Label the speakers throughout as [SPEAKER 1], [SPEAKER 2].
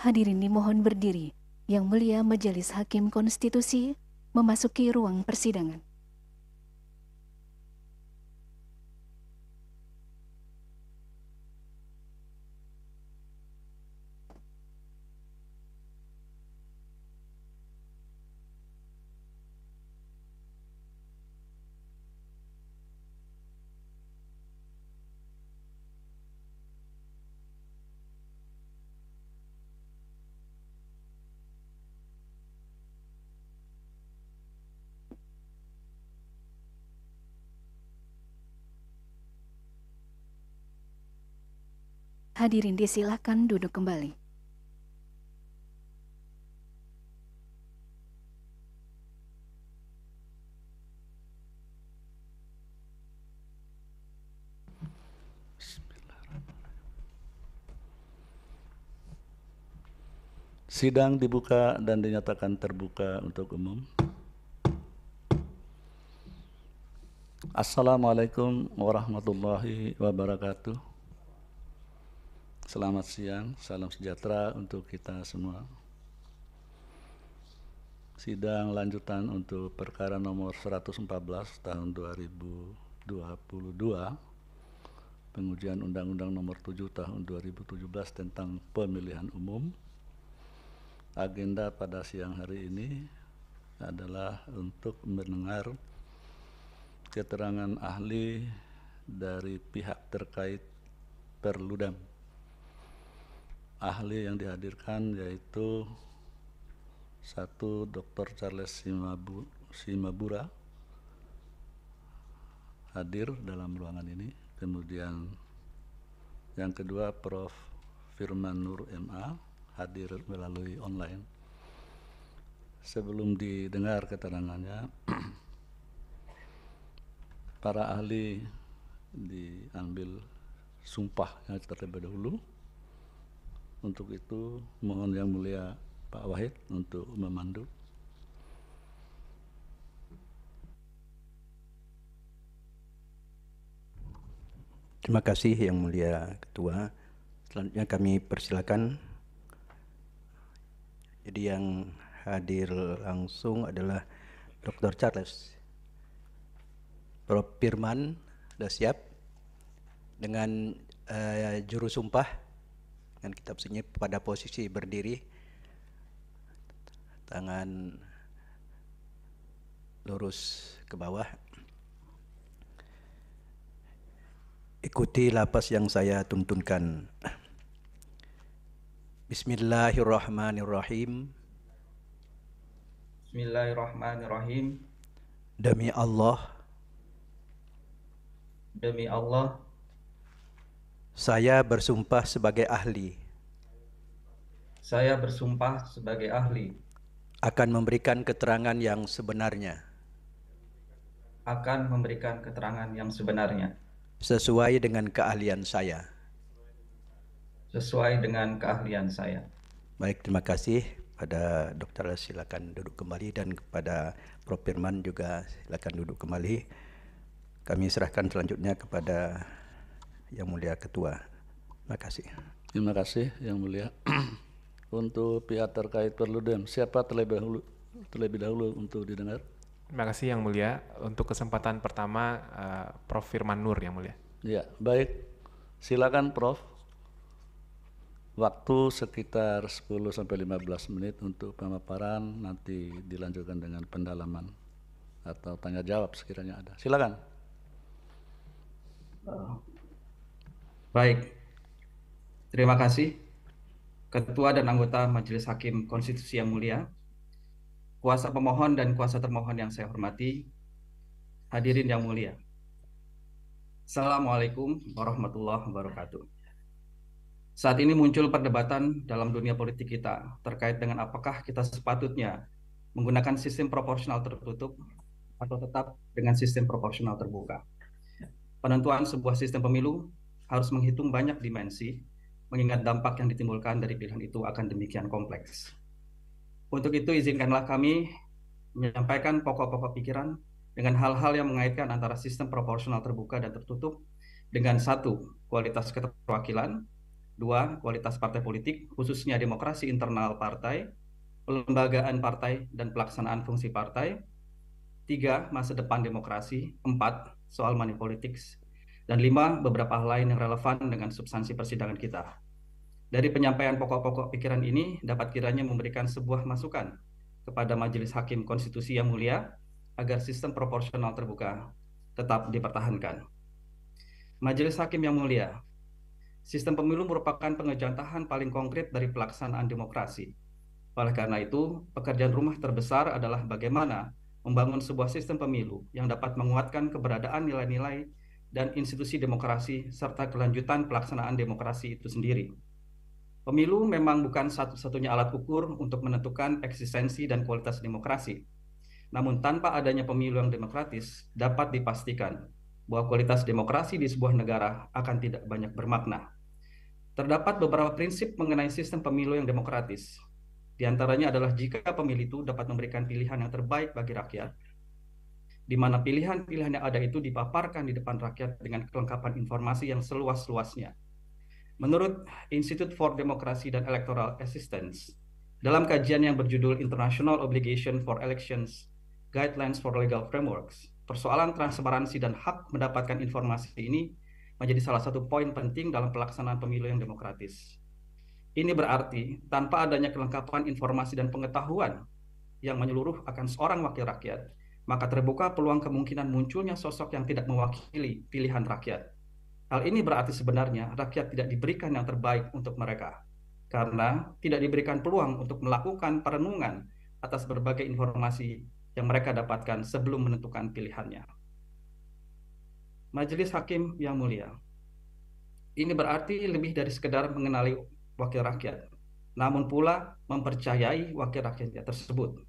[SPEAKER 1] Hadirin dimohon berdiri. Yang Mulia Majelis Hakim Konstitusi memasuki ruang persidangan. Hadirin disilakan duduk kembali.
[SPEAKER 2] Sidang dibuka dan dinyatakan terbuka untuk umum. Assalamualaikum warahmatullahi wabarakatuh. Selamat siang, salam sejahtera untuk kita semua. Sidang lanjutan untuk perkara nomor 114 tahun 2022, pengujian Undang-Undang nomor 7 tahun 2017 tentang pemilihan umum. Agenda pada siang hari ini adalah untuk mendengar keterangan ahli dari pihak terkait Perludem. Ahli yang dihadirkan yaitu 1. Dr. Charles Simabura hadir dalam ruangan ini. Kemudian yang kedua Prof. Firman Nur MA hadir melalui online. Sebelum didengar keterangannya, para ahli diambil sumpahnya terlebih dahulu. Untuk itu mohon Yang Mulia Pak Wahid untuk memandu.
[SPEAKER 3] Terima kasih Yang Mulia Ketua. Selanjutnya kami persilakan. Jadi yang hadir langsung adalah Dr. Charles. Prof. Firman sudah siap dengan juru sumpah dengan kitab sunnah pada posisi berdiri, tangan lurus ke bawah. Ikuti lapas yang saya tuntunkan. Bismillahirrahmanirrahim.
[SPEAKER 4] Bismillahirrahmanirrahim.
[SPEAKER 3] Demi Allah, saya bersumpah sebagai ahli akan memberikan keterangan yang sebenarnya sesuai dengan keahlian saya. Baik, terima kasih. Pada Dr. silakan duduk kembali, dan kepada Prof. Firman juga silakan duduk kembali. Kami serahkan selanjutnya kepada Yang Mulia Ketua. Terima kasih.
[SPEAKER 2] Terima kasih Yang Mulia. Untuk pihak terkait Perludem, siapa terlebih dahulu untuk didengar?
[SPEAKER 5] Terima kasih Yang Mulia. Untuk kesempatan pertama Prof. Firman Nur Yang Mulia.
[SPEAKER 2] Ya, baik. Silakan Prof. Waktu sekitar 10-15 menit untuk pemaparan, nanti dilanjutkan dengan pendalaman atau tanya jawab sekiranya ada. Silakan.
[SPEAKER 4] Baik, terima kasih Ketua dan anggota Majelis Hakim Konstitusi yang mulia, kuasa pemohon dan kuasa termohon yang saya hormati, hadirin yang mulia. Assalamualaikum warahmatullahi wabarakatuh. Saat ini muncul perdebatan dalam dunia politik kita terkait dengan apakah kita sepatutnya menggunakan sistem proporsional tertutup atau tetap dengan sistem proporsional terbuka. Penentuan sebuah sistem pemilu harus menghitung banyak dimensi, mengingat dampak yang ditimbulkan dari pilihan itu akan demikian kompleks. Untuk itu, izinkanlah kami menyampaikan pokok-pokok pikiran dengan hal-hal yang mengaitkan antara sistem proporsional terbuka dan tertutup dengan 1. Kualitas keterwakilan, 2. Kualitas partai politik, khususnya demokrasi internal partai, pelembagaan partai, dan pelaksanaan fungsi partai. 3. Masa depan demokrasi. 4. Soal money politics. Dan 5. Beberapa hal lain yang relevan dengan substansi persidangan kita. Dari penyampaian pokok-pokok pikiran ini dapat kiranya memberikan sebuah masukan kepada Majelis Hakim Konstitusi yang mulia agar sistem proporsional terbuka tetap dipertahankan. Majelis Hakim yang mulia, sistem pemilu merupakan pengejantahan paling konkret dari pelaksanaan demokrasi. Oleh karena itu, pekerjaan rumah terbesar adalah bagaimana membangun sebuah sistem pemilu yang dapat menguatkan keberadaan nilai-nilai dan institusi demokrasi serta kelanjutan pelaksanaan demokrasi itu sendiri. Pemilu memang bukan satu-satunya alat ukur untuk menentukan eksistensi dan kualitas demokrasi. Namun tanpa adanya pemilu yang demokratis, dapat dipastikan bahwa kualitas demokrasi di sebuah negara akan tidak banyak bermakna. Terdapat beberapa prinsip mengenai sistem pemilu yang demokratis. Di antaranya adalah jika pemilih itu dapat memberikan pilihan yang terbaik bagi rakyat, di mana pilihan-pilihan yang ada itu dipaparkan di depan rakyat dengan kelengkapan informasi yang seluas-luasnya. Menurut Institute for Democracy and Electoral Assistance, dalam kajian yang berjudul International Obligation for Elections, Guidelines for Legal Frameworks, persoalan transparansi dan hak mendapatkan informasi ini menjadi salah satu poin penting dalam pelaksanaan pemilu yang demokratis. Ini berarti tanpa adanya kelengkapan informasi dan pengetahuan yang menyeluruh akan seorang wakil rakyat, maka terbuka peluang kemungkinan munculnya sosok yang tidak mewakili pilihan rakyat. Hal ini berarti sebenarnya rakyat tidak diberikan yang terbaik untuk mereka, karena tidak diberikan peluang untuk melakukan perenungan atas berbagai informasi yang mereka dapatkan sebelum menentukan pilihannya. Majelis Hakim yang mulia, ini berarti lebih dari sekedar mengenali wakil rakyat, namun pula mempercayai wakil rakyat tersebut.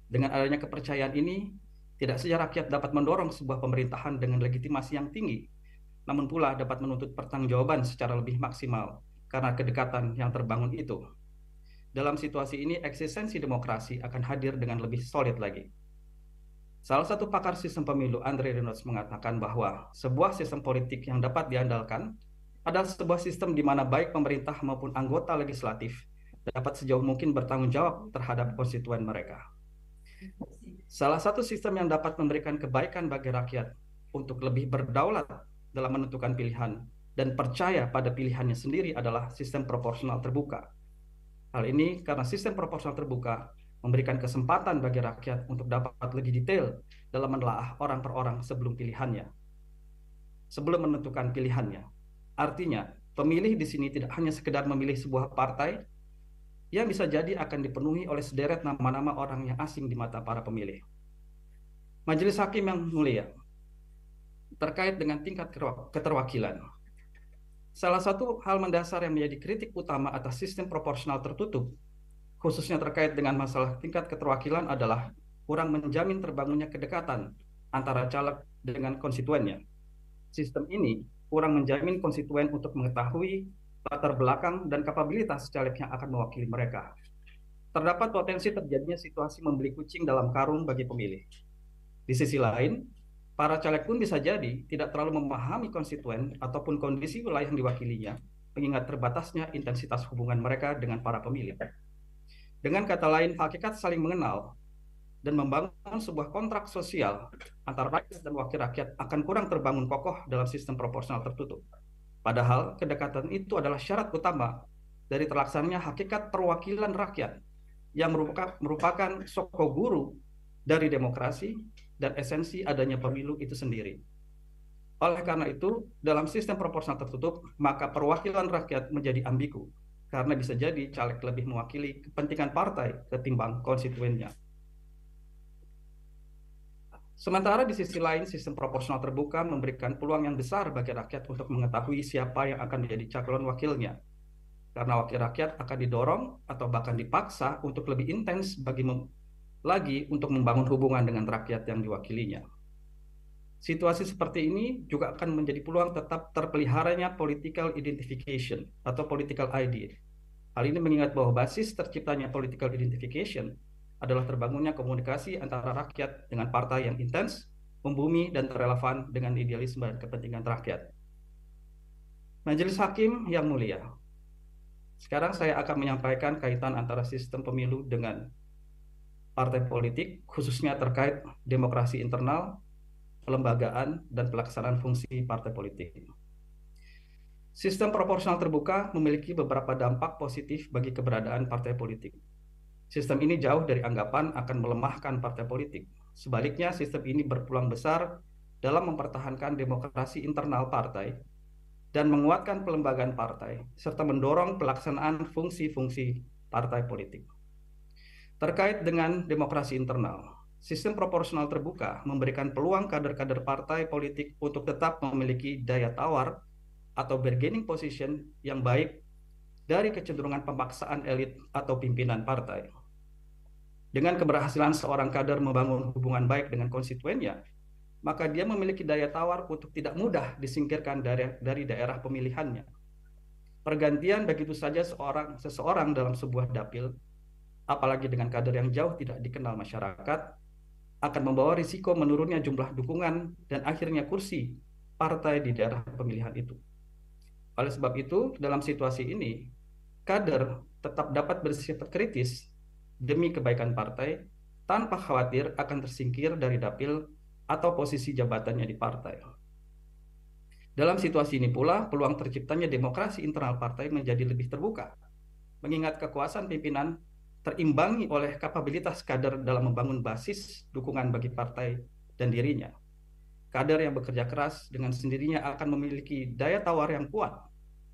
[SPEAKER 4] Dengan adanya kepercayaan ini, tidak saja rakyat dapat mendorong sebuah pemerintahan dengan legitimasi yang tinggi, namun pula dapat menuntut pertanggungjawaban secara lebih maksimal karena kedekatan yang terbangun itu. Dalam situasi ini, eksistensi demokrasi akan hadir dengan lebih solid lagi. Salah satu pakar sistem pemilu, Andre Reynolds, mengatakan bahwa sebuah sistem politik yang dapat diandalkan adalah sebuah sistem di mana baik pemerintah maupun anggota legislatif dapat sejauh mungkin bertanggung jawab terhadap konstituen mereka. Salah satu sistem yang dapat memberikan kebaikan bagi rakyat untuk lebih berdaulat dalam menentukan pilihan dan percaya pada pilihannya sendiri adalah sistem proporsional terbuka. Hal ini karena sistem proporsional terbuka memberikan kesempatan bagi rakyat untuk dapat lebih detail dalam menelaah orang per orang sebelum menentukan pilihannya. Artinya, pemilih di sini tidak hanya sekedar memilih sebuah partai yang bisa jadi akan dipenuhi oleh sederet nama-nama orang yang asing di mata para pemilih. Majelis Hakim yang mulia, terkait dengan tingkat keterwakilan. Salah satu hal mendasar yang menjadi kritik utama atas sistem proporsional tertutup, khususnya terkait dengan masalah tingkat keterwakilan adalah kurang menjamin terbangunnya kedekatan antara caleg dengan konstituennya. Sistem ini kurang menjamin konstituen untuk mengetahui latar belakang dan kapabilitas caleg yang akan mewakili mereka. Terdapat potensi terjadinya situasi membeli kucing dalam karung bagi pemilih. Di sisi lain, para caleg pun bisa jadi tidak terlalu memahami konstituen ataupun kondisi wilayah yang diwakilinya, mengingat terbatasnya intensitas hubungan mereka dengan para pemilih. Dengan kata lain, hakikat saling mengenal dan membangun sebuah kontrak sosial antara rakyat dan wakil rakyat akan kurang terbangun kokoh dalam sistem proporsional tertutup. Padahal kedekatan itu adalah syarat utama dari terlaksananya hakikat perwakilan rakyat yang merupakan soko guru dari demokrasi dan esensi adanya pemilu itu sendiri. Oleh karena itu, dalam sistem proporsional tertutup, maka perwakilan rakyat menjadi ambigu, karena bisa jadi caleg lebih mewakili kepentingan partai ketimbang konstituennya. Sementara di sisi lain, sistem proporsional terbuka memberikan peluang yang besar bagi rakyat untuk mengetahui siapa yang akan menjadi calon wakilnya. Karena wakil rakyat akan didorong atau bahkan dipaksa untuk lebih intens lagi untuk membangun hubungan dengan rakyat yang diwakilinya. Situasi seperti ini juga akan menjadi peluang tetap terpeliharanya political identification atau political ID. Hal ini mengingat bahwa basis terciptanya political identification adalah terbangunnya komunikasi antara rakyat dengan partai yang intens, membumi, dan relevan dengan idealisme dan kepentingan rakyat. Majelis Hakim yang mulia, Sekarang saya akan menyampaikan kaitan antara sistem pemilu dengan partai politik, khususnya terkait demokrasi internal, pelembagaan, dan pelaksanaan fungsi partai politik. Sistem proporsional terbuka memiliki beberapa dampak positif bagi keberadaan partai politik. Sistem ini jauh dari anggapan akan melemahkan partai politik. Sebaliknya, sistem ini berpeluang besar dalam mempertahankan demokrasi internal partai dan menguatkan pelembagaan partai, serta mendorong pelaksanaan fungsi-fungsi partai politik. Terkait dengan demokrasi internal, sistem proporsional terbuka memberikan peluang kader-kader partai politik untuk tetap memiliki daya tawar atau bargaining position yang baik dari kecenderungan pemaksaan elit atau pimpinan partai. Dengan keberhasilan seorang kader membangun hubungan baik dengan konstituennya, maka dia memiliki daya tawar untuk tidak mudah disingkirkan dari daerah pemilihannya. Pergantian begitu saja seseorang dalam sebuah dapil, apalagi dengan kader yang jauh tidak dikenal masyarakat, akan membawa risiko menurunnya jumlah dukungan dan akhirnya kursi partai di daerah pemilihan itu. Oleh sebab itu, dalam situasi ini, kader tetap dapat bersifat kritis demi kebaikan partai tanpa khawatir akan tersingkir dari dapil atau posisi jabatannya di partai. Dalam situasi ini pula, peluang terciptanya demokrasi internal partai menjadi lebih terbuka, mengingat kekuasaan pimpinan terimbangi oleh kapabilitas kader dalam membangun basis dukungan bagi partai dan dirinya. Kader yang bekerja keras dengan sendirinya akan memiliki daya tawar yang kuat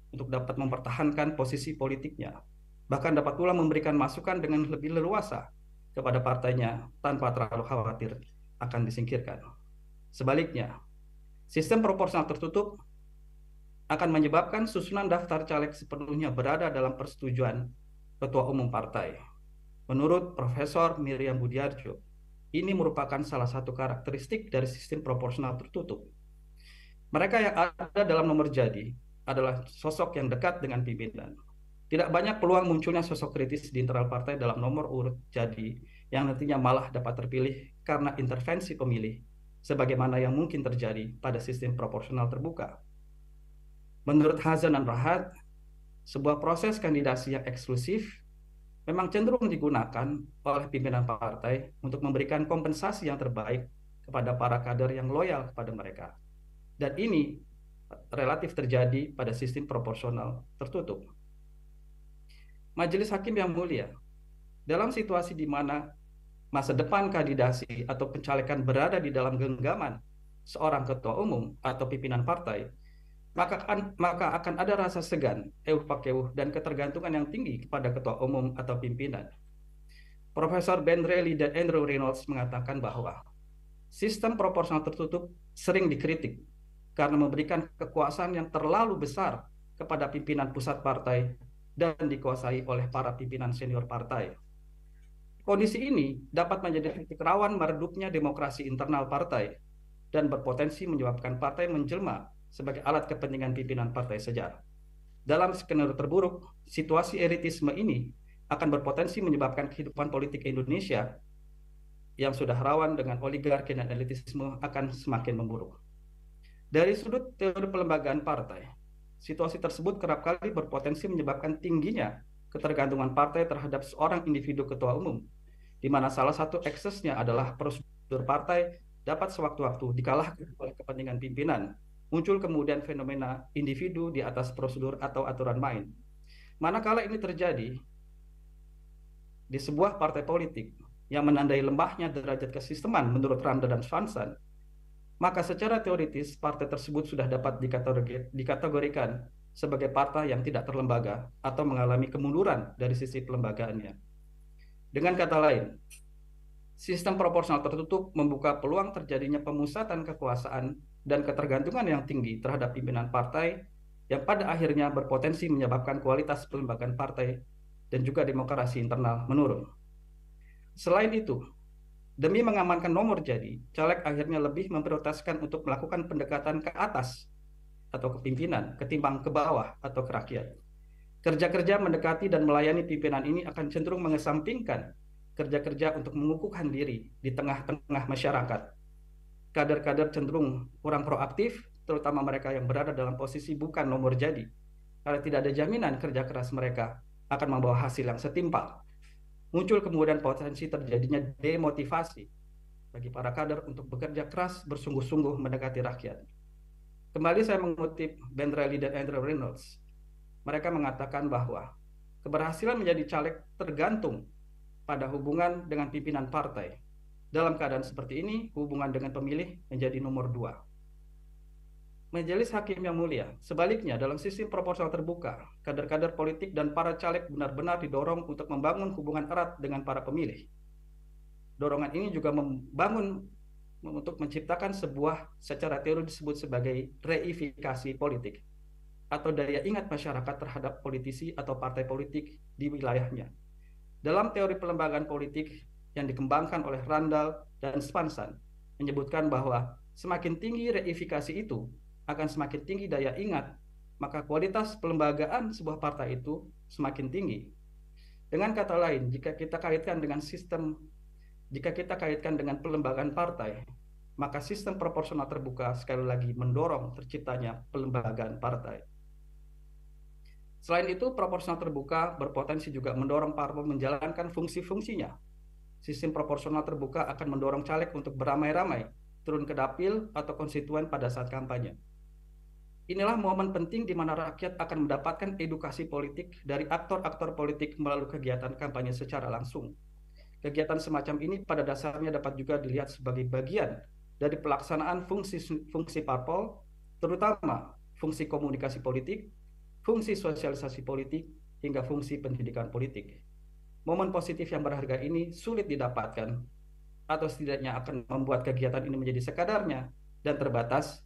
[SPEAKER 4] untuk dapat mempertahankan posisi politiknya, bahkan dapat pula memberikan masukan dengan lebih leluasa kepada partainya tanpa terlalu khawatir akan disingkirkan. Sebaliknya, sistem proporsional tertutup akan menyebabkan susunan daftar caleg sepenuhnya berada dalam persetujuan Ketua Umum Partai. Menurut Profesor Miriam Budiarjo, ini merupakan salah satu karakteristik dari sistem proporsional tertutup. Mereka yang ada dalam nomor jadi adalah sosok yang dekat dengan pimpinan. Tidak banyak peluang munculnya sosok kritis di internal partai dalam nomor urut jadi yang nantinya malah dapat terpilih karena intervensi pemilih, sebagaimana yang mungkin terjadi pada sistem proporsional terbuka. Menurut Hazan dan Rahat, sebuah proses kandidasi yang eksklusif memang cenderung digunakan oleh pimpinan partai untuk memberikan kompensasi yang terbaik kepada para kader yang loyal kepada mereka. Dan ini relatif terjadi pada sistem proporsional tertutup. Majelis Hakim yang mulia, dalam situasi di mana masa depan kandidasi atau pencalekan berada di dalam genggaman seorang ketua umum atau pimpinan partai, maka akan ada rasa segan, euh pakeuh, dan ketergantungan yang tinggi kepada ketua umum atau pimpinan. Profesor Ben Reilly dan Andrew Reynolds mengatakan bahwa sistem proporsional tertutup sering dikritik karena memberikan kekuasaan yang terlalu besar kepada pimpinan pusat partai dan dikuasai oleh para pimpinan senior partai. Kondisi ini dapat menjadi titik rawan meredupnya demokrasi internal partai dan berpotensi menyebabkan partai menjelma sebagai alat kepentingan pimpinan partai saja. Dalam skenario terburuk, situasi elitisme ini akan berpotensi menyebabkan kehidupan politik Indonesia yang sudah rawan dengan oligarki dan elitisme akan semakin memburuk. Dari sudut teori pelembagaan partai, situasi tersebut kerap kali berpotensi menyebabkan tingginya ketergantungan partai terhadap seorang individu ketua umum, di mana salah satu eksesnya adalah prosedur partai dapat sewaktu-waktu dikalahkan oleh kepentingan pimpinan. Muncul kemudian fenomena individu di atas prosedur atau aturan main. Manakala ini terjadi di sebuah partai politik yang menandai lemahnya derajat kesisteman menurut Ramda dan Swanson, maka secara teoritis partai tersebut sudah dapat dikategorikan sebagai partai yang tidak terlembaga atau mengalami kemunduran dari sisi pelembagaannya. Dengan kata lain, sistem proporsional tertutup membuka peluang terjadinya pemusatan kekuasaan dan ketergantungan yang tinggi terhadap pimpinan partai yang pada akhirnya berpotensi menyebabkan kualitas pelembagaan partai dan juga demokrasi internal menurun. Selain itu, demi mengamankan nomor jadi, caleg akhirnya lebih memprioritaskan untuk melakukan pendekatan ke atas atau ke pimpinan ketimbang ke bawah atau ke rakyat. Kerja-kerja mendekati dan melayani pimpinan ini akan cenderung mengesampingkan kerja-kerja untuk mengukuhkan diri di tengah-tengah masyarakat. Kader-kader cenderung kurang proaktif, terutama mereka yang berada dalam posisi bukan nomor jadi, karena tidak ada jaminan kerja keras mereka akan membawa hasil yang setimpal. Muncul kemudian potensi terjadinya demotivasi bagi para kader untuk bekerja keras bersungguh-sungguh mendekati rakyat. Kembali saya mengutip Ben Reilly dan Andrew Reynolds. Mereka mengatakan bahwa keberhasilan menjadi caleg tergantung pada hubungan dengan pimpinan partai. Dalam keadaan seperti ini, hubungan dengan pemilih menjadi nomor 2. Majelis Hakim yang mulia, sebaliknya dalam sistem proporsional terbuka, kader-kader politik dan para caleg benar-benar didorong untuk membangun hubungan erat dengan para pemilih. Dorongan ini juga membangun untuk menciptakan secara teori disebut sebagai reifikasi politik, atau daya ingat masyarakat terhadap politisi atau partai politik di wilayahnya. Dalam teori pelembagaan politik yang dikembangkan oleh Randall dan Swanson, menyebutkan bahwa semakin tinggi reifikasi itu, akan semakin tinggi daya ingat, maka kualitas pelembagaan sebuah partai itu semakin tinggi. Dengan kata lain, jika kita kaitkan dengan pelembagaan partai, maka sistem proporsional terbuka sekali lagi mendorong terciptanya pelembagaan partai. Selain itu, proporsional terbuka berpotensi juga mendorong parpol menjalankan fungsi-fungsinya. Sistem proporsional terbuka akan mendorong caleg untuk beramai-ramai turun ke dapil atau konstituen pada saat kampanye. Inilah momen penting di mana rakyat akan mendapatkan edukasi politik dari aktor-aktor politik melalui kegiatan kampanye secara langsung. Kegiatan semacam ini pada dasarnya dapat juga dilihat sebagai bagian dari pelaksanaan fungsi parpol, terutama fungsi komunikasi politik, fungsi sosialisasi politik, hingga fungsi pendidikan politik. Momen positif yang berharga ini sulit didapatkan, atau setidaknya akan membuat kegiatan ini menjadi sekadarnya dan terbatas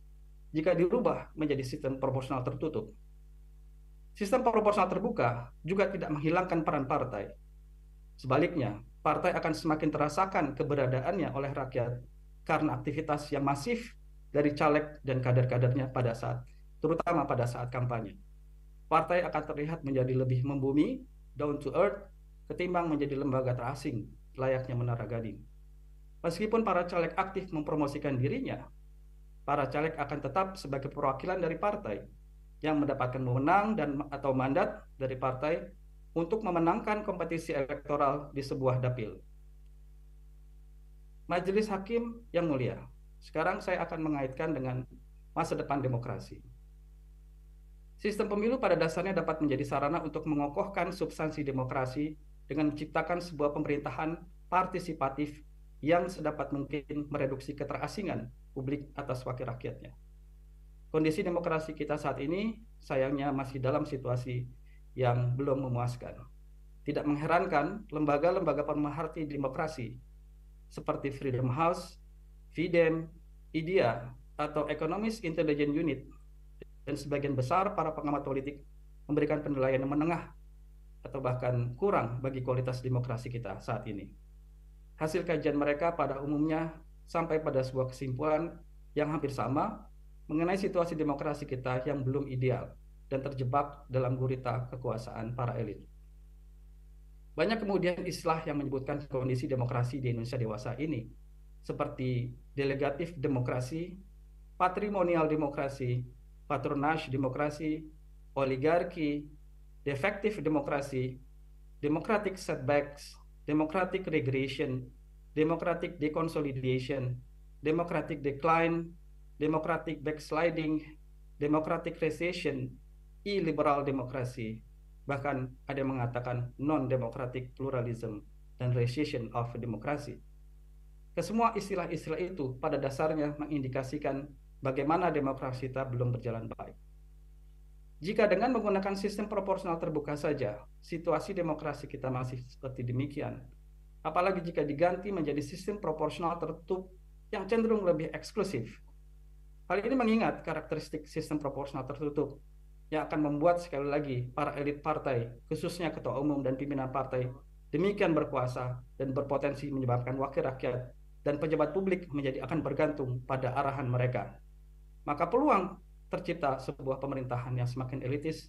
[SPEAKER 4] jika dirubah menjadi sistem proporsional tertutup. Sistem proporsional terbuka juga tidak menghilangkan peran partai. Sebaliknya, partai akan semakin terasakan keberadaannya oleh rakyat karena aktivitas yang masif dari caleg dan kader-kadernya terutama pada saat kampanye. Partai akan terlihat menjadi lebih membumi, down to earth, ketimbang menjadi lembaga terasing, layaknya Menara Gading. Meskipun para caleg aktif mempromosikan dirinya, para caleg akan tetap sebagai perwakilan dari partai yang mendapatkan wewenang atau mandat dari partai untuk memenangkan kompetisi elektoral di sebuah dapil. Majelis Hakim yang mulia, sekarang saya akan mengaitkan dengan masa depan demokrasi. Sistem pemilu pada dasarnya dapat menjadi sarana untuk mengokohkan substansi demokrasi dengan menciptakan sebuah pemerintahan partisipatif yang sedapat mungkin mereduksi keterasingan publik atas wakil rakyatnya. Kondisi demokrasi kita saat ini sayangnya masih dalam situasi yang belum memuaskan. Tidak mengherankan lembaga-lembaga pemerhati demokrasi seperti Freedom House, FIDEM, IDEA, atau Economist Intelligence Unit dan sebagian besar para pengamat politik memberikan penilaian yang menengah atau bahkan kurang bagi kualitas demokrasi kita saat ini. Hasil kajian mereka pada umumnya sampai pada sebuah kesimpulan yang hampir sama mengenai situasi demokrasi kita yang belum ideal dan terjebak dalam gurita kekuasaan para elit. Banyak kemudian istilah yang menyebutkan kondisi demokrasi di Indonesia dewasa ini, seperti delegatif demokrasi, patrimonial demokrasi, patronage demokrasi, oligarki, defective demokrasi, democratic setbacks, democratic regression, democratic deconsolidation, democratic decline, democratic backsliding, democratic recession, illiberal demokrasi, bahkan ada yang mengatakan non-democratic pluralism dan recession of demokrasi. Kesemua istilah-istilah itu pada dasarnya mengindikasikan bagaimana demokrasi kita belum berjalan baik. Jika dengan menggunakan sistem proporsional terbuka saja, situasi demokrasi kita masih seperti demikian, apalagi jika diganti menjadi sistem proporsional tertutup yang cenderung lebih eksklusif. Hal ini mengingat karakteristik sistem proporsional tertutup yang akan membuat sekali lagi para elit partai, khususnya ketua umum dan pimpinan partai, demikian berkuasa dan berpotensi menyebabkan wakil rakyat dan pejabat publik akan bergantung pada arahan mereka. Maka peluang tercipta sebuah pemerintahan yang semakin elitis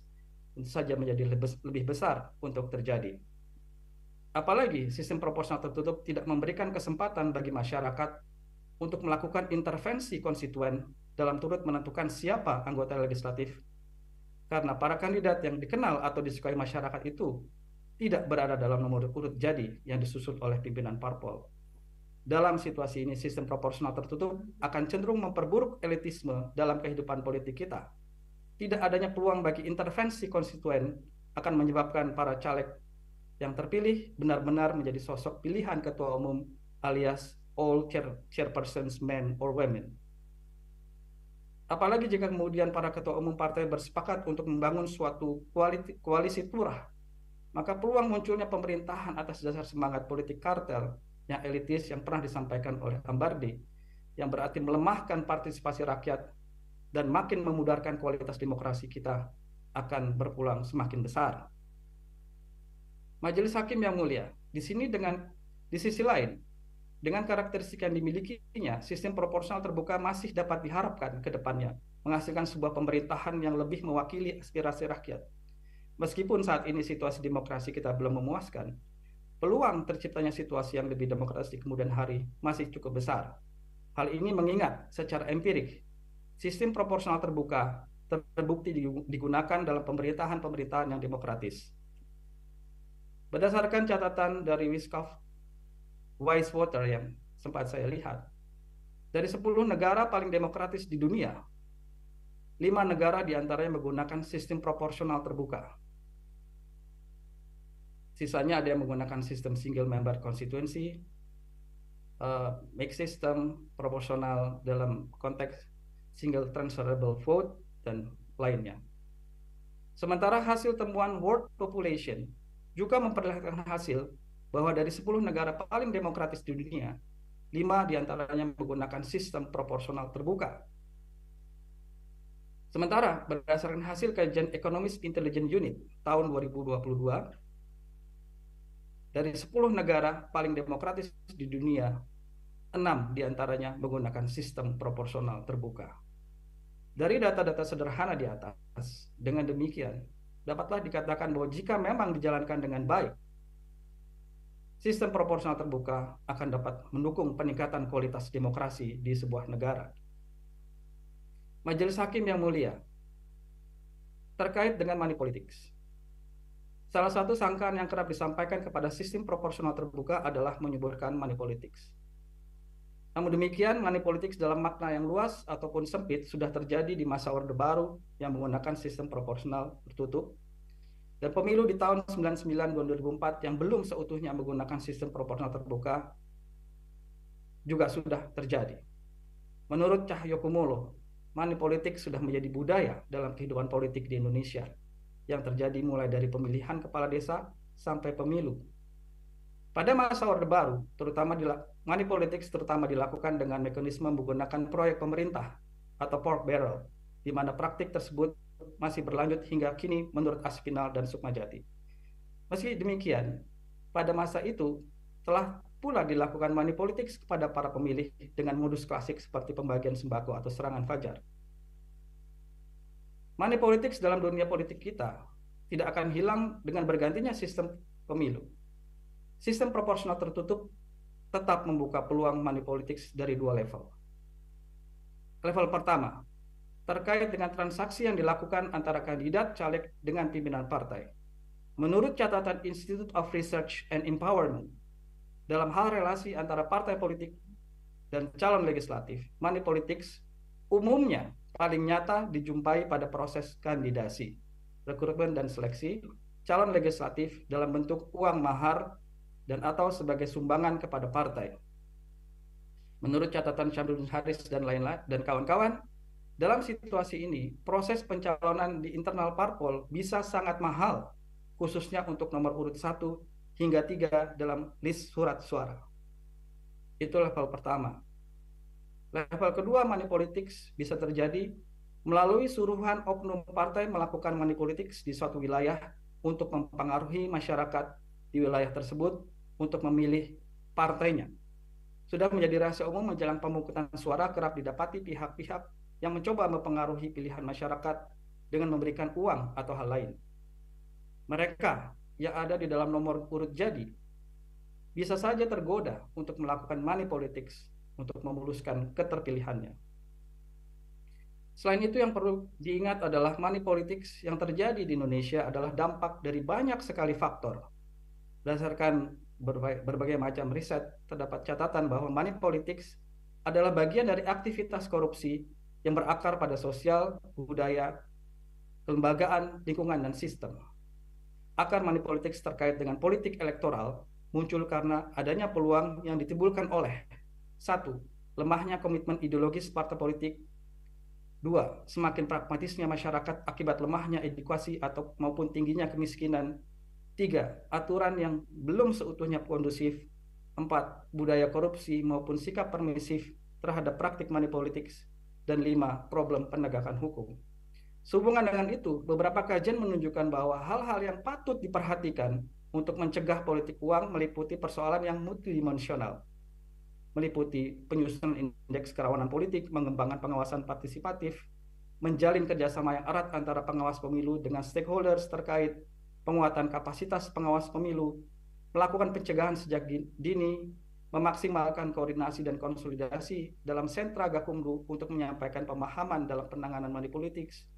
[SPEAKER 4] tentu saja menjadi lebih besar untuk terjadi. Apalagi sistem proporsional tertutup tidak memberikan kesempatan bagi masyarakat untuk melakukan intervensi konstituen dalam turut menentukan siapa anggota legislatif karena para kandidat yang dikenal atau disukai masyarakat itu tidak berada dalam nomor urut jadi yang disusun oleh pimpinan parpol. Dalam situasi ini, sistem proporsional tertutup akan cenderung memperburuk elitisme dalam kehidupan politik kita. Tidak adanya peluang bagi intervensi konstituen akan menyebabkan para caleg yang terpilih benar-benar menjadi sosok pilihan ketua umum alias all chairpersons men or women. Apalagi jika kemudian para ketua umum partai bersepakat untuk membangun suatu koalisi plurah, maka peluang munculnya pemerintahan atas dasar semangat politik kartel yang elitis yang pernah disampaikan oleh Ambardi, yang berarti melemahkan partisipasi rakyat dan makin memudarkan kualitas demokrasi kita, akan berpulang semakin besar. Majelis Hakim yang mulia, di sisi lain, dengan karakteristik yang dimilikinya, sistem proporsional terbuka masih dapat diharapkan ke depannya menghasilkan sebuah pemerintahan yang lebih mewakili aspirasi rakyat. Meskipun saat ini situasi demokrasi kita belum memuaskan, peluang terciptanya situasi yang lebih demokratis di kemudian hari masih cukup besar. Hal ini mengingat secara empirik, sistem proporsional terbuka terbukti digunakan dalam pemerintahan-pemerintahan yang demokratis. Berdasarkan catatan dari Wisewater yang sempat saya lihat, dari 10 negara paling demokratis di dunia, 5 negara diantaranya menggunakan sistem proporsional terbuka. Sisanya ada yang menggunakan sistem single member constituency, mixed system, proporsional dalam konteks single transferable vote, dan lainnya. Sementara hasil temuan World Population juga memperlihatkan hasil bahwa dari 10 negara paling demokratis di dunia, 5 diantaranya menggunakan sistem proporsional terbuka. Sementara berdasarkan hasil kajian Economist Intelligence Unit tahun 2022, dari 10 negara paling demokratis di dunia, 6 diantaranya menggunakan sistem proporsional terbuka. Dari data-data sederhana di atas, dengan demikian, dapatlah dikatakan bahwa jika memang dijalankan dengan baik, sistem proporsional terbuka akan dapat mendukung peningkatan kualitas demokrasi di sebuah negara. Majelis Hakim yang mulia, terkait dengan money politics, salah satu sangkaan yang kerap disampaikan kepada sistem proporsional terbuka adalah menyuburkan money politics. Namun demikian, money politics dalam makna yang luas ataupun sempit sudah terjadi di masa Orde Baru yang menggunakan sistem proporsional tertutup, dan pemilu di tahun 99 dan 2004 yang belum seutuhnya menggunakan sistem proporsional terbuka juga sudah terjadi. Menurut Cahyokumolo, money politics sudah menjadi budaya dalam kehidupan politik di Indonesia yang terjadi mulai dari pemilihan kepala desa sampai pemilu. Pada masa Orde Baru, money politics terutama dilakukan dengan mekanisme menggunakan proyek pemerintah atau pork barrel, di mana praktik tersebut masih berlanjut hingga kini menurut Aspinall dan Sukmajati. Meski demikian, pada masa itu telah pula dilakukan money politics kepada para pemilih dengan modus klasik seperti pembagian sembako atau serangan fajar. Money politics dalam dunia politik kita tidak akan hilang dengan bergantinya sistem pemilu. Sistem proporsional tertutup tetap membuka peluang money politics dari 2 level. Level pertama, terkait dengan transaksi yang dilakukan antara kandidat caleg dengan pimpinan partai. Menurut catatan Institute of Research and Empowerment, dalam hal relasi antara partai politik dan calon legislatif, money politics umumnya paling nyata dijumpai pada proses kandidasi, rekrutmen dan seleksi calon legislatif dalam bentuk uang mahar dan atau sebagai sumbangan kepada partai. Menurut catatan Syamsuddin Haris dan lain-lain dan kawan-kawan, dalam situasi ini, proses pencalonan di internal parpol bisa sangat mahal, khususnya untuk nomor urut 1 hingga 3 dalam list surat suara. Itu level pertama. Level kedua, money politics bisa terjadi melalui suruhan oknum partai melakukan money politics di suatu wilayah untuk mempengaruhi masyarakat di wilayah tersebut untuk memilih partainya. Sudah menjadi rahasia umum menjelang pemungutan suara kerap didapati pihak-pihak yang mencoba mempengaruhi pilihan masyarakat dengan memberikan uang atau hal lain. Mereka yang ada di dalam nomor urut jadi bisa saja tergoda untuk melakukan money politics untuk memuluskan keterpilihannya. Selain itu, yang perlu diingat adalah money politics yang terjadi di Indonesia adalah dampak dari banyak sekali faktor. Berdasarkan berbagai macam riset, terdapat catatan bahwa money politics adalah bagian dari aktivitas korupsi yang berakar pada sosial, budaya, kelembagaan, lingkungan, dan sistem. Akar money politics terkait dengan politik elektoral muncul karena adanya peluang yang ditimbulkan oleh: 1. Lemahnya komitmen ideologis partai politik. 2. Semakin pragmatisnya masyarakat akibat lemahnya edukasi atau maupun tingginya kemiskinan. 3. Aturan yang belum seutuhnya kondusif. 4. Budaya korupsi maupun sikap permisif terhadap praktik money politics. Dan 5. Problem penegakan hukum. Sehubungan dengan itu, beberapa kajian menunjukkan bahwa hal-hal yang patut diperhatikan untuk mencegah politik uang meliputi persoalan yang multidimensional, meliputi penyusunan indeks kerawanan politik, mengembangkan pengawasan partisipatif, menjalin kerjasama yang erat antara pengawas pemilu dengan stakeholders terkait, penguatan kapasitas pengawas pemilu, melakukan pencegahan sejak dini, memaksimalkan koordinasi dan konsolidasi dalam sentra Gakumdu untuk menyampaikan pemahaman dalam penanganan money politics,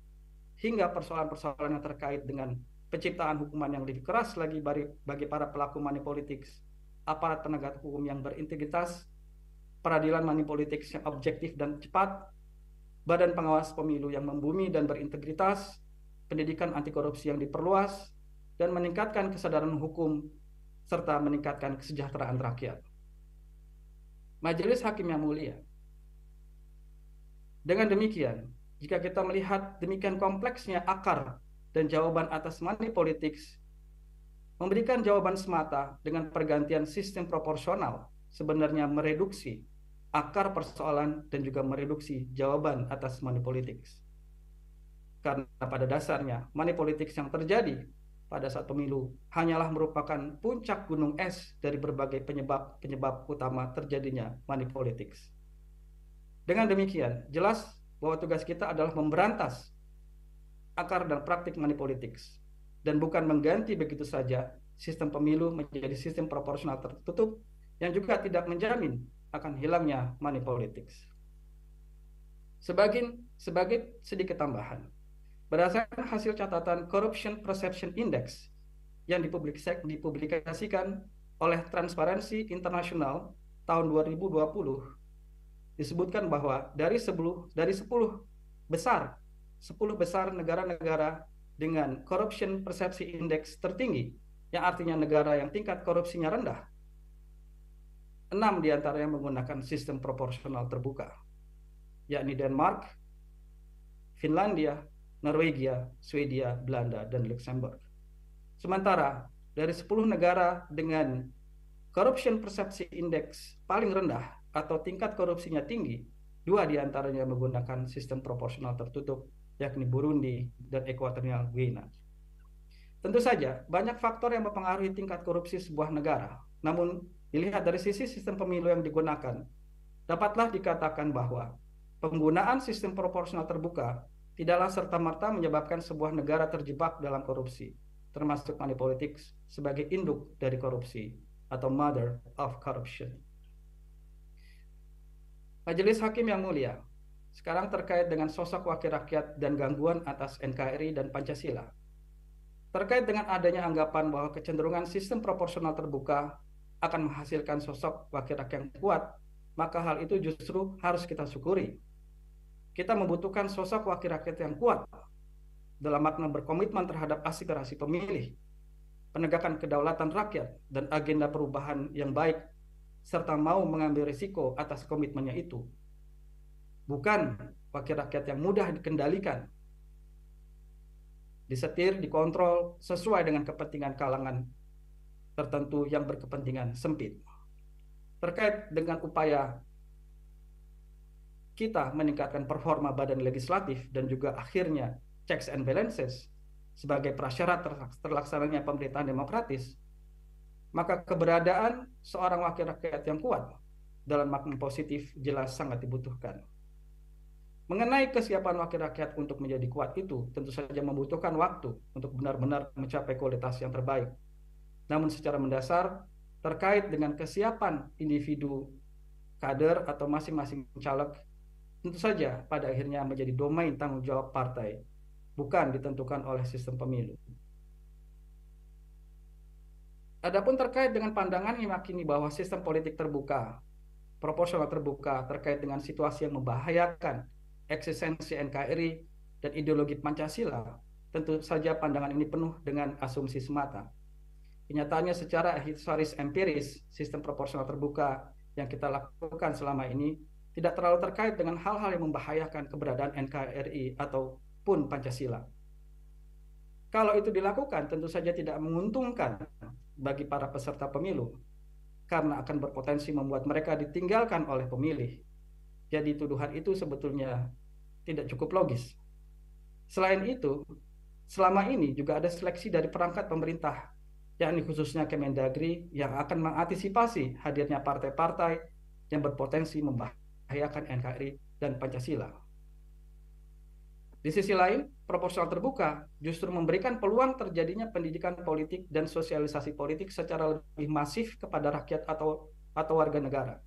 [SPEAKER 4] hingga persoalan-persoalan yang terkait dengan penciptaan hukuman yang lebih keras lagi bagi para pelaku money politics, aparat penegak hukum yang berintegritas, peradilan money politics yang objektif dan cepat, badan pengawas pemilu yang membumi dan berintegritas, pendidikan anti korupsi yang diperluas, dan meningkatkan kesadaran hukum, serta meningkatkan kesejahteraan rakyat. Majelis Hakim yang mulia, dengan demikian, jika kita melihat demikian kompleksnya akar dan jawaban atas money politics, memberikan jawaban semata dengan pergantian sistem proporsional sebenarnya mereduksi akar persoalan dan juga mereduksi jawaban atas money politics. Karena pada dasarnya money politics yang terjadi pada saat pemilu hanyalah merupakan puncak gunung es dari berbagai penyebab utama terjadinya money politics. Dengan demikian, jelas bahwa tugas kita adalah memberantas akar dan praktik money politics dan bukan mengganti begitu saja sistem pemilu menjadi sistem proporsional tertutup yang juga tidak menjamin akan hilangnya money politics. Sebagai sedikit tambahan, berdasarkan hasil catatan Corruption Perception Index yang dipublikasikan oleh Transparency International tahun 2020, disebutkan bahwa dari 10 besar negara-negara dengan Corruption Perception Index tertinggi, yang artinya negara yang tingkat korupsinya rendah, 6 diantaranya menggunakan sistem proporsional terbuka, yakni Denmark, Finlandia, Norwegia, Swedia, Belanda, dan Luxembourg. Sementara dari 10 negara dengan Corruption Perception Index paling rendah atau tingkat korupsinya tinggi, 2 diantaranya menggunakan sistem proporsional tertutup, yakni Burundi dan Equatorial Guinea. Tentu saja, banyak faktor yang mempengaruhi tingkat korupsi sebuah negara. Namun, dilihat dari sisi sistem pemilu yang digunakan, dapatlah dikatakan bahwa penggunaan sistem proporsional terbuka tidaklah serta-merta menyebabkan sebuah negara terjebak dalam korupsi, termasuk money politics sebagai induk dari korupsi atau mother of corruption. Majelis Hakim yang mulia, sekarang terkait dengan sosok wakil rakyat dan gangguan atas NKRI dan Pancasila. Terkait dengan adanya anggapan bahwa kecenderungan sistem proporsional terbuka akan menghasilkan sosok wakil rakyat yang kuat, maka hal itu justru harus kita syukuri. Kita membutuhkan sosok wakil rakyat yang kuat dalam makna berkomitmen terhadap aspirasi pemilih, penegakan kedaulatan rakyat, dan agenda perubahan yang baik, serta mau mengambil risiko atas komitmennya itu. Bukan wakil rakyat yang mudah dikendalikan, disetir, dikontrol sesuai dengan kepentingan kalangan tertentu yang berkepentingan sempit. Terkait dengan upaya kita meningkatkan performa badan legislatif dan juga akhirnya checks and balances sebagai prasyarat terlaksananya pemerintahan demokratis, maka keberadaan seorang wakil rakyat yang kuat dalam makna positif jelas sangat dibutuhkan. Mengenai kesiapan wakil rakyat untuk menjadi kuat itu tentu saja membutuhkan waktu untuk benar-benar mencapai kualitas yang terbaik. Namun secara mendasar terkait dengan kesiapan individu, kader atau masing-masing caleg, tentu saja pada akhirnya menjadi domain tanggung jawab partai, bukan ditentukan oleh sistem pemilu. Adapun terkait dengan pandangan yang meyakini bahwa sistem politik terbuka, proporsional terbuka terkait dengan situasi yang membahayakan eksistensi NKRI dan ideologi Pancasila, tentu saja pandangan ini penuh dengan asumsi semata. Kenyataannya secara historis empiris, sistem proporsional terbuka yang kita lakukan selama ini tidak terlalu terkait dengan hal-hal yang membahayakan keberadaan NKRI ataupun Pancasila. Kalau itu dilakukan, tentu saja tidak menguntungkan bagi para peserta pemilu, karena akan berpotensi membuat mereka ditinggalkan oleh pemilih. Jadi tuduhan itu sebetulnya tidak cukup logis. Selain itu, selama ini juga ada seleksi dari perangkat pemerintah, yakni khususnya Kemendagri, yang akan mengantisipasi hadirnya partai-partai yang berpotensi membahayakan NKRI dan Pancasila. Di sisi lain, proporsional terbuka justru memberikan peluang terjadinya pendidikan politik dan sosialisasi politik secara lebih masif kepada rakyat atau warga negara.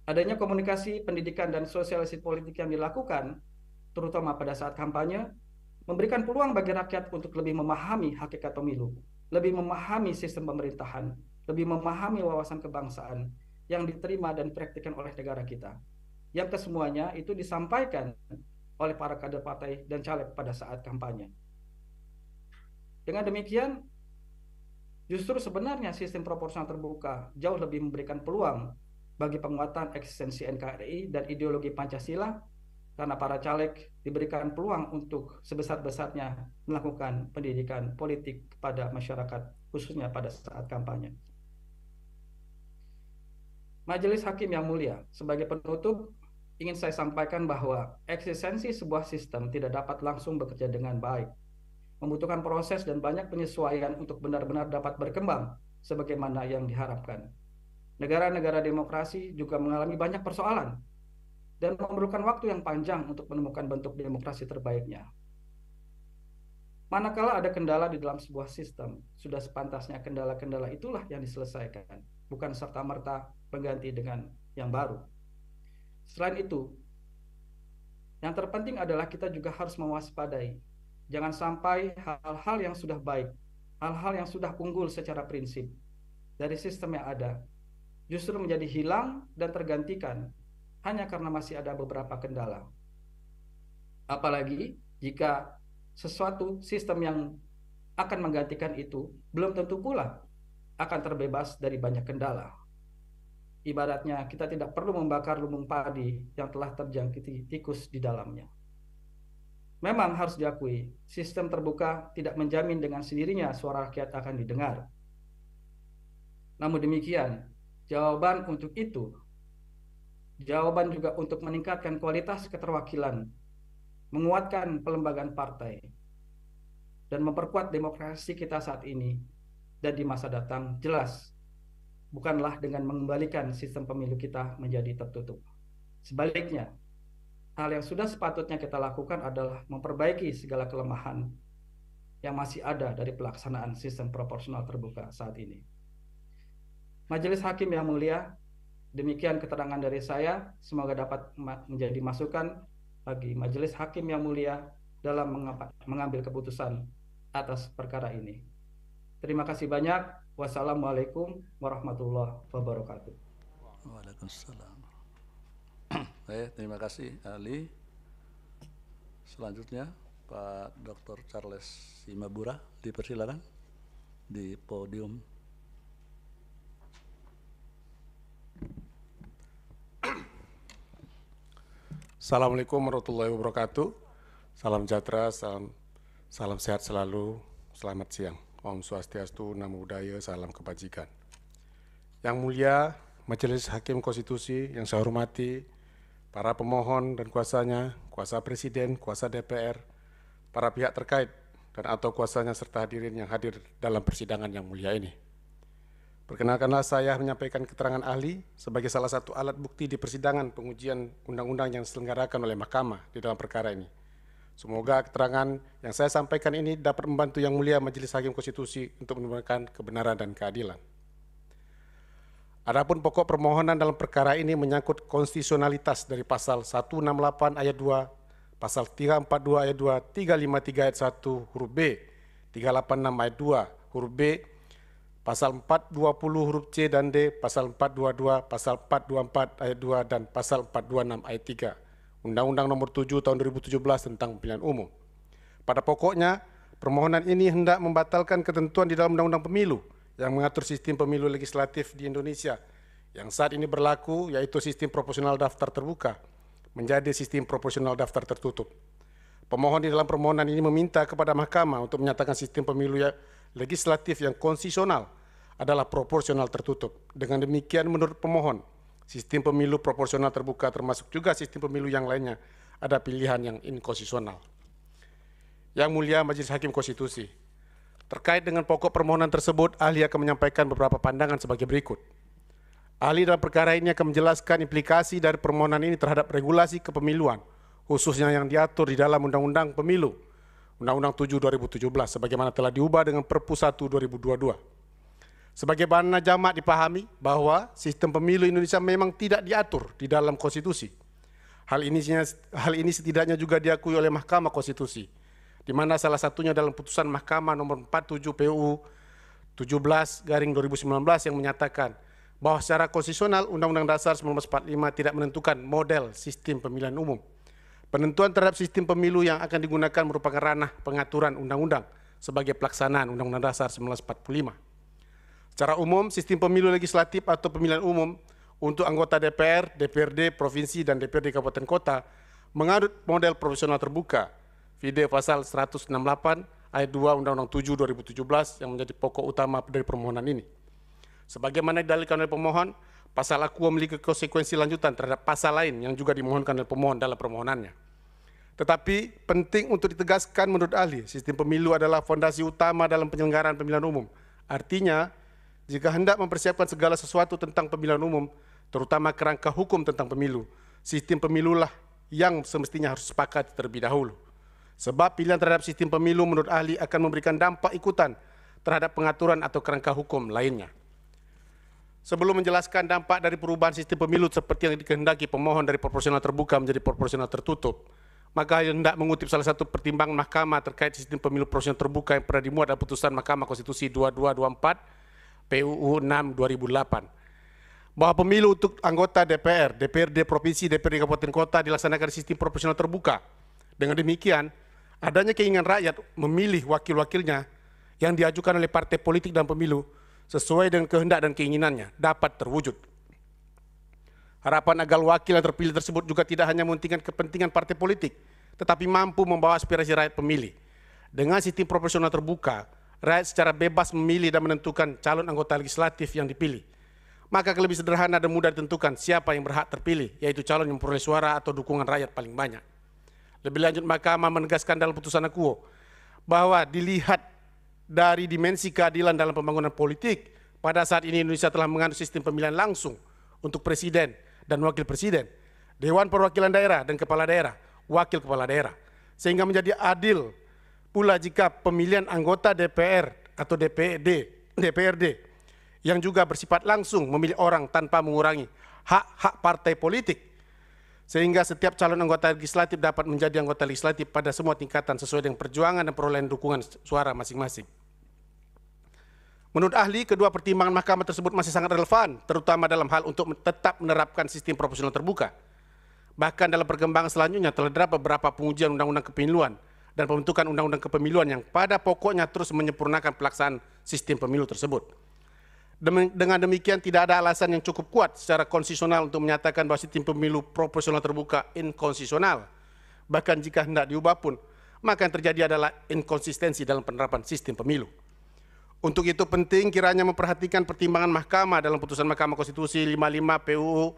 [SPEAKER 4] Adanya komunikasi, pendidikan, dan sosialisasi politik yang dilakukan, terutama pada saat kampanye, memberikan peluang bagi rakyat untuk lebih memahami hakikat pemilu, lebih memahami sistem pemerintahan, lebih memahami wawasan kebangsaan yang diterima dan dipraktikkan oleh negara kita. Yang kesemuanya itu disampaikan oleh para kader partai dan caleg pada saat kampanye. Dengan demikian, justru sebenarnya sistem proporsional terbuka jauh lebih memberikan peluang bagi penguatan eksistensi NKRI dan ideologi Pancasila, karena para caleg diberikan peluang untuk sebesar-besarnya melakukan pendidikan politik kepada masyarakat, khususnya pada saat kampanye. Majelis Hakim yang mulia, sebagai penutup, ingin saya sampaikan bahwa eksistensi sebuah sistem tidak dapat langsung bekerja dengan baik. Membutuhkan proses dan banyak penyesuaian untuk benar-benar dapat berkembang sebagaimana yang diharapkan. Negara-negara demokrasi juga mengalami banyak persoalan dan memerlukan waktu yang panjang untuk menemukan bentuk demokrasi terbaiknya. Manakala ada kendala di dalam sebuah sistem, sudah sepantasnya kendala-kendala itulah yang diselesaikan, bukan serta-merta pengganti dengan yang baru. Selain itu, yang terpenting adalah kita juga harus mewaspadai. Jangan sampai hal-hal yang sudah baik, hal-hal yang sudah unggul secara prinsip dari sistem yang ada, justru menjadi hilang dan tergantikan hanya karena masih ada beberapa kendala. Apalagi jika sesuatu sistem yang akan menggantikan itu belum tentu pula akan terbebas dari banyak kendala. Ibaratnya kita tidak perlu membakar lumbung padi yang telah terjangkiti tikus di dalamnya. Memang harus diakui, sistem terbuka tidak menjamin dengan sendirinya suara rakyat akan didengar. Namun demikian, jawaban untuk itu, jawaban juga untuk meningkatkan kualitas keterwakilan, menguatkan pelembagaan partai, dan memperkuat demokrasi kita saat ini dan di masa datang jelas bukanlah dengan mengembalikan sistem pemilu kita menjadi tertutup. Sebaliknya, hal yang sudah sepatutnya kita lakukan adalah memperbaiki segala kelemahan yang masih ada dari pelaksanaan sistem proporsional terbuka saat ini. Majelis Hakim yang mulia, demikian keterangan dari saya, semoga dapat menjadi masukan bagi Majelis Hakim yang mulia dalam mengambil keputusan atas perkara ini. Terima kasih banyak. Wassalamualaikum warahmatullahi wabarakatuh.
[SPEAKER 2] Waalaikumsalam. Baik, terima kasih ahli. Selanjutnya Pak Dr. Charles Simabura, dipersilakan di podium.
[SPEAKER 6] Assalamualaikum warahmatullahi wabarakatuh. Salam sejahtera, salam sehat selalu. Selamat siang. Om Swastiastu, Namo Buddhaya, salam kebajikan. Yang mulia Majelis Hakim Konstitusi yang saya hormati, para pemohon dan kuasanya, kuasa Presiden, kuasa DPR, para pihak terkait dan atau kuasanya serta hadirin yang hadir dalam persidangan yang mulia ini. Perkenalkanlah saya menyampaikan keterangan ahli sebagai salah satu alat bukti di persidangan pengujian undang-undang yang diselenggarakan oleh Mahkamah di dalam perkara ini. Semoga keterangan yang saya sampaikan ini dapat membantu Yang Mulia Majelis Hakim Konstitusi untuk menemukan kebenaran dan keadilan. Adapun pokok permohonan dalam perkara ini menyangkut konstitusionalitas dari pasal 168 ayat 2, pasal 342 ayat 2, 353 ayat 1 huruf B, 386 ayat 2 huruf B, pasal 420 huruf C dan D, pasal 422, pasal 424 ayat 2 dan pasal 426 ayat 3 Undang-Undang Nomor 7 Tahun 2017 tentang Pemilihan Umum. Pada pokoknya, permohonan ini hendak membatalkan ketentuan di dalam Undang-Undang Pemilu yang mengatur sistem pemilu legislatif di Indonesia yang saat ini berlaku, yaitu sistem proporsional daftar terbuka menjadi sistem proporsional daftar tertutup. Pemohon di dalam permohonan ini meminta kepada Mahkamah untuk menyatakan sistem pemilu legislatif yang konstitusional adalah proporsional tertutup. Dengan demikian, menurut pemohon, sistem pemilu proporsional terbuka termasuk juga sistem pemilu yang lainnya ada pilihan yang inkonstitusional. Yang Mulia Majelis Hakim Konstitusi, terkait dengan pokok permohonan tersebut, ahli akan menyampaikan beberapa pandangan sebagai berikut. Ahli dalam perkara ini akan menjelaskan implikasi dari permohonan ini terhadap regulasi kepemiluan, khususnya yang diatur di dalam Undang-Undang Pemilu, Undang-Undang 7 2017, sebagaimana telah diubah dengan Perpu 1 2022. Sebagaimana jamak dipahami bahwa sistem pemilu Indonesia memang tidak diatur di dalam konstitusi. Hal ini setidaknya juga diakui oleh Mahkamah Konstitusi, di mana salah satunya dalam putusan Mahkamah nomor 47 PUU 17/2019 yang menyatakan bahwa secara konstitusional Undang-Undang Dasar 1945 tidak menentukan model sistem pemilihan umum. Penentuan terhadap sistem pemilu yang akan digunakan merupakan ranah pengaturan undang-undang sebagai pelaksanaan Undang-Undang Dasar 1945. Secara umum, sistem pemilu legislatif atau pemilihan umum untuk anggota DPR, DPRD, Provinsi, dan DPRD Kabupaten Kota menganut model proporsional terbuka, video pasal 168 ayat 2 Undang-Undang 7 2017 yang menjadi pokok utama dari permohonan ini. Sebagaimana didalilkan oleh pemohon, pasal akuo memiliki konsekuensi lanjutan terhadap pasal lain yang juga dimohonkan oleh pemohon dalam permohonannya. Tetapi penting untuk ditegaskan menurut ahli, sistem pemilu adalah fondasi utama dalam penyelenggaraan pemilihan umum. Artinya, jika hendak mempersiapkan segala sesuatu tentang pemilihan umum, terutama kerangka hukum tentang pemilu, sistem pemilulah yang semestinya harus sepakat terlebih dahulu. Sebab pilihan terhadap sistem pemilu menurut ahli akan memberikan dampak ikutan terhadap pengaturan atau kerangka hukum lainnya. Sebelum menjelaskan dampak dari perubahan sistem pemilu seperti yang dikehendaki pemohon dari proporsional terbuka menjadi proporsional tertutup, maka hendak mengutip salah satu pertimbangan Mahkamah terkait sistem pemilu proporsional terbuka yang pernah dimuat dalam putusan Mahkamah Konstitusi 2224 PUU 6 2008. Bahwa pemilu untuk anggota DPR, DPRD Provinsi, DPRD Kabupaten Kota dilaksanakan sistem proporsional terbuka. Dengan demikian, adanya keinginan rakyat memilih wakil-wakilnya yang diajukan oleh partai politik dalam pemilu sesuai dengan kehendak dan keinginannya dapat terwujud. Harapan agar wakil yang terpilih tersebut juga tidak hanya mementingkan kepentingan partai politik, tetapi mampu membawa aspirasi rakyat pemilih. Dengan sistem proporsional terbuka, rakyat secara bebas memilih dan menentukan calon anggota legislatif yang dipilih. Maka lebih sederhana dan mudah ditentukan siapa yang berhak terpilih, yaitu calon yang memperoleh suara atau dukungan rakyat paling banyak. Lebih lanjut, Mahkamah menegaskan dalam putusan akuo bahwa dilihat dari dimensi keadilan dalam pembangunan politik, pada saat ini Indonesia telah menganut sistem pemilihan langsung untuk presiden dan wakil presiden, Dewan Perwakilan Daerah dan kepala daerah, wakil kepala daerah, sehingga menjadi adil pula jika pemilihan anggota DPR atau DPRD yang juga bersifat langsung memilih orang tanpa mengurangi hak-hak partai politik, sehingga setiap calon anggota legislatif dapat menjadi anggota legislatif pada semua tingkatan sesuai dengan perjuangan dan perolehan dukungan suara masing-masing. Menurut ahli, kedua pertimbangan Mahkamah tersebut masih sangat relevan, terutama dalam hal untuk tetap menerapkan sistem proporsional terbuka. Bahkan dalam perkembangan selanjutnya telah terdapat beberapa pengujian undang-undang kepemiluan dan pembentukan undang-undang kepemiluan yang pada pokoknya terus menyempurnakan pelaksanaan sistem pemilu tersebut. Dengan demikian, tidak ada alasan yang cukup kuat secara konstitusional untuk menyatakan bahwa sistem pemilu proporsional terbuka inkonstitusional. Bahkan jika hendak diubah pun, maka yang terjadi adalah inkonsistensi dalam penerapan sistem pemilu. Untuk itu penting kiranya memperhatikan pertimbangan Mahkamah dalam putusan Mahkamah Konstitusi 55 PUU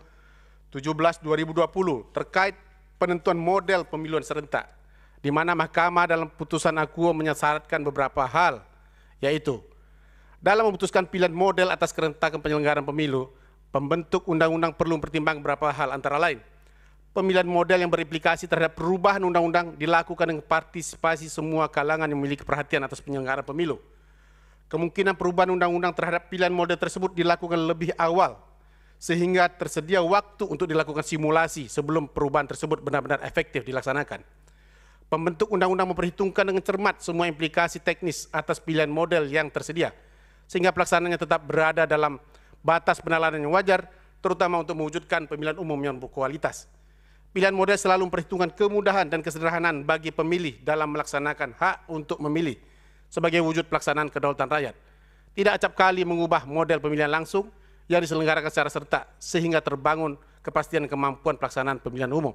[SPEAKER 6] 17/2020 terkait penentuan model pemiluan serentak, di mana Mahkamah dalam putusan akuo menyyaratkan beberapa hal, yaitu dalam memutuskan pilihan model atas kerentakan penyelenggaraan pemilu, pembentuk undang-undang perlu mempertimbangkan beberapa hal, antara lain pemilihan model yang berimplikasi terhadap perubahan undang-undang dilakukan dengan partisipasi semua kalangan yang memiliki perhatian atas penyelenggaraan pemilu. Kemungkinan perubahan undang-undang terhadap pilihan model tersebut dilakukan lebih awal sehingga tersedia waktu untuk dilakukan simulasi sebelum perubahan tersebut benar-benar efektif dilaksanakan. Pembentuk undang-undang memperhitungkan dengan cermat semua implikasi teknis atas pilihan model yang tersedia, sehingga pelaksanaannya tetap berada dalam batas penalaran yang wajar, terutama untuk mewujudkan pemilihan umum yang berkualitas. Pilihan model selalu memperhitungkan kemudahan dan kesederhanaan bagi pemilih dalam melaksanakan hak untuk memilih sebagai wujud pelaksanaan kedaulatan rakyat. Tidak acap kali mengubah model pemilihan langsung yang diselenggarakan secara serta sehingga terbangun kepastian kemampuan pelaksanaan pemilihan umum.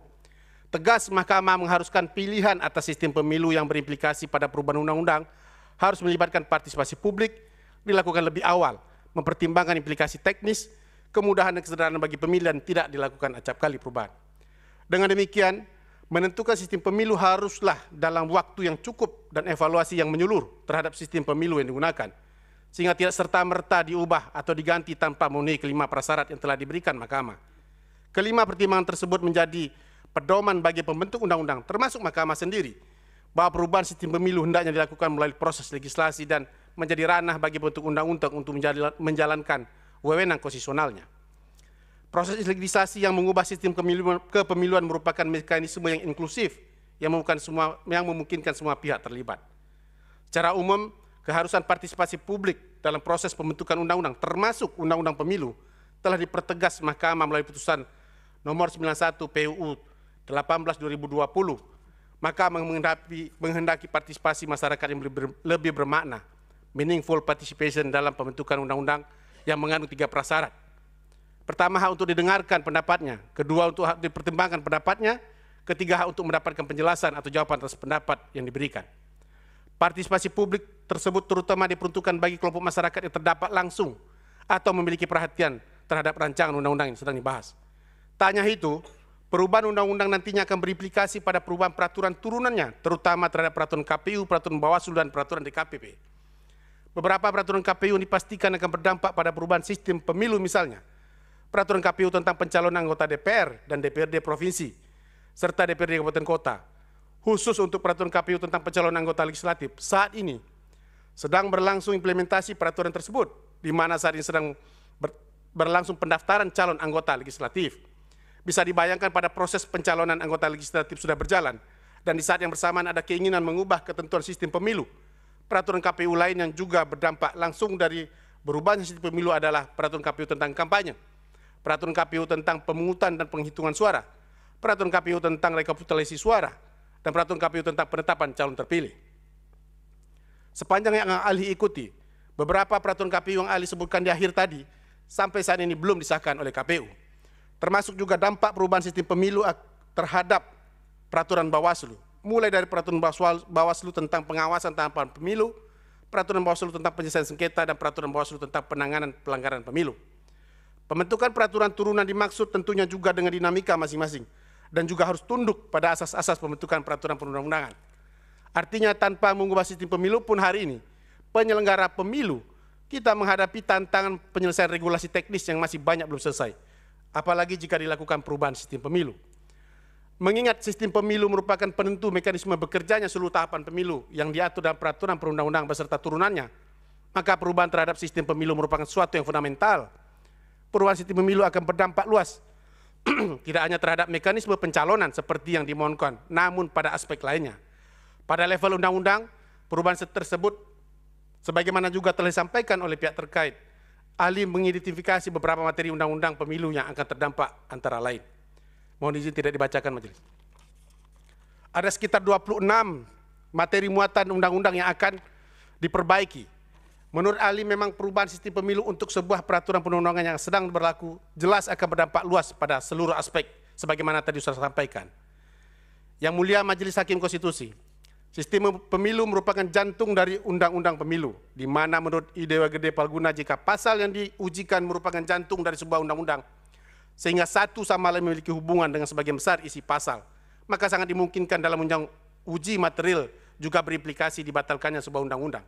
[SPEAKER 6] Tegas, Mahkamah mengharuskan pilihan atas sistem pemilu yang berimplikasi pada perubahan undang-undang harus melibatkan partisipasi publik, dilakukan lebih awal, mempertimbangkan implikasi teknis, kemudahan dan kesederhanaan bagi pemilih dan tidak dilakukan acap kali perubahan. Dengan demikian, menentukan sistem pemilu haruslah dalam waktu yang cukup dan evaluasi yang menyeluruh terhadap sistem pemilu yang digunakan, sehingga tidak serta-merta diubah atau diganti tanpa memenuhi kelima prasyarat yang telah diberikan Mahkamah. Kelima pertimbangan tersebut menjadi pedoman bagi pembentuk undang-undang, termasuk Mahkamah sendiri, bahwa perubahan sistem pemilu hendaknya dilakukan melalui proses legislasi dan menjadi ranah bagi pembentuk undang-undang untuk menjalankan wewenang konstitusionalnya. Proses legislasi yang mengubah sistem kepemiluan merupakan mekanisme yang inklusif yang memungkinkan semua pihak terlibat. Secara umum, keharusan partisipasi publik dalam proses pembentukan undang-undang, termasuk undang-undang pemilu, telah dipertegas Mahkamah melalui putusan nomor 91 PUU 18/2020. Mahkamah menghendaki partisipasi masyarakat yang lebih bermakna, meaningful participation dalam pembentukan undang-undang yang mengandung 3 prasyarat. Pertama, hak untuk didengarkan pendapatnya. Kedua, untuk hak dipertimbangkan pendapatnya. Ketiga, hak untuk mendapatkan penjelasan atau jawaban atas pendapat yang diberikan. Partisipasi publik tersebut terutama diperuntukkan bagi kelompok masyarakat yang terdapat langsung atau memiliki perhatian terhadap rancangan undang-undang yang sedang dibahas. Tak hanya itu, perubahan undang-undang nantinya akan berimplikasi pada perubahan peraturan turunannya, terutama terhadap peraturan KPU, peraturan Bawaslu, dan peraturan DKPP. Beberapa peraturan KPU dipastikan akan berdampak pada perubahan sistem pemilu, misalnya peraturan KPU tentang pencalonan anggota DPR dan DPRD provinsi, serta DPRD kabupaten kota. Khusus untuk peraturan KPU tentang pencalonan anggota legislatif, saat ini sedang berlangsung implementasi peraturan tersebut, di mana saat ini sedang berlangsung pendaftaran calon anggota legislatif. Bisa dibayangkan pada proses pencalonan anggota legislatif sudah berjalan, dan di saat yang bersamaan ada keinginan mengubah ketentuan sistem pemilu. Peraturan KPU lain yang juga berdampak langsung dari berubahnya sistem pemilu adalah peraturan KPU tentang kampanye, peraturan KPU tentang pemungutan dan penghitungan suara, peraturan KPU tentang rekapitulasi suara, dan peraturan KPU tentang penetapan calon terpilih. Sepanjang yang ahli ikuti, beberapa peraturan KPU yang ahli sebutkan di akhir tadi, sampai saat ini belum disahkan oleh KPU. Termasuk juga dampak perubahan sistem pemilu terhadap peraturan Bawaslu, mulai dari peraturan Bawaslu tentang pengawasan tahapan pemilu, peraturan Bawaslu tentang penyelesaian sengketa, dan peraturan Bawaslu tentang penanganan pelanggaran pemilu. Pembentukan peraturan turunan dimaksud tentunya juga dengan dinamika masing-masing, dan juga harus tunduk pada asas-asas pembentukan peraturan perundang-undangan. Artinya tanpa mengubah sistem pemilu pun hari ini, penyelenggara pemilu, kita menghadapi tantangan penyelesaian regulasi teknis yang masih banyak belum selesai, apalagi jika dilakukan perubahan sistem pemilu. Mengingat sistem pemilu merupakan penentu mekanisme bekerjanya seluruh tahapan pemilu yang diatur dalam peraturan perundang-undangan beserta turunannya, maka perubahan terhadap sistem pemilu merupakan sesuatu yang fundamental. Perubahan sistem pemilu akan berdampak luas, tidak hanya terhadap mekanisme pencalonan seperti yang dimohonkan, namun pada aspek lainnya. Pada level undang-undang, perubahan tersebut, sebagaimana juga telah disampaikan oleh pihak terkait, ahli mengidentifikasi beberapa materi undang-undang pemilu yang akan terdampak antara lain. Mohon izin tidak dibacakan majelis. Ada sekitar 26 materi muatan undang-undang yang akan diperbaiki. Menurut ahli, memang perubahan sistem pemilu untuk sebuah peraturan perundang-undangan yang sedang berlaku jelas akan berdampak luas pada seluruh aspek, sebagaimana tadi sudah sampaikan. Yang mulia Majelis Hakim Konstitusi, sistem pemilu merupakan jantung dari undang-undang pemilu, di mana menurut Idewa Gede Palguna, jika pasal yang diujikan merupakan jantung dari sebuah undang-undang, sehingga satu sama lain memiliki hubungan dengan sebagian besar isi pasal, maka sangat dimungkinkan dalam uji material juga berimplikasi dibatalkannya sebuah undang-undang.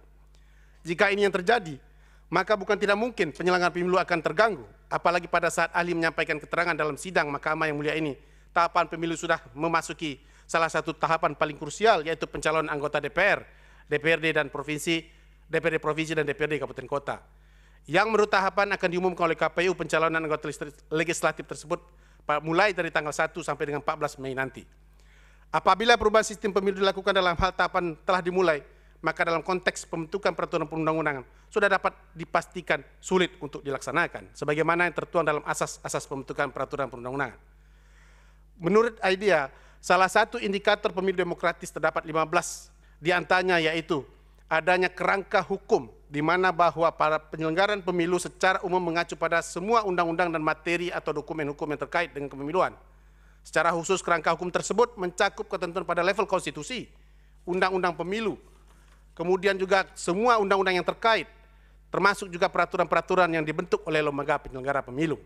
[SPEAKER 6] Jika ini yang terjadi, maka bukan tidak mungkin penyelenggaraan pemilu akan terganggu, apalagi pada saat ahli menyampaikan keterangan dalam sidang Mahkamah yang mulia ini, tahapan pemilu sudah memasuki salah satu tahapan paling krusial, yaitu pencalonan anggota DPR, DPRD dan provinsi, DPRD provinsi dan DPRD kabupaten kota. yang menurut tahapan akan diumumkan oleh KPU pencalonan anggota legislatif tersebut mulai dari tanggal 1 sampai dengan 14 Mei nanti. Apabila perubahan sistem pemilu dilakukan dalam hal tahapan telah dimulai, maka dalam konteks pembentukan peraturan perundang-undangan sudah dapat dipastikan sulit untuk dilaksanakan, sebagaimana yang tertuang dalam asas-asas pembentukan peraturan perundang-undangan. Menurut IDEA, salah satu indikator pemilu demokratis terdapat 15 di antaranya yaitu adanya kerangka hukum di mana bahwa para penyelenggaraan pemilu secara umum mengacu pada semua undang-undang dan materi atau dokumen hukum yang terkait dengan kepemiluan. Secara khusus kerangka hukum tersebut mencakup ketentuan pada level konstitusi, undang-undang pemilu, kemudian juga semua undang-undang yang terkait, termasuk juga peraturan-peraturan yang dibentuk oleh lembaga penyelenggara pemilu.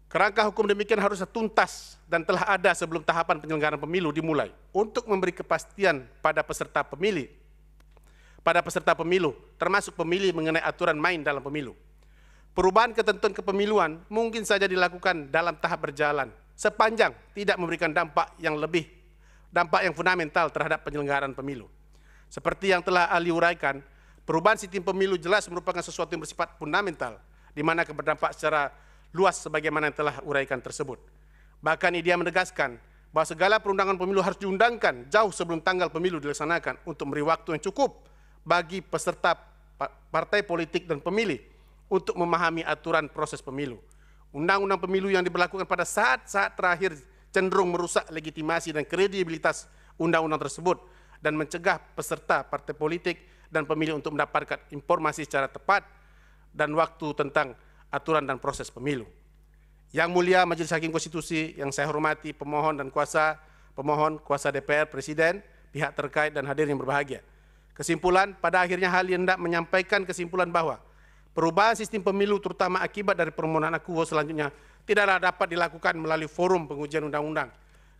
[SPEAKER 6] Kerangka hukum demikian harusnya tuntas dan telah ada sebelum tahapan penyelenggaraan pemilu dimulai untuk memberi kepastian pada peserta pemilu, termasuk pemilih mengenai aturan main dalam pemilu. Perubahan ketentuan kepemiluan mungkin saja dilakukan dalam tahap berjalan, sepanjang tidak memberikan dampak yang fundamental terhadap penyelenggaraan pemilu. Seperti yang telah Ali uraikan, perubahan sistem pemilu jelas merupakan sesuatu yang bersifat fundamental, di mana berdampak secara luas sebagaimana yang telah uraikan tersebut. Bahkan IDEA menegaskan bahwa segala perundangan pemilu harus diundangkan jauh sebelum tanggal pemilu dilaksanakan untuk memberi waktu yang cukup bagi peserta partai politik dan pemilih untuk memahami aturan proses pemilu. Undang-undang pemilu yang diberlakukan pada saat-saat terakhir cenderung merusak legitimasi dan kredibilitas undang-undang tersebut dan mencegah peserta partai politik dan pemilih untuk mendapatkan informasi secara tepat dan waktu tentang aturan dan proses pemilu. Yang mulia Majelis Hakim Konstitusi yang saya hormati, pemohon, kuasa DPR, Presiden, pihak terkait dan hadirin yang berbahagia. Kesimpulan, pada akhirnya hal hendak menyampaikan kesimpulan bahwa perubahan sistem pemilu terutama akibat dari permohonan akuo selanjutnya tidaklah dapat dilakukan melalui forum pengujian undang-undang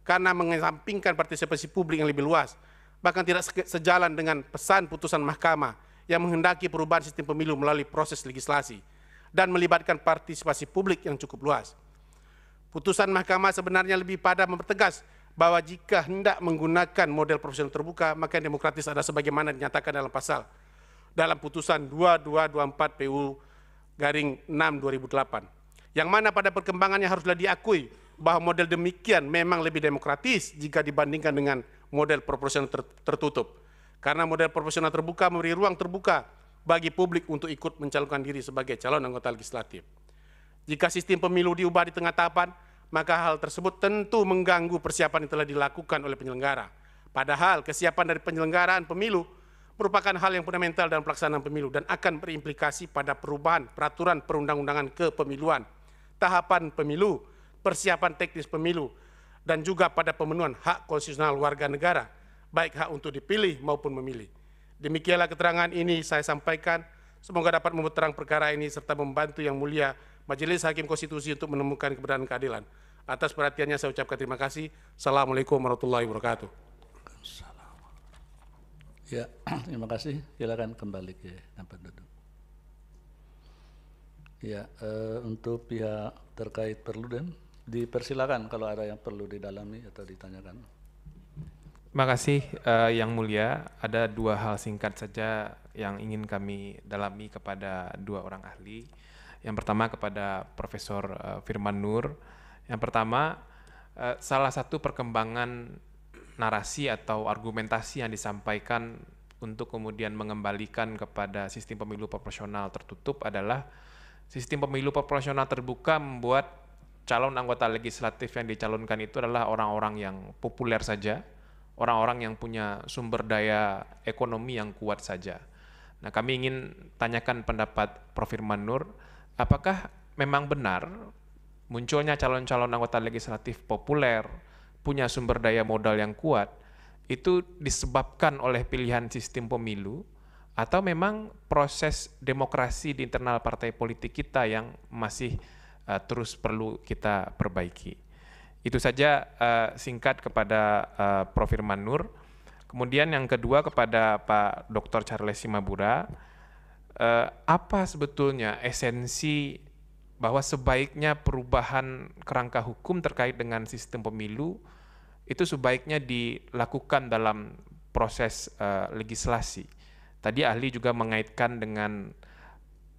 [SPEAKER 6] karena mengesampingkan partisipasi publik yang lebih luas, bahkan tidak sejalan dengan pesan putusan mahkamah yang menghendaki perubahan sistem pemilu melalui proses legislasi dan melibatkan partisipasi publik yang cukup luas. Putusan mahkamah sebenarnya lebih pada mempertegas bahwa jika hendak menggunakan model proporsional terbuka, maka yang demokratis adalah sebagaimana dinyatakan dalam putusan 2224 PU garing 6 2008. Yang mana pada perkembangannya haruslah diakui bahwa model demikian memang lebih demokratis jika dibandingkan dengan model proporsional tertutup. Karena model proporsional terbuka memberi ruang terbuka bagi publik untuk ikut mencalonkan diri sebagai calon anggota legislatif. Jika sistem pemilu diubah di tengah tahapan, maka hal tersebut tentu mengganggu persiapan yang telah dilakukan oleh penyelenggara. Padahal kesiapan dari penyelenggaraan pemilu merupakan hal yang fundamental dalam pelaksanaan pemilu dan akan berimplikasi pada perubahan peraturan perundang-undangan kepemiluan, tahapan pemilu, persiapan teknis pemilu, dan juga pada pemenuhan hak konstitusional warga negara, baik hak untuk dipilih maupun memilih. Demikianlah keterangan ini saya sampaikan. Semoga dapat membuat terang perkara ini serta membantu Yang Mulia Majelis Hakim Konstitusi untuk menemukan kebenaran keadilan. Atas perhatiannya saya ucapkan terima kasih. Assalamualaikum warahmatullahi wabarakatuh.
[SPEAKER 2] Ya, terima kasih. Silakan kembali ke tempat duduk. Ya, untuk pihak terkait perlu dan dipersilakan kalau ada yang perlu didalami atau ditanyakan.
[SPEAKER 5] Terima kasih Yang Mulia. Ada dua hal singkat saja yang ingin kami dalami kepada dua orang ahli. Yang pertama kepada Profesor Firman Nur. Yang pertama, salah satu perkembangan narasi atau argumentasi yang disampaikan untuk kemudian mengembalikan kepada sistem pemilu proporsional tertutup adalah sistem pemilu proporsional terbuka membuat calon anggota legislatif yang dicalonkan itu adalah orang-orang yang populer saja, orang-orang yang punya sumber daya ekonomi yang kuat saja. Nah, kami ingin tanyakan pendapat Prof. Firman Nur, apakah memang benar munculnya calon-calon anggota legislatif populer, punya sumber daya modal yang kuat, itu disebabkan oleh pilihan sistem pemilu, atau memang proses demokrasi di internal partai politik kita yang masih terus perlu kita perbaiki? Itu saja singkat kepada Prof. Firman Nur. Kemudian yang kedua kepada Pak Dr. Charles Simabura, apa sebetulnya esensi bahwa sebaiknya perubahan kerangka hukum terkait dengan sistem pemilu itu sebaiknya dilakukan dalam proses legislasi. Tadi ahli juga mengaitkan dengan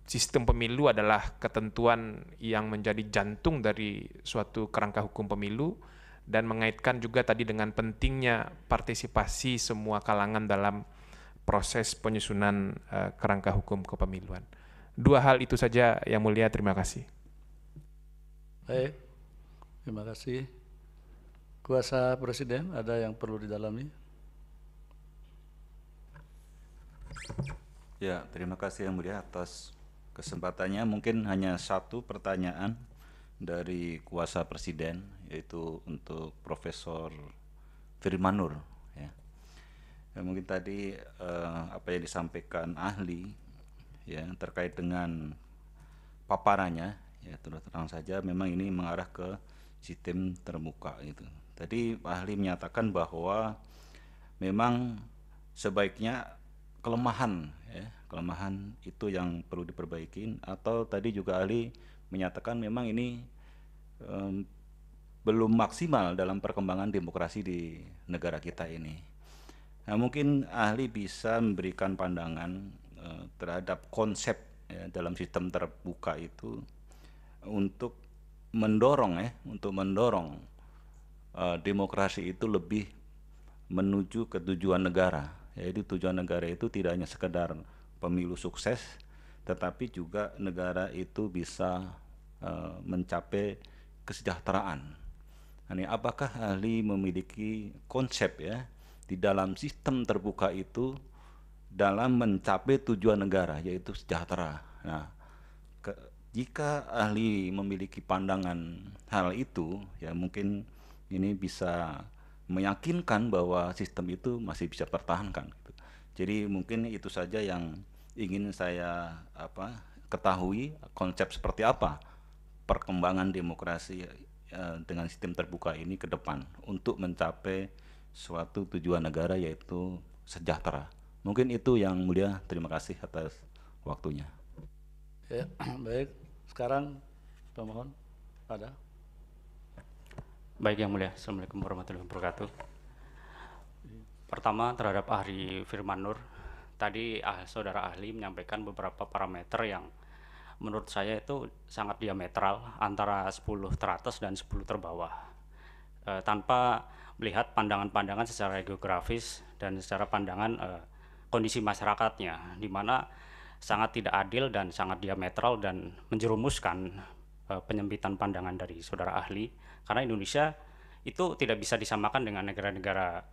[SPEAKER 5] sistem pemilu adalah ketentuan yang menjadi jantung dari suatu kerangka hukum pemilu, dan mengaitkan juga tadi dengan pentingnya partisipasi semua kalangan dalam proses penyusunan kerangka hukum kepemiluan. Dua hal itu saja, Yang Mulia. Terima kasih.
[SPEAKER 2] Baik, terima kasih. Kuasa Presiden, ada yang perlu didalami?
[SPEAKER 7] Ya, terima kasih Yang Mulia atas kesempatannya. Mungkin hanya satu pertanyaan dari kuasa Presiden, yaitu untuk Profesor Firmanur. Ya. Mungkin tadi apa yang disampaikan ahli ya terkait dengan paparannya, ya terus terang saja memang ini mengarah ke sistem terbuka itu. Tadi ahli menyatakan bahwa memang sebaiknya kelemahan itu yang perlu diperbaiki, atau tadi juga ahli menyatakan memang ini belum maksimal dalam perkembangan demokrasi di negara kita ini. Nah, mungkin ahli bisa memberikan pandangan terhadap konsep ya, dalam sistem terbuka itu untuk mendorong demokrasi itu lebih menuju ke tujuan negara. Yaitu tujuan negara itu tidak hanya sekedar pemilu sukses, tetapi juga negara itu bisa mencapai kesejahteraan. Ini apakah ahli memiliki konsep ya di dalam sistem terbuka itu dalam mencapai tujuan negara, yaitu sejahtera. Nah, jika ahli memiliki pandangan hal itu, ya mungkin ini bisa meyakinkan bahwa sistem itu masih bisa pertahankan. Jadi mungkin itu saja yang ingin saya ketahui, konsep seperti apa perkembangan demokrasi dengan sistem terbuka ini ke depan untuk mencapai suatu tujuan negara, yaitu sejahtera. Mungkin itu Yang Mulia. Terima kasih atas waktunya.
[SPEAKER 2] Ya, baik. Sekarang pemohon ada.
[SPEAKER 8] Baik Yang Mulia, Assalamualaikum warahmatullahi wabarakatuh. Pertama terhadap ahli Firmanur, tadi saudara ahli menyampaikan beberapa parameter yang menurut saya itu sangat diametral antara 10 teratas dan 10 terbawah, tanpa melihat pandangan-pandangan secara geografis dan secara pandangan kondisi masyarakatnya, di mana sangat tidak adil dan sangat diametral dan menjerumuskan penyempitan pandangan dari saudara ahli, karena Indonesia itu tidak bisa disamakan dengan negara-negara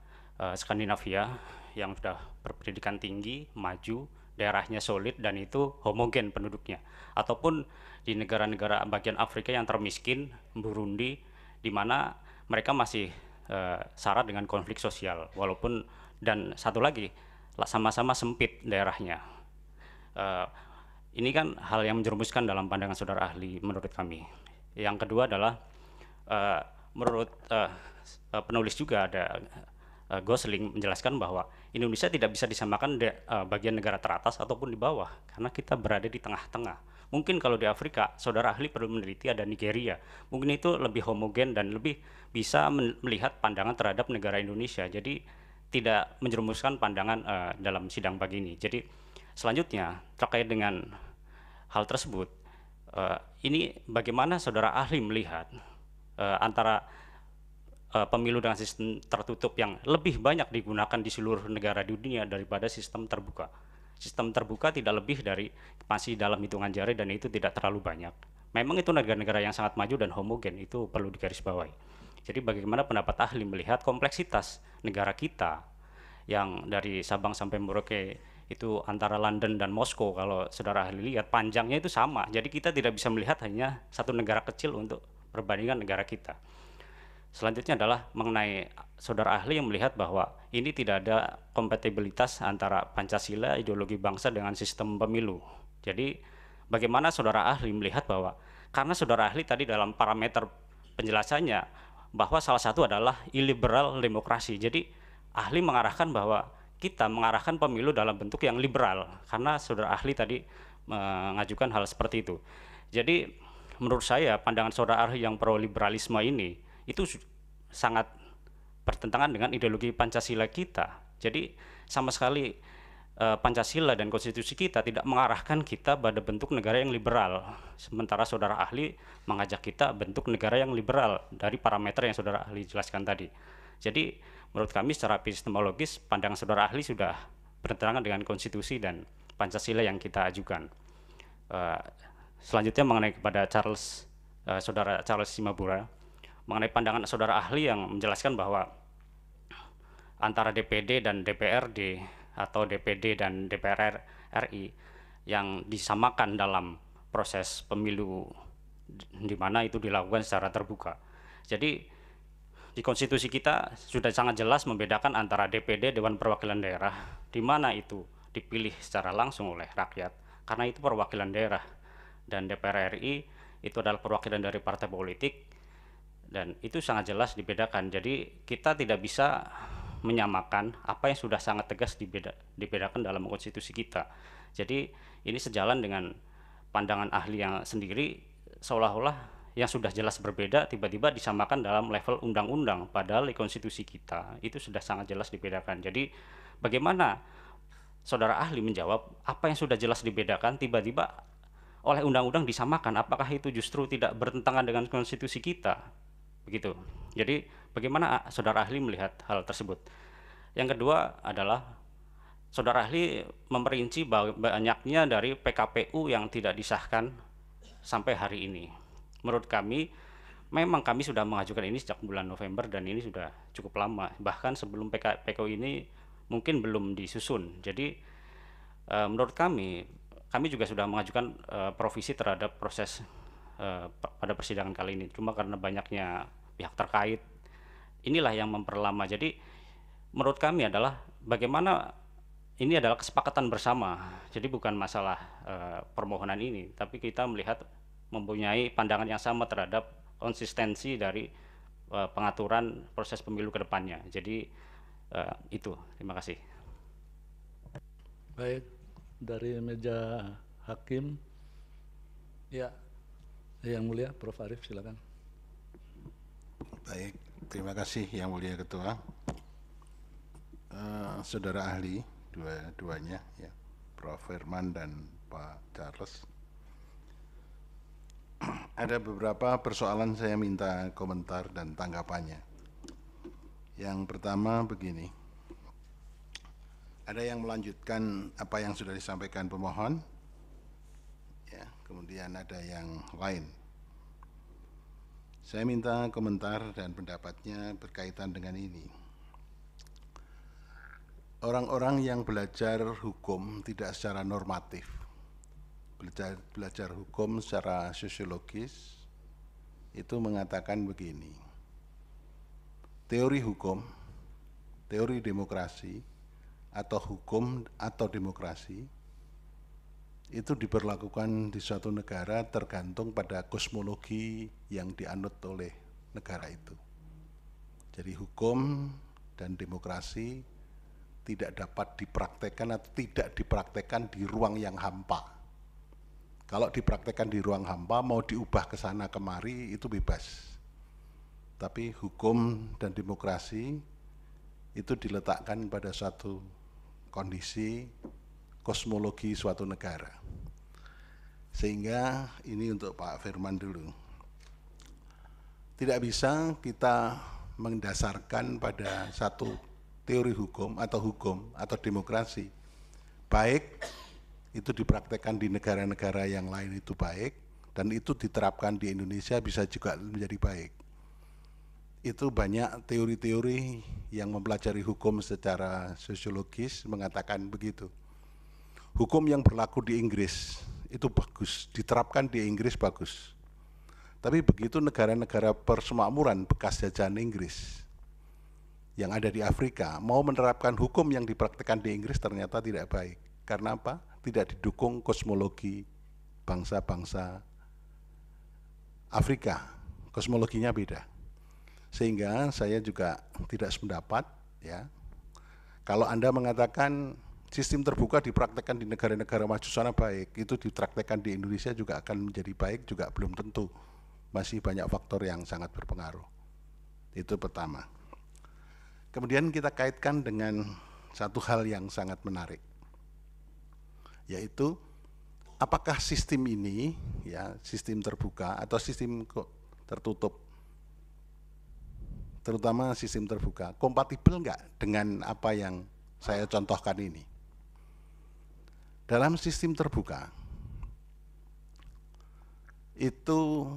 [SPEAKER 8] Skandinavia yang sudah berpendidikan tinggi, maju, daerahnya solid dan itu homogen penduduknya, ataupun di negara-negara bagian Afrika yang termiskin, Burundi, di mana mereka masih syarat dengan konflik sosial, walaupun, dan satu lagi sama-sama sempit daerahnya. Ini kan hal yang menjerumuskan dalam pandangan saudara ahli menurut kami. Yang kedua adalah menurut penulis juga ada Gosling menjelaskan bahwa Indonesia tidak bisa disamakan bagian negara teratas ataupun di bawah, karena kita berada di tengah-tengah. Mungkin kalau di Afrika, saudara ahli perlu meneliti ada Nigeria, mungkin itu lebih homogen dan lebih bisa melihat pandangan terhadap negara Indonesia, jadi tidak menjerumuskan pandangan dalam sidang pagi ini. Jadi selanjutnya terkait dengan hal tersebut, ini bagaimana saudara ahli melihat antara pemilu dengan sistem tertutup yang lebih banyak digunakan di seluruh negara di dunia daripada sistem terbuka. Sistem terbuka tidak lebih dari masih dalam hitungan jari dan itu tidak terlalu banyak. Memang itu negara-negara yang sangat maju dan homogen, itu perlu digarisbawahi. Jadi bagaimana pendapat ahli melihat kompleksitas negara kita yang dari Sabang sampai Merauke itu antara London dan Moskow, kalau saudara ahli lihat panjangnya itu sama. Jadi kita tidak bisa melihat hanya satu negara kecil untuk perbandingan negara kita. Selanjutnya adalah mengenai saudara ahli yang melihat bahwa ini tidak ada kompatibilitas antara Pancasila, ideologi bangsa dengan sistem pemilu. Jadi bagaimana saudara ahli melihat bahwa, karena saudara ahli tadi dalam parameter penjelasannya bahwa salah satu adalah illiberal demokrasi. Jadi ahli mengarahkan bahwa kita mengarahkan pemilu dalam bentuk yang liberal, karena saudara ahli tadi mengajukan hal seperti itu. Jadi menurut saya pandangan saudara ahli yang pro liberalisme ini itu sangat bertentangan dengan ideologi Pancasila kita. Jadi sama sekali Pancasila dan konstitusi kita tidak mengarahkan kita pada bentuk negara yang liberal, sementara saudara ahli mengajak kita bentuk negara yang liberal dari parameter yang saudara ahli jelaskan tadi. Jadi menurut kami secara epistemologis pandangan saudara ahli sudah bertentangan dengan konstitusi dan Pancasila yang kita ajukan. Selanjutnya mengenai kepada saudara Charles Simabura, mengenai pandangan saudara ahli yang menjelaskan bahwa antara DPD dan DPRD atau DPD dan DPR RI yang disamakan dalam proses pemilu di mana itu dilakukan secara terbuka. Jadi di konstitusi kita sudah sangat jelas membedakan antara DPD Dewan Perwakilan Daerah, di mana itu dipilih secara langsung oleh rakyat karena itu perwakilan daerah, dan DPR RI itu adalah perwakilan dari partai politik, dan itu sangat jelas dibedakan. Jadi kita tidak bisa menyamakan apa yang sudah sangat tegas dibedakan dalam konstitusi kita. Jadi ini sejalan dengan pandangan ahli yang sendiri, seolah-olah yang sudah jelas berbeda tiba-tiba disamakan dalam level undang-undang, padahal di konstitusi kita itu sudah sangat jelas dibedakan. Jadi bagaimana saudara ahli menjawab apa yang sudah jelas dibedakan tiba-tiba oleh undang-undang disamakan? Apakah itu justru tidak bertentangan dengan konstitusi kita? Begitu. Jadi bagaimana saudara ahli melihat hal tersebut? Yang kedua adalah saudara ahli memperinci banyaknya dari PKPU yang tidak disahkan sampai hari ini. Menurut kami, memang kami sudah mengajukan ini sejak bulan November dan ini sudah cukup lama. Bahkan sebelum PKPU ini mungkin belum disusun. Jadi menurut kami juga sudah mengajukan provisi terhadap proses pada persidangan kali ini. Cuma karena banyaknya pihak terkait, inilah yang memperlama. Jadi menurut kami adalah bagaimana ini adalah kesepakatan bersama. Jadi bukan masalah permohonan ini, tapi kita melihat mempunyai pandangan yang sama terhadap konsistensi dari pengaturan proses pemilu ke depannya. Jadi itu, terima kasih.
[SPEAKER 2] Baik, dari meja hakim, ya, Yang Mulia Prof. Arief, silakan.
[SPEAKER 9] Baik, terima kasih Yang Mulia Ketua. Saudara ahli, dua-duanya, ya, Prof. Firman dan Pak Charles. Ada beberapa persoalan saya minta komentar dan tanggapannya. Yang pertama begini, ada yang melanjutkan apa yang sudah disampaikan pemohon, ya, kemudian ada yang lain. Saya minta komentar dan pendapatnya berkaitan dengan ini. Orang-orang yang belajar hukum tidak secara normatif, belajar hukum secara sosiologis, itu mengatakan begini: teori hukum, teori demokrasi, atau hukum atau demokrasi itu diberlakukan di suatu negara tergantung pada kosmologi yang dianut oleh negara itu. Jadi hukum dan demokrasi tidak dapat dipraktekkan atau tidak dipraktekkan di ruang yang hampa. Kalau dipraktekkan di ruang hampa, mau diubah ke sana kemari itu bebas. Tapi hukum dan demokrasi itu diletakkan pada suatu kondisi kosmologi suatu negara. Sehingga ini untuk Pak Firman dulu. Tidak bisa kita mendasarkan pada satu teori hukum atau demokrasi baik itu dipraktekkan di negara-negara yang lain itu baik, dan itu diterapkan di Indonesia bisa juga menjadi baik. Itu banyak teori-teori yang mempelajari hukum secara sosiologis mengatakan begitu. Hukum yang berlaku di Inggris itu bagus, diterapkan di Inggris bagus. Tapi begitu negara-negara persemakmuran bekas jajahan Inggris yang ada di Afrika mau menerapkan hukum yang dipraktekkan di Inggris ternyata tidak baik. Karena apa? Tidak didukung kosmologi bangsa-bangsa Afrika. Kosmologinya beda. Sehingga saya juga tidak sependapat, ya. Kalau Anda mengatakan sistem terbuka dipraktekkan di negara-negara maju sana baik, itu dipraktekkan di Indonesia juga akan menjadi baik, juga belum tentu. Masih banyak faktor yang sangat berpengaruh. Itu pertama. Kemudian kita kaitkan dengan satu hal yang sangat menarik. yaitu apakah sistem ini, ya, sistem terbuka atau sistem tertutup, terutama sistem terbuka, kompatibel enggak dengan apa yang saya contohkan ini. Dalam sistem terbuka, itu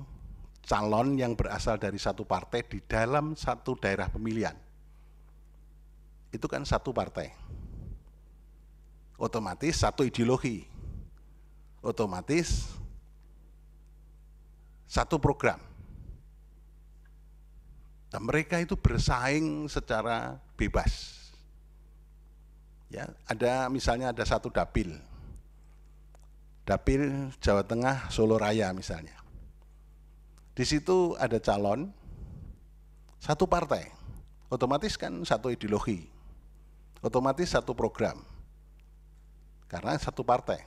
[SPEAKER 9] calon yang berasal dari satu partai di dalam satu daerah pemilihan. Itu kan satu partai. Otomatis satu ideologi. Otomatis satu program. Nah, mereka itu bersaing secara bebas. Ya, ada misalnya ada satu dapil. Dapil Jawa Tengah Solo Raya misalnya. Di situ ada calon satu partai. Otomatis kan satu ideologi. Otomatis satu program. Karena satu partai.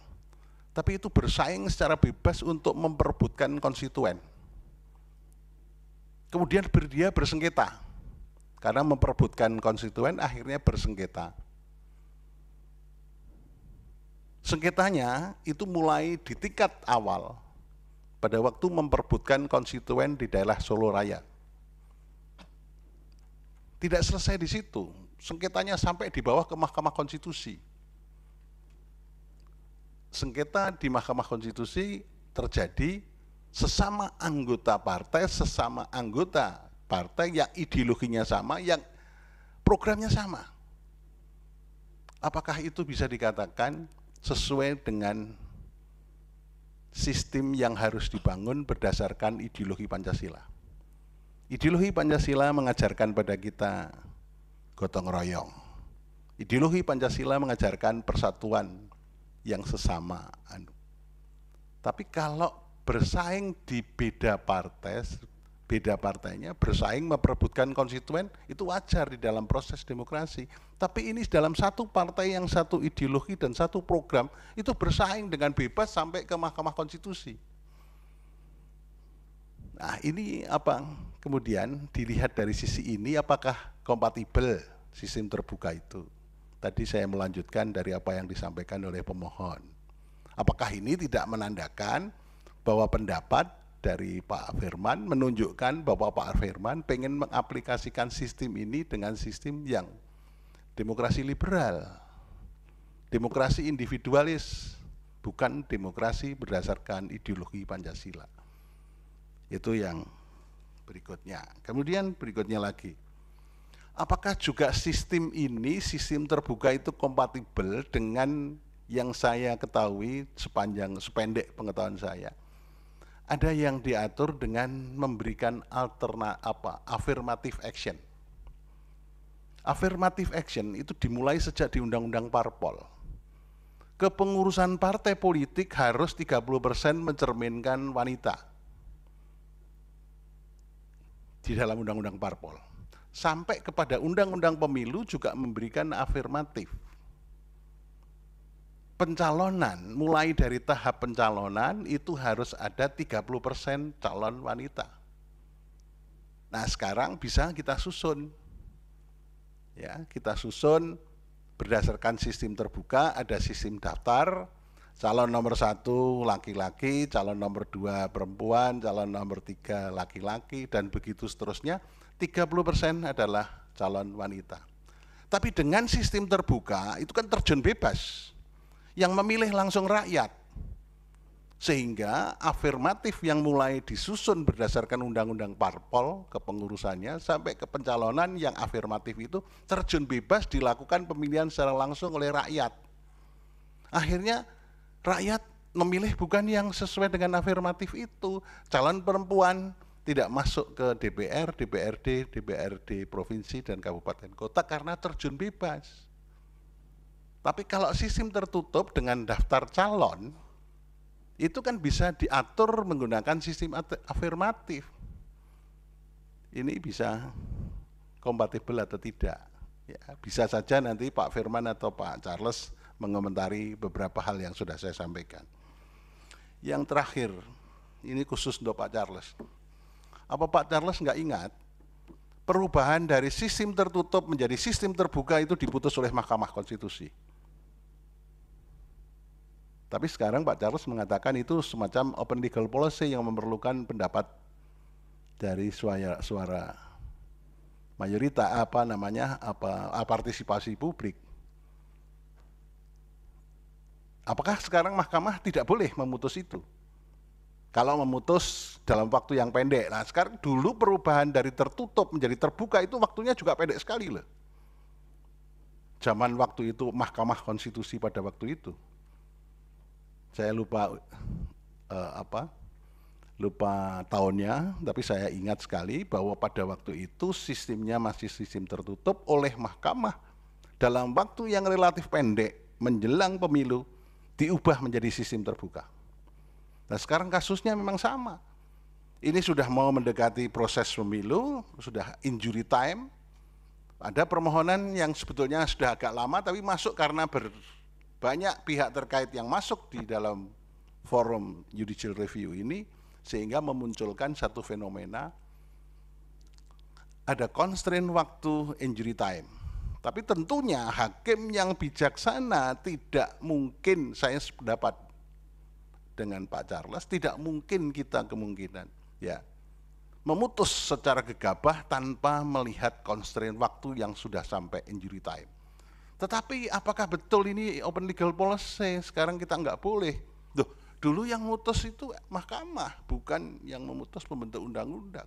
[SPEAKER 9] Tapi itu bersaing secara bebas untuk memperebutkan konstituen. Kemudian dia bersengketa. Karena memperebutkan konstituen akhirnya bersengketa. Sengketanya itu mulai di tingkat awal pada waktu memperebutkan konstituen di daerah Solo Raya. Tidak selesai di situ, sengketanya sampai di bawah ke Mahkamah Konstitusi. Sengketa di Mahkamah Konstitusi terjadi sesama anggota partai yang ideologinya sama, yang programnya sama. Apakah itu bisa dikatakan sesuai dengan sistem yang harus dibangun berdasarkan ideologi Pancasila? Ideologi Pancasila mengajarkan pada kita gotong royong. Ideologi Pancasila mengajarkan persatuan yang sesama. Tapi kalau bersaing di beda partainya bersaing memperebutkan konstituen, itu wajar di dalam proses demokrasi. Tapi ini dalam satu partai yang satu ideologi dan satu program, itu bersaing dengan bebas sampai ke Mahkamah Konstitusi. Nah, ini apa? Kemudian dilihat dari sisi ini, apakah kompatibel sistem terbuka itu? Tadi saya melanjutkan dari apa yang disampaikan oleh pemohon. Apakah ini tidak menandakan bahwa pendapat dari Pak Firman menunjukkan bahwa Pak Firman pengen mengaplikasikan sistem ini dengan sistem yang demokrasi liberal, demokrasi individualis, bukan demokrasi berdasarkan ideologi Pancasila. Itu yang berikutnya. Kemudian berikutnya lagi, apakah juga sistem ini, sistem terbuka itu kompatibel dengan yang saya ketahui sependek pengetahuan saya? Ada yang diatur dengan memberikan affirmative action. Affirmative action itu dimulai sejak di Undang-Undang Parpol. Kepengurusan partai politik harus 30% mencerminkan wanita di dalam Undang-Undang Parpol. Sampai kepada Undang-Undang Pemilu juga memberikan afirmatif. Pencalonan, mulai dari tahap pencalonan itu harus ada 30% calon wanita. Nah, sekarang bisa kita susun. Ya, kita susun berdasarkan sistem terbuka, ada sistem daftar, calon nomor 1 laki-laki, calon nomor 2 perempuan, calon nomor 3 laki-laki, dan begitu seterusnya. 30% adalah calon wanita. Tapi dengan sistem terbuka itu kan terjun bebas. Yang memilih langsung rakyat. Sehingga afirmatif yang mulai disusun berdasarkan Undang-Undang Parpol kepengurusannya sampai ke pencalonan yang afirmatif itu terjun bebas dilakukan pemilihan secara langsung oleh rakyat. Akhirnya rakyat memilih bukan yang sesuai dengan afirmatif itu. Calon perempuan tidak masuk ke DPR, DPRD provinsi dan kabupaten kota karena terjun bebas. Tapi kalau sistem tertutup dengan daftar calon, itu kan bisa diatur menggunakan sistem afirmatif. Ini bisa kompatibel atau tidak. Ya, bisa saja nanti Pak Firman atau Pak Charles mengomentari beberapa hal yang sudah saya sampaikan. Yang terakhir, ini khusus untuk Pak Charles. Apa Pak Charles nggak ingat, perubahan dari sistem tertutup menjadi sistem terbuka itu diputus oleh Mahkamah Konstitusi. Tapi sekarang Pak Charles mengatakan itu semacam open legal policy yang memerlukan pendapat dari suara mayoritas, partisipasi publik. Apakah sekarang mahkamah tidak boleh memutus itu? Kalau memutus dalam waktu yang pendek. Nah sekarang dulu perubahan dari tertutup menjadi terbuka itu waktunya juga pendek sekali loh. Zaman waktu itu Mahkamah Konstitusi pada waktu itu. Saya lupa lupa tahunnya, tapi saya ingat sekali bahwa pada waktu itu sistemnya masih sistem tertutup oleh mahkamah. Dalam waktu yang relatif pendek menjelang pemilu diubah menjadi sistem terbuka. Nah sekarang kasusnya memang sama. Ini sudah mau mendekati proses pemilu, sudah injury time. Ada permohonan yang sebetulnya sudah agak lama tapi masuk karena banyak pihak terkait yang masuk di dalam forum judicial review ini, sehingga memunculkan satu fenomena ada constraint waktu injury time. Tapi tentunya hakim yang bijaksana tidak mungkin, saya sependapat dengan Pak Charles, tidak mungkin kita kemungkinan ya memutus secara gegabah tanpa melihat constraint waktu yang sudah sampai injury time. Tetapi apakah betul ini open legal policy? Sekarang kita nggak boleh. Duh, dulu yang memutus itu mahkamah, bukan yang memutus pembentuk undang-undang.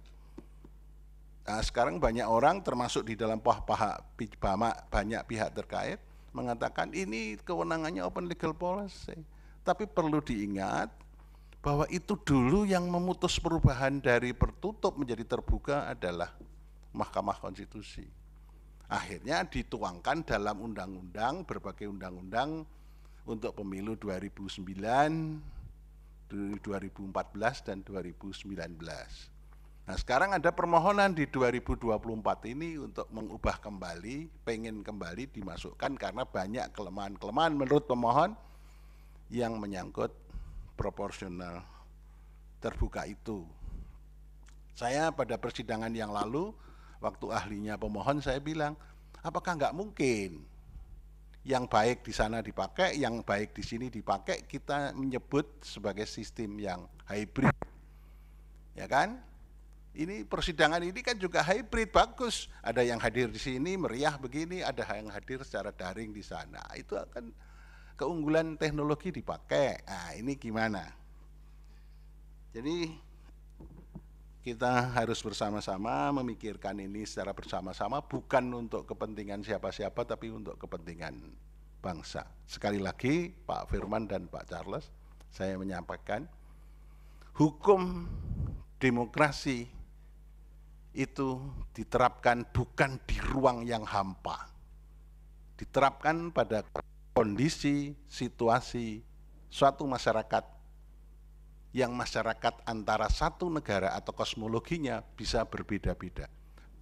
[SPEAKER 9] Nah, sekarang banyak orang termasuk di dalam banyak pihak terkait mengatakan ini kewenangannya open legal policy. Tapi perlu diingat bahwa itu dulu yang memutus perubahan dari tertutup menjadi terbuka adalah Mahkamah Konstitusi. Akhirnya dituangkan dalam undang-undang, berbagai undang-undang untuk pemilu 2009, 2014, dan 2019. Nah sekarang ada permohonan di 2024 ini untuk mengubah kembali, pengen kembali dimasukkan karena banyak kelemahan-kelemahan menurut pemohon yang menyangkut proporsional terbuka itu. Saya pada persidangan yang lalu, waktu ahlinya pemohon saya bilang, apakah nggak mungkin yang baik di sana dipakai, yang baik di sini dipakai, kita menyebut sebagai sistem yang hybrid, ya kan? Ini persidangan ini kan juga hybrid, bagus. Ada yang hadir di sini meriah begini, ada yang hadir secara daring di sana. Itu akan keunggulan teknologi dipakai. Nah, ini gimana? Jadi kita harus bersama-sama memikirkan ini secara bersama-sama, bukan untuk kepentingan siapa-siapa, tapi untuk kepentingan bangsa. Sekali lagi, Pak Firman dan Pak Charles, saya menyampaikan, hukum demokrasi itu diterapkan bukan di ruang yang hampa. Diterapkan pada kondisi, situasi, suatu masyarakat yang masyarakat antara satu negara atau kosmologinya bisa berbeda-beda.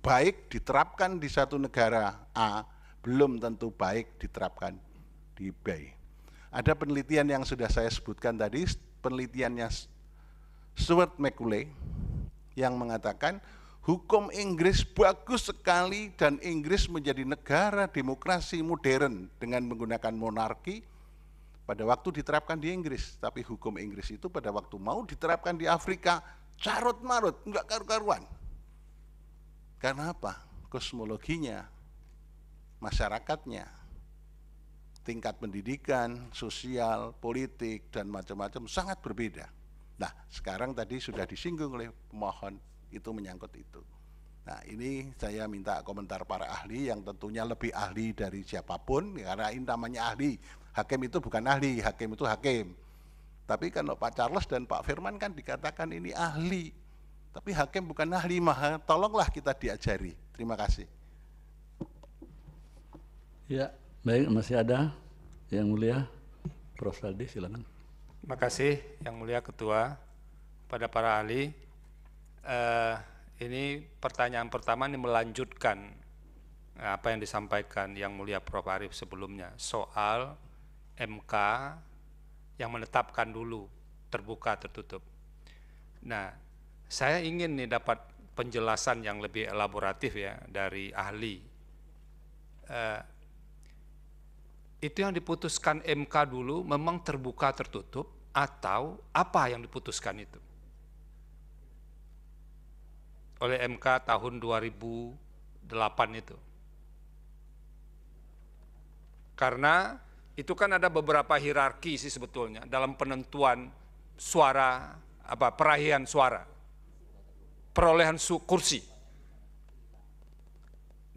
[SPEAKER 9] Baik diterapkan di satu negara A, belum tentu baik diterapkan di B. Ada penelitian yang sudah saya sebutkan tadi, penelitiannya Stuart Macaulay, yang mengatakan hukum Inggris bagus sekali dan Inggris menjadi negara demokrasi modern dengan menggunakan monarki pada waktu diterapkan di Inggris, tapi hukum Inggris itu pada waktu mau diterapkan di Afrika carut marut, enggak karu-karuan. Karena apa? Kosmologinya, masyarakatnya, tingkat pendidikan, sosial, politik, dan macam-macam sangat berbeda. Nah, sekarang tadi sudah disinggung oleh pemohon, itu menyangkut itu. Nah, ini saya minta komentar para ahli yang tentunya lebih ahli dari siapapun, karena ini namanya ahli. Hakim itu bukan ahli, hakim itu hakim. Tapi kalau Pak Charles dan Pak Firman kan dikatakan ini ahli. Tapi hakim bukan ahli, maka tolonglah kita diajari. Terima kasih.
[SPEAKER 2] Ya, baik, masih ada yang mulia, Prof. Saldi, silakan.
[SPEAKER 10] Terima kasih yang mulia Ketua, pada para ahli. Ini pertanyaan pertama ini melanjutkan apa yang disampaikan yang mulia Prof. Arief sebelumnya soal MK yang menetapkan dulu terbuka tertutup. Nah, saya ingin nih dapat penjelasan yang lebih elaboratif ya dari ahli. itu yang diputuskan MK dulu memang terbuka tertutup atau apa yang diputuskan itu oleh MK tahun 2008 itu. Karena itu kan ada beberapa hierarki sih sebetulnya dalam penentuan suara, perahian suara, perolehan kursi.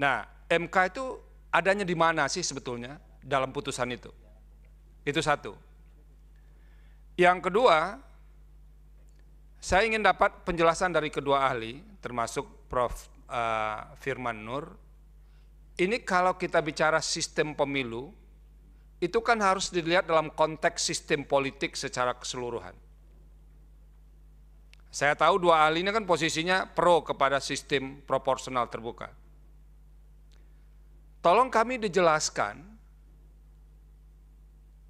[SPEAKER 10] Nah, MK itu adanya di mana sih sebetulnya dalam putusan itu? Itu satu. Yang kedua, saya ingin dapat penjelasan dari kedua ahli, termasuk Prof. Firman Nur. Ini kalau kita bicara sistem pemilu, itu kan harus dilihat dalam konteks sistem politik secara keseluruhan. Saya tahu dua ahli ini kan posisinya pro kepada sistem proporsional terbuka. Tolong kami dijelaskan,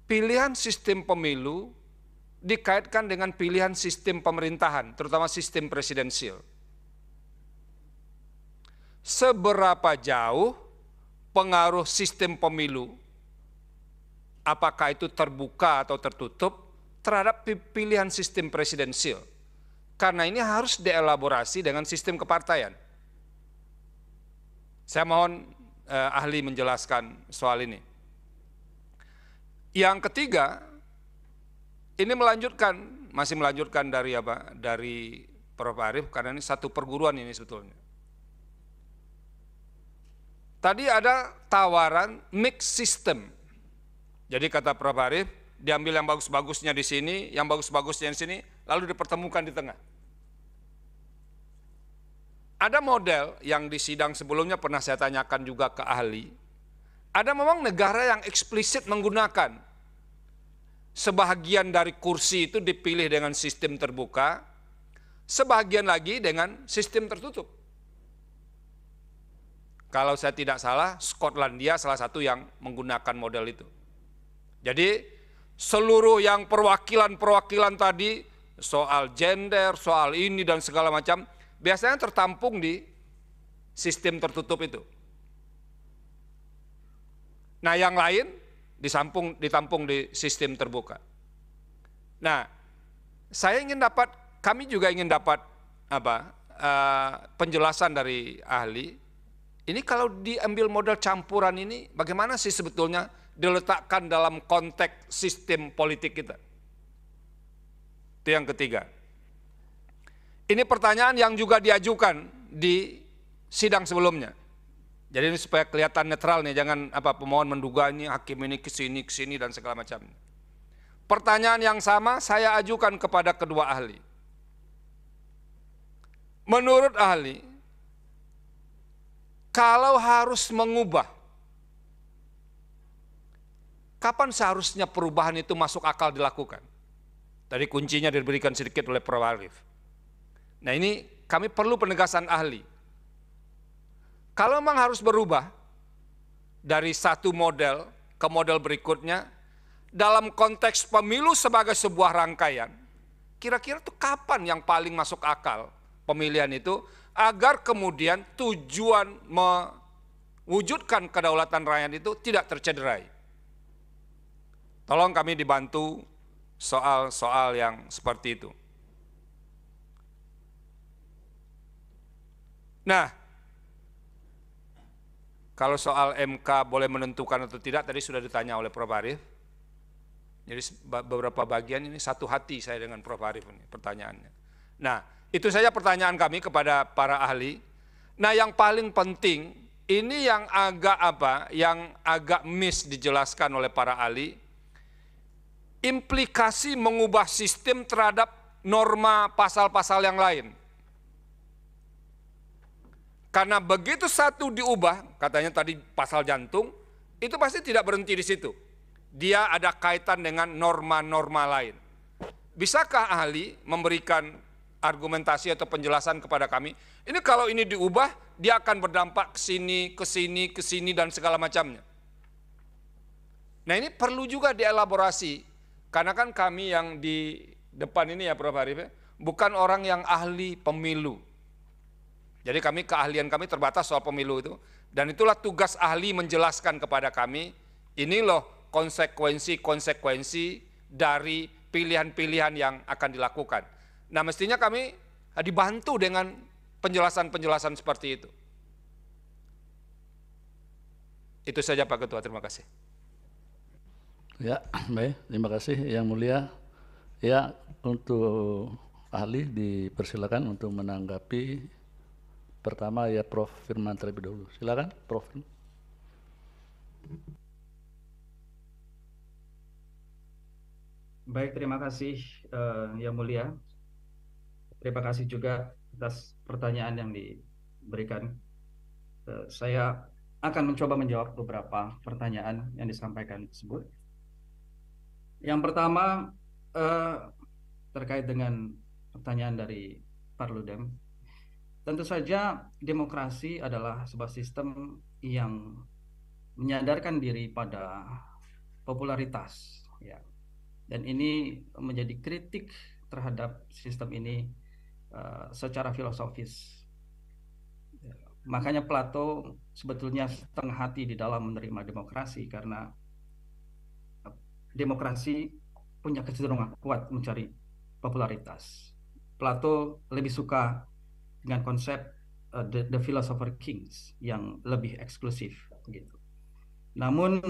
[SPEAKER 10] pilihan sistem pemilu dikaitkan dengan pilihan sistem pemerintahan, terutama sistem presidensial. Seberapa jauh pengaruh sistem pemilu, apakah itu terbuka atau tertutup, terhadap pilihan sistem presidensial. Karena ini harus dielaborasi dengan sistem kepartaian. Saya mohon ahli menjelaskan soal ini. Yang ketiga, ini masih melanjutkan dari Prof. Arief, karena ini satu perguruan ini sebetulnya. Tadi ada tawaran mix system. Jadi kata Prof. Arief, diambil yang bagus-bagusnya di sini, yang bagus-bagusnya di sini, lalu dipertemukan di tengah. Ada model yang di sidang sebelumnya pernah saya tanyakan juga ke ahli. Ada memang negara yang eksplisit menggunakan sebahagian dari kursi itu dipilih dengan sistem terbuka, sebahagian lagi dengan sistem tertutup. Kalau saya tidak salah, Skotlandia salah satu yang menggunakan model itu. Jadi seluruh yang perwakilan tadi, soal gender, soal ini dan segala macam, biasanya tertampung di sistem tertutup itu. Nah yang lain ditampung di sistem terbuka. Nah, kami juga ingin dapat penjelasan dari ahli. Ini kalau diambil model campuran ini, bagaimana sih sebetulnya diletakkan dalam konteks sistem politik kita? Itu yang ketiga. Ini pertanyaan yang juga diajukan di sidang sebelumnya. Jadi ini supaya kelihatan netral nih, jangan pemohon menduga ini hakim ini kesini dan segala macam. Pertanyaan yang sama saya ajukan kepada kedua ahli. Menurut ahli, kalau harus mengubah, kapan seharusnya perubahan itu masuk akal dilakukan? Tadi kuncinya diberikan sedikit oleh Prof. Arief. Nah ini kami perlu penegasan ahli. Kalau memang harus berubah dari satu model ke model berikutnya, dalam konteks pemilu sebagai sebuah rangkaian, kira-kira itu kapan yang paling masuk akal pemilihan itu, agar kemudian tujuan mewujudkan kedaulatan rakyat itu tidak tercederai. Tolong kami dibantu soal-soal yang seperti itu. Nah, kalau soal MK boleh menentukan atau tidak, tadi sudah ditanya oleh Prof. Arief. Jadi beberapa bagian ini satu hati saya dengan Prof. Arief ini pertanyaannya. Nah, itu saja pertanyaan kami kepada para ahli. Nah, yang paling penting ini yang agak miss dijelaskan oleh para ahli. Implikasi mengubah sistem terhadap norma pasal-pasal yang lain. Karena begitu satu diubah, katanya tadi pasal jantung, itu pasti tidak berhenti di situ. Dia ada kaitan dengan norma-norma lain. Bisakah ahli memberikan argumentasi atau penjelasan kepada kami? Ini kalau ini diubah, dia akan berdampak ke sini, dan segala macamnya. Nah ini perlu juga dielaborasi, karena kan kami yang di depan ini ya Prof. Arief, bukan orang yang ahli pemilu. Jadi keahlian kami terbatas soal pemilu itu, dan itulah tugas ahli menjelaskan kepada kami, ini loh konsekuensi dari pilihan-pilihan yang akan dilakukan. Nah, mestinya kami dibantu dengan penjelasan-penjelasan seperti itu. Itu saja Pak Ketua, terima kasih.
[SPEAKER 2] Ya, baik, terima kasih Yang Mulia. Ya, untuk ahli dipersilakan untuk menanggapi. Pertama ya Prof. Firman terlebih dahulu. Silakan, Prof.
[SPEAKER 4] Baik, terima kasih Yang Mulia. Terima kasih juga atas pertanyaan yang diberikan. Saya akan mencoba menjawab beberapa pertanyaan yang disampaikan tersebut. Yang pertama terkait dengan pertanyaan dari Pak Ludem. Tentu saja demokrasi adalah sebuah sistem yang menyadarkan diri pada popularitas, ya. Dan ini menjadi kritik terhadap sistem ini secara filosofis. Makanya Plato sebetulnya setengah hati di dalam menerima demokrasi, karena demokrasi punya kecenderungan kuat mencari popularitas. Plato lebih suka dengan konsep the philosopher kings yang lebih eksklusif gitu. Namun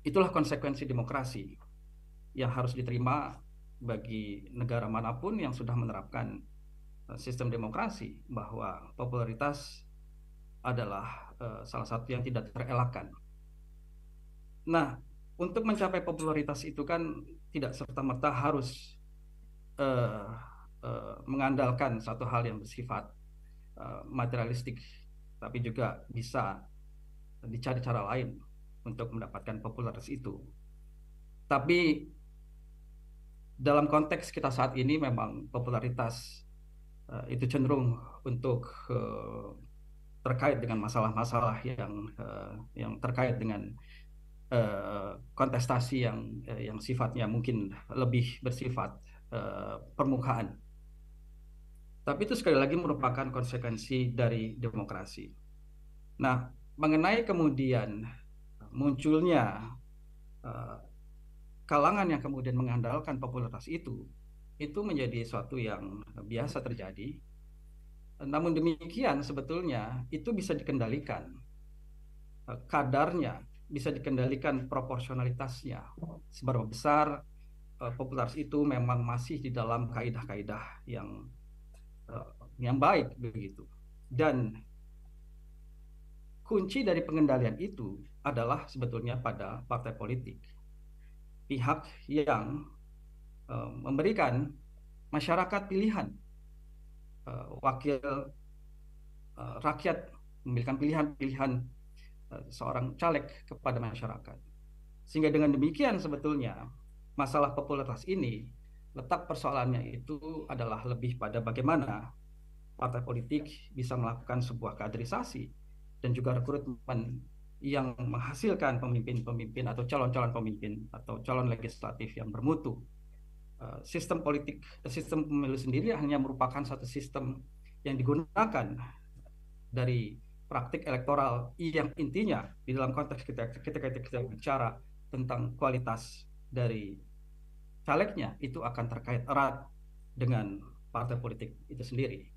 [SPEAKER 4] itulah konsekuensi demokrasi yang harus diterima bagi negara manapun yang sudah menerapkan sistem demokrasi, bahwa popularitas adalah salah satu yang tidak terelakkan. Nah, untuk mencapai popularitas itu kan tidak serta-merta harus mengandalkan satu hal yang bersifat materialistik, tapi juga bisa dicari cara lain untuk mendapatkan popularitas itu. Tapi dalam konteks kita saat ini memang popularitas itu cenderung untuk terkait dengan masalah-masalah yang terkait dengan kontestasi yang sifatnya mungkin lebih bersifat permukaan. Tapi itu sekali lagi merupakan konsekuensi dari demokrasi. Nah, mengenai kemudian munculnya kalangan yang kemudian mengandalkan popularitas itu menjadi suatu yang biasa terjadi. Namun demikian sebetulnya itu bisa dikendalikan, kadarnya bisa dikendalikan, proporsionalitasnya seberapa besar popularitas itu memang masih di dalam kaidah-kaidah yang baik begitu. Dan kunci dari pengendalian itu adalah sebetulnya pada partai politik, pihak yang memberikan masyarakat pilihan, wakil rakyat memberikan pilihan-pilihan seorang caleg kepada masyarakat. Sehingga dengan demikian sebetulnya masalah popularitas ini, letak persoalannya itu adalah lebih pada bagaimana partai politik bisa melakukan sebuah kaderisasi dan juga rekrutmen yang menghasilkan pemimpin-pemimpin atau calon-calon pemimpin atau calon legislatif yang bermutu. Sistem politik, sistem pemilu sendiri hanya merupakan satu sistem yang digunakan dari praktik elektoral yang intinya di dalam konteks kita bicara tentang kualitas dari calegnya, itu akan terkait erat dengan partai politik itu sendiri.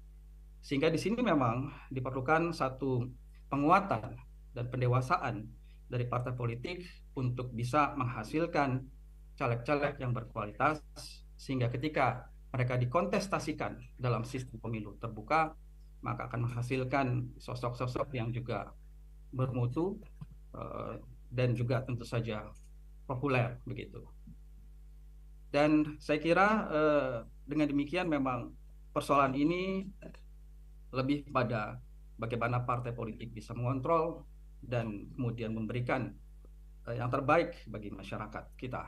[SPEAKER 4] Sehingga di sini memang diperlukan satu penguatan dan pendewasaan dari partai politik untuk bisa menghasilkan caleg-caleg yang berkualitas, sehingga ketika mereka dikontestasikan dalam sistem pemilu terbuka, maka akan menghasilkan sosok-sosok yang juga bermutu dan juga tentu saja populer begitu. Dan saya kira dengan demikian memang persoalan ini lebih pada bagaimana partai politik bisa mengontrol dan kemudian memberikan yang terbaik bagi masyarakat kita.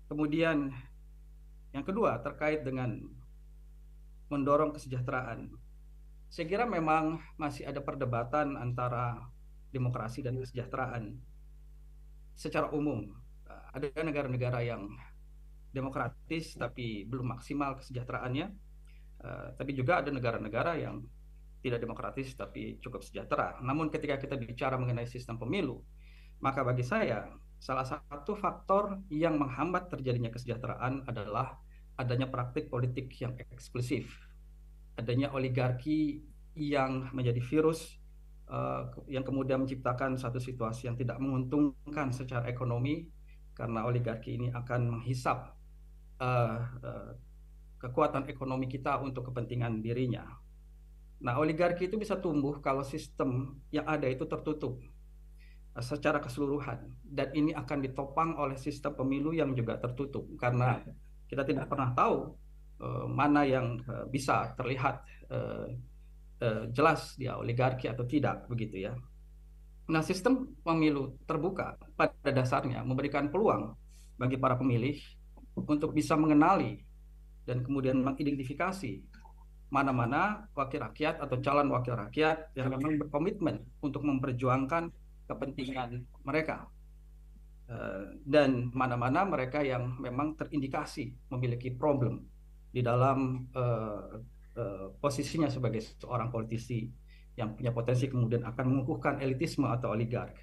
[SPEAKER 4] Kemudian yang kedua terkait dengan mendorong kesejahteraan. Saya kira memang masih ada perdebatan antara demokrasi dan kesejahteraan. Secara umum, ada negara-negara yang demokratis tapi belum maksimal kesejahteraannya, tapi juga ada negara-negara yang tidak demokratis tapi cukup sejahtera. Namun ketika kita bicara mengenai sistem pemilu, maka bagi saya salah satu faktor yang menghambat terjadinya kesejahteraan adalah adanya praktik politik yang eksklusif, adanya oligarki yang menjadi virus yang kemudian menciptakan satu situasi yang tidak menguntungkan secara ekonomi, karena oligarki ini akan menghisap kekuatan ekonomi kita untuk kepentingan dirinya. Nah, oligarki itu bisa tumbuh kalau sistem yang ada itu tertutup secara keseluruhan, dan ini akan ditopang oleh sistem pemilu yang juga tertutup, karena kita tidak pernah tahu mana yang bisa terlihat jelas dia oligarki atau tidak, begitu ya. Nah, sistem pemilu terbuka pada dasarnya memberikan peluang bagi para pemilih untuk bisa mengenali dan kemudian mengidentifikasi mana-mana wakil rakyat atau calon wakil rakyat yang memang berkomitmen untuk memperjuangkan kepentingan mereka, dan mana-mana mereka yang memang terindikasi memiliki problem di dalam posisinya sebagai seorang politisi yang punya potensi kemudian akan mengukuhkan elitisme atau oligark.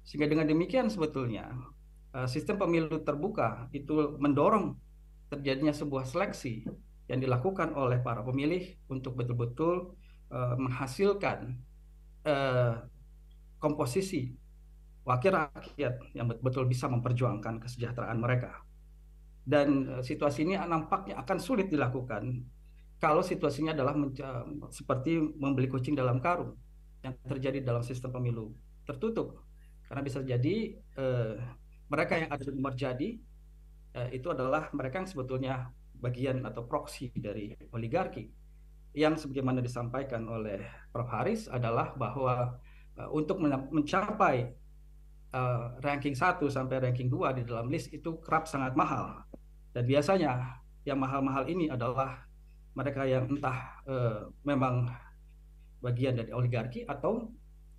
[SPEAKER 4] Sehingga dengan demikian sebetulnya sistem pemilu terbuka itu mendorong terjadinya sebuah seleksi yang dilakukan oleh para pemilih untuk betul-betul menghasilkan komposisi wakil rakyat yang betul-betul bisa memperjuangkan kesejahteraan mereka. Dan situasi ini nampaknya akan sulit dilakukan kalau situasinya adalah seperti membeli kucing dalam karung yang terjadi dalam sistem pemilu tertutup. Karena bisa jadi mereka yang ada di nomor jadi itu adalah mereka yang sebetulnya bagian atau proksi dari oligarki. Yang sebagaimana disampaikan oleh Prof. Haris adalah bahwa untuk mencapai ranking 1 sampai ranking 2 di dalam list itu kerap sangat mahal. Dan biasanya yang mahal-mahal ini adalah mereka yang entah memang bagian dari oligarki atau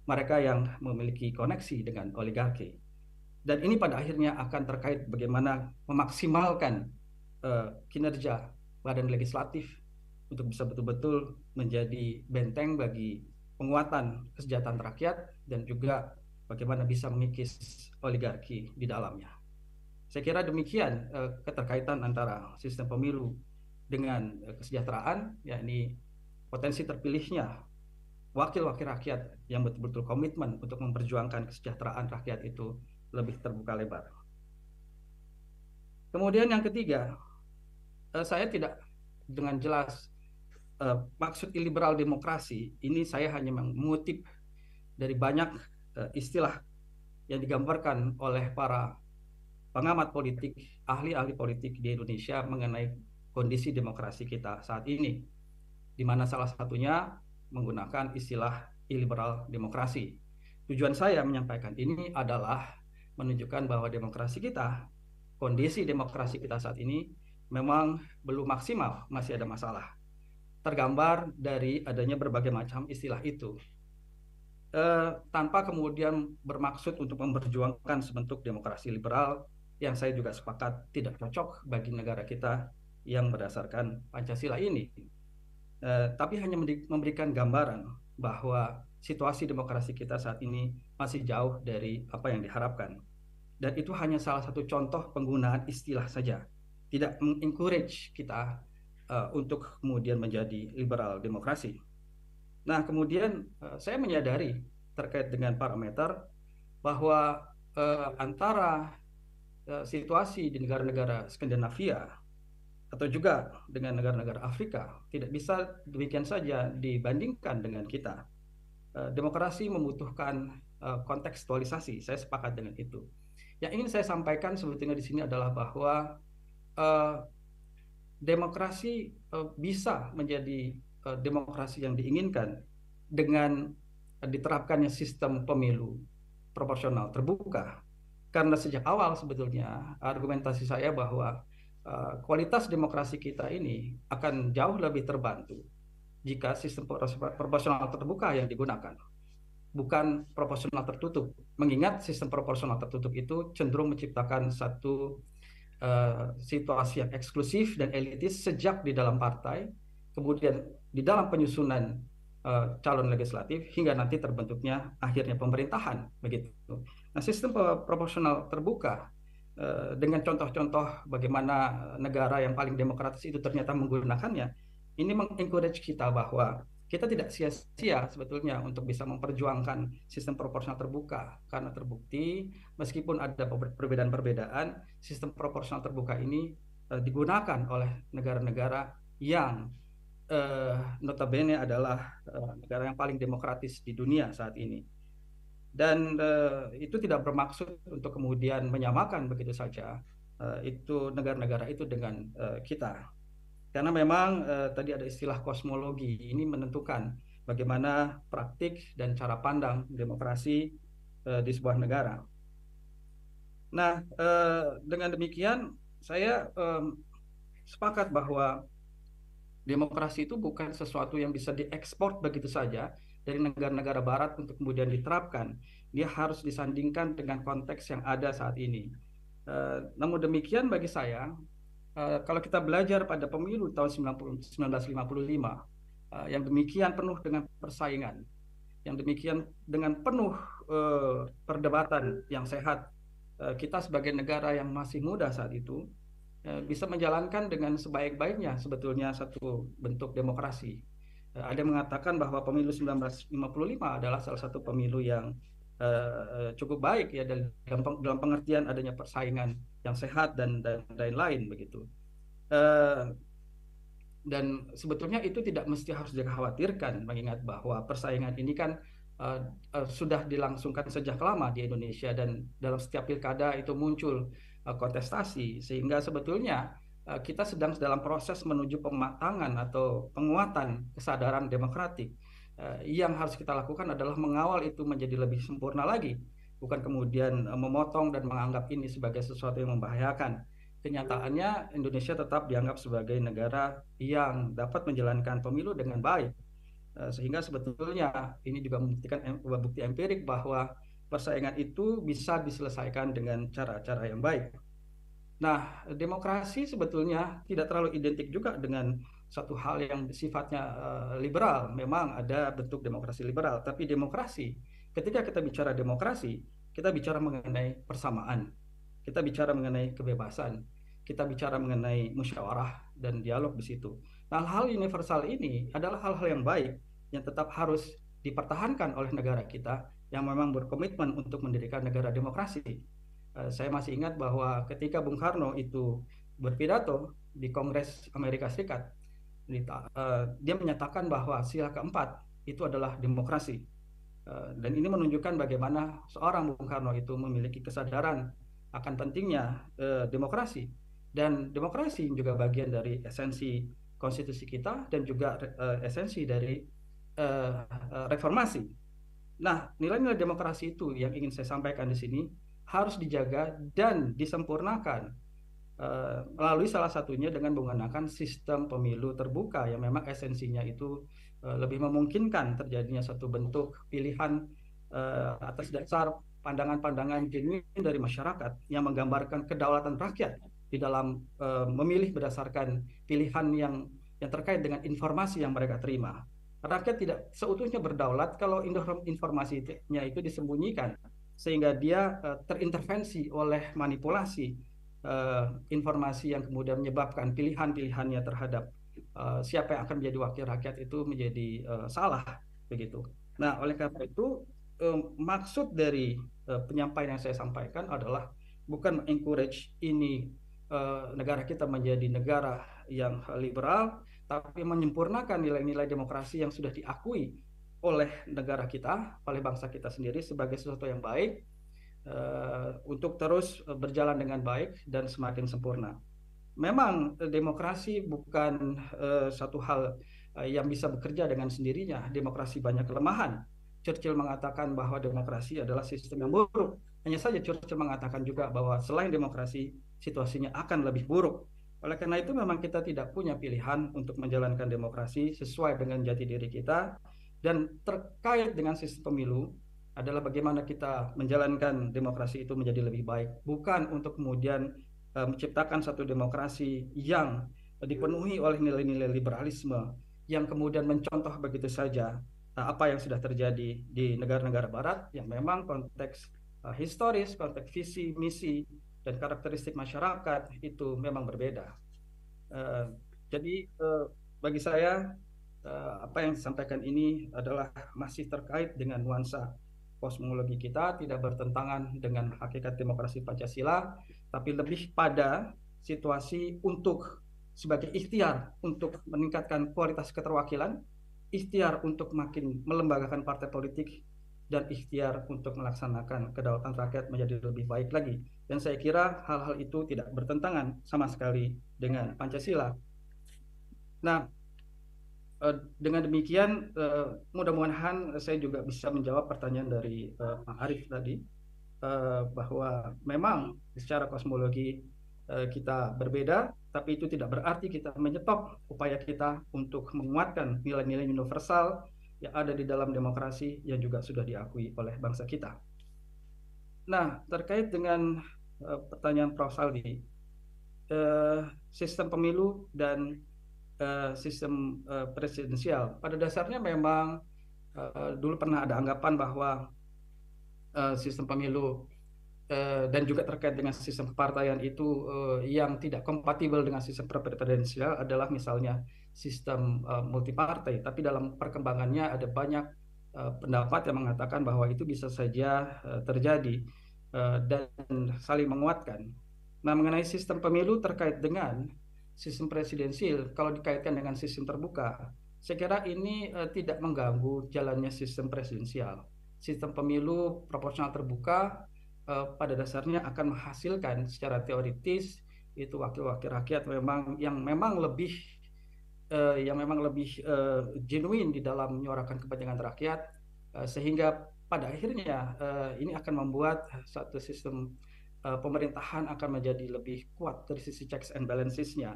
[SPEAKER 4] mereka yang memiliki koneksi dengan oligarki. Dan ini pada akhirnya akan terkait bagaimana memaksimalkan kinerja badan legislatif untuk bisa betul-betul menjadi benteng bagi penguatan kesejahteraan rakyat dan juga bagaimana bisa mengikis oligarki di dalamnya. Saya kira demikian keterkaitan antara sistem pemilu dengan kesejahteraan, yakni potensi terpilihnya wakil-wakil rakyat yang betul-betul komitmen untuk memperjuangkan kesejahteraan rakyat itu lebih terbuka lebar. Kemudian yang ketiga, saya tidak dengan jelas maksud liberal demokrasi ini, saya hanya mengutip dari banyak istilah yang digambarkan oleh para pengamat politik, ahli-ahli politik di Indonesia mengenai kondisi demokrasi kita saat ini, di mana salah satunya menggunakan istilah illiberal demokrasi. Tujuan saya menyampaikan ini adalah menunjukkan bahwa demokrasi kita, kondisi demokrasi kita saat ini memang belum maksimal, masih ada masalah. Tergambar dari adanya berbagai macam istilah itu. Tanpa kemudian bermaksud untuk memperjuangkan sebentuk demokrasi liberal yang saya juga sepakat tidak cocok bagi negara kita yang berdasarkan Pancasila ini. Tapi hanya memberikan gambaran bahwa situasi demokrasi kita saat ini masih jauh dari apa yang diharapkan. Dan itu hanya salah satu contoh penggunaan istilah saja. Tidak mengencourage kita untuk kemudian menjadi liberal demokrasi. Nah, kemudian saya menyadari terkait dengan parameter bahwa antara situasi di negara-negara Skandinavia atau juga dengan negara-negara Afrika tidak bisa demikian saja dibandingkan dengan kita. Demokrasi membutuhkan kontekstualisasi, saya sepakat dengan itu. Yang ingin saya sampaikan sebetulnya di sini adalah bahwa demokrasi bisa menjadi demokrasi yang diinginkan dengan diterapkannya sistem pemilu proporsional terbuka. Karena sejak awal sebetulnya argumentasi saya bahwa kualitas demokrasi kita ini akan jauh lebih terbantu jika sistem proporsional terbuka yang digunakan, bukan proporsional tertutup. Mengingat sistem proporsional tertutup itu cenderung menciptakan satu situasi yang eksklusif dan elitis sejak di dalam partai, kemudian di dalam penyusunan calon legislatif hingga nanti terbentuknya akhirnya pemerintahan begitu. Nah, sistem proporsional terbuka dengan contoh-contoh bagaimana negara yang paling demokratis itu ternyata menggunakannya, ini mengencourage kita bahwa kita tidak sia-sia sebetulnya untuk bisa memperjuangkan sistem proporsional terbuka, karena terbukti meskipun ada perbedaan-perbedaan, sistem proporsional terbuka ini digunakan oleh negara-negara yang notabene adalah negara yang paling demokratis di dunia saat ini. Dan itu tidak bermaksud untuk kemudian menyamakan begitu saja itu negara-negara itu dengan kita. Karena memang tadi ada istilah kosmologi, ini menentukan bagaimana praktik dan cara pandang demokrasi di sebuah negara. Nah, dengan demikian saya sepakat bahwa demokrasi itu bukan sesuatu yang bisa diekspor begitu saja dari negara-negara barat untuk kemudian diterapkan. Dia harus disandingkan dengan konteks yang ada saat ini. Namun demikian bagi saya, kalau kita belajar pada pemilu tahun 1955, yang demikian penuh dengan persaingan, yang demikian dengan penuh perdebatan yang sehat, kita sebagai negara yang masih muda saat itu, bisa menjalankan dengan sebaik-baiknya sebetulnya satu bentuk demokrasi. Ada yang mengatakan bahwa pemilu 1955 adalah salah satu pemilu yang cukup baik ya dalam pengertian adanya persaingan yang sehat dan lain-lain begitu. Dan sebetulnya itu tidak mesti harus dikhawatirkan, mengingat bahwa persaingan ini kan sudah dilangsungkan sejak lama di Indonesia, dan dalam setiap pilkada itu muncul kontestasi, sehingga sebetulnya kita sedang dalam proses menuju pematangan atau penguatan kesadaran demokratik. Yang harus kita lakukan adalah mengawal itu menjadi lebih sempurna lagi, bukan kemudian memotong dan menganggap ini sebagai sesuatu yang membahayakan. Kenyataannya Indonesia tetap dianggap sebagai negara yang dapat menjalankan pemilu dengan baik, sehingga sebetulnya ini juga membuktikan bukti empirik bahwa persaingan itu bisa diselesaikan dengan cara-cara yang baik. Nah, demokrasi sebetulnya tidak terlalu identik juga dengan satu hal yang sifatnya liberal. Memang ada bentuk demokrasi liberal, tapi demokrasi, ketika kita bicara demokrasi, kita bicara mengenai persamaan, kita bicara mengenai kebebasan, kita bicara mengenai musyawarah dan dialog di situ. Nah, hal-hal universal ini adalah hal-hal yang baik yang tetap harus dipertahankan oleh negara kita yang memang berkomitmen untuk mendirikan negara demokrasi. Saya masih ingat bahwa ketika Bung Karno itu berpidato di Kongres Amerika Serikat, dia menyatakan bahwa sila keempat itu adalah demokrasi. Dan ini menunjukkan bagaimana seorang Bung Karno itu memiliki kesadaran akan pentingnya demokrasi. Dan demokrasi juga bagian dari esensi konstitusi kita dan juga esensi dari reformasi. Nah, nilai-nilai demokrasi itu yang ingin saya sampaikan di sini harus dijaga dan disempurnakan melalui salah satunya dengan menggunakan sistem pemilu terbuka yang memang esensinya itu lebih memungkinkan terjadinya satu bentuk pilihan atas dasar pandangan-pandangan genuine dari masyarakat yang menggambarkan kedaulatan rakyat di dalam memilih berdasarkan pilihan yang terkait dengan informasi yang mereka terima. Rakyat tidak seutuhnya berdaulat kalau informasinya itu disembunyikan, sehingga dia terintervensi oleh manipulasi informasi yang kemudian menyebabkan pilihan-pilihannya terhadap siapa yang akan menjadi wakil rakyat itu menjadi salah begitu. Nah, oleh karena itu maksud dari penyampaian yang saya sampaikan adalah bukan encourage ini negara kita menjadi negara yang liberal, tapi menyempurnakan nilai-nilai demokrasi yang sudah diakui oleh negara kita, oleh bangsa kita sendiri sebagai sesuatu yang baik untuk terus berjalan dengan baik dan semakin sempurna. Memang demokrasi bukan satu hal yang bisa bekerja dengan sendirinya. Demokrasi banyak kelemahan. Churchill mengatakan bahwa demokrasi adalah sistem yang buruk. Hanya saja Churchill mengatakan juga bahwa selain demokrasi, situasinya akan lebih buruk. Oleh karena itu memang kita tidak punya pilihan untuk menjalankan demokrasi sesuai dengan jati diri kita. Dan terkait dengan sistem pemilu adalah bagaimana kita menjalankan demokrasi itu menjadi lebih baik. Bukan untuk kemudian menciptakan satu demokrasi yang dipenuhi oleh nilai-nilai liberalisme yang kemudian mencontoh begitu saja apa yang sudah terjadi di negara-negara barat yang memang konteks historis, konteks visi, misi, dan karakteristik masyarakat itu memang berbeda. Jadi bagi saya apa yang disampaikan ini adalah masih terkait dengan nuansa kosmologi kita, tidak bertentangan dengan hakikat demokrasi Pancasila, tapi lebih pada situasi untuk sebagai ikhtiar untuk meningkatkan kualitas keterwakilan, ikhtiar untuk makin melembagakan partai politik, dan ikhtiar untuk melaksanakan kedaulatan rakyat menjadi lebih baik lagi. Dan saya kira hal-hal itu tidak bertentangan sama sekali dengan Pancasila. Nah, dengan demikian mudah-mudahan saya juga bisa menjawab pertanyaan dari Pak Arief tadi, bahwa memang secara kosmologi kita berbeda, tapi itu tidak berarti kita menyetop upaya kita untuk menguatkan nilai-nilai universal yang ada di dalam demokrasi yang juga sudah diakui oleh bangsa kita. Nah, terkait dengan pertanyaan Prof. Saldi, sistem pemilu dan sistem presidensial, pada dasarnya memang dulu pernah ada anggapan bahwa sistem pemilu dan juga terkait dengan sistem kepartaian itu yang tidak kompatibel dengan sistem presidensial adalah misalnya sistem multipartai. Tapi dalam perkembangannya ada banyak pendapat yang mengatakan bahwa itu bisa saja terjadi dan saling menguatkan. Nah, mengenai sistem pemilu terkait dengan sistem presidensial, kalau dikaitkan dengan sistem terbuka, saya kira ini tidak mengganggu jalannya sistem presidensial. Sistem pemilu proporsional terbuka pada dasarnya akan menghasilkan secara teoritis itu wakil-wakil rakyat yang memang lebih genuine di dalam menyuarakan kepentingan rakyat, sehingga pada akhirnya ini akan membuat satu sistem pemerintahan akan menjadi lebih kuat dari sisi checks and balancesnya,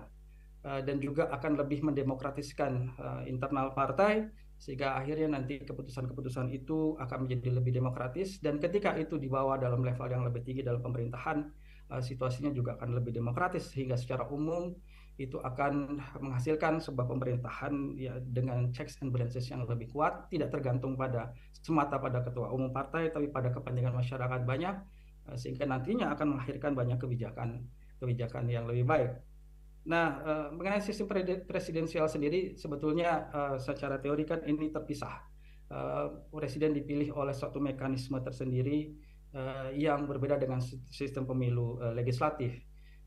[SPEAKER 4] dan juga akan lebih mendemokratiskan internal partai, sehingga akhirnya nanti keputusan-keputusan itu akan menjadi lebih demokratis, dan ketika itu dibawa dalam level yang lebih tinggi dalam pemerintahan, situasinya juga akan lebih demokratis, sehingga secara umum itu akan menghasilkan sebuah pemerintahan ya dengan checks and balances yang lebih kuat, tidak tergantung semata pada ketua umum partai, tapi pada kepentingan masyarakat banyak, sehingga nantinya akan melahirkan banyak kebijakan yang lebih baik. Nah, mengenai sistem presidensial sendiri, sebetulnya secara teori kan ini terpisah. Presiden dipilih oleh suatu mekanisme tersendiri yang berbeda dengan sistem pemilu legislatif,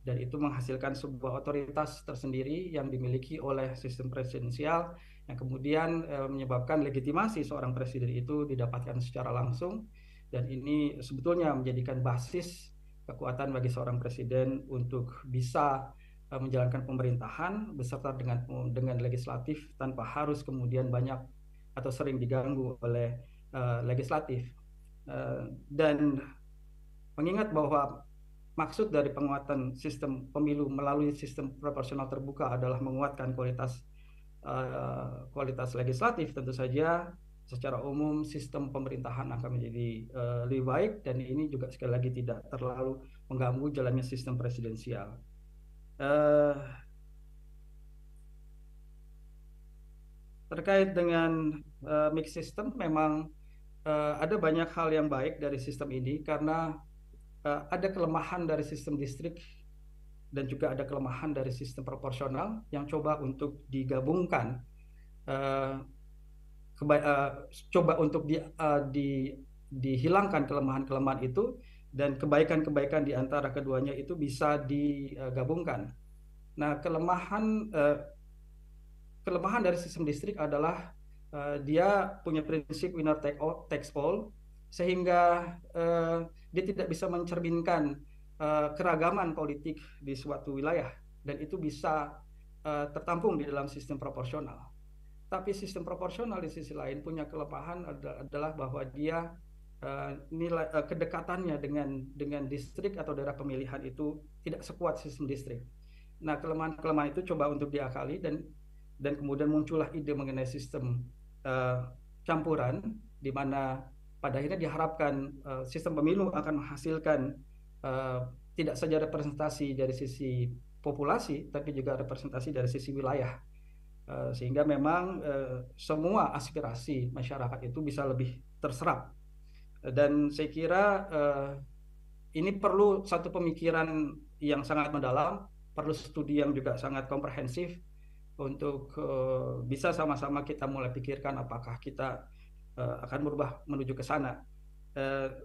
[SPEAKER 4] dan itu menghasilkan sebuah otoritas tersendiri yang dimiliki oleh sistem presidensial, yang kemudian menyebabkan legitimasi seorang presiden itu didapatkan secara langsung, dan ini sebetulnya menjadikan basis kekuatan bagi seorang presiden untuk bisa menjalankan pemerintahan beserta dengan legislatif tanpa harus kemudian banyak atau sering diganggu oleh legislatif. Dan mengingat bahwa maksud dari penguatan sistem pemilu melalui sistem proporsional terbuka adalah menguatkan kualitas legislatif, tentu saja secara umum sistem pemerintahan akan menjadi lebih baik, dan ini juga sekali lagi tidak terlalu mengganggu jalannya sistem presidensial. Terkait dengan mix system, memang ada banyak hal yang baik dari sistem ini, karena ada kelemahan dari sistem distrik dan juga ada kelemahan dari sistem proporsional yang coba untuk digabungkan, coba untuk dihilangkan kelemahan-kelemahan itu, dan kebaikan-kebaikan di antara keduanya itu bisa digabungkan. Nah, kelemahan dari sistem distrik adalah dia punya prinsip winner takes all, sehingga dia tidak bisa mencerminkan keragaman politik di suatu wilayah, dan itu bisa tertampung di dalam sistem proporsional. Tapi sistem proporsional di sisi lain punya kelemahan adalah bahwa dia nilai kedekatannya dengan distrik atau daerah pemilihan itu tidak sekuat sistem distrik. Nah, kelemahan itu coba untuk diakali, dan kemudian muncullah ide mengenai sistem campuran, di mana pada akhirnya diharapkan sistem pemilu akan menghasilkan tidak saja representasi dari sisi populasi, tapi juga representasi dari sisi wilayah. Sehingga memang semua aspirasi masyarakat itu bisa lebih terserap. Dan saya kira ini perlu satu pemikiran yang sangat mendalam, perlu studi yang juga sangat komprehensif untuk bisa sama-sama kita mulai pikirkan apakah kita akan berubah menuju ke sana.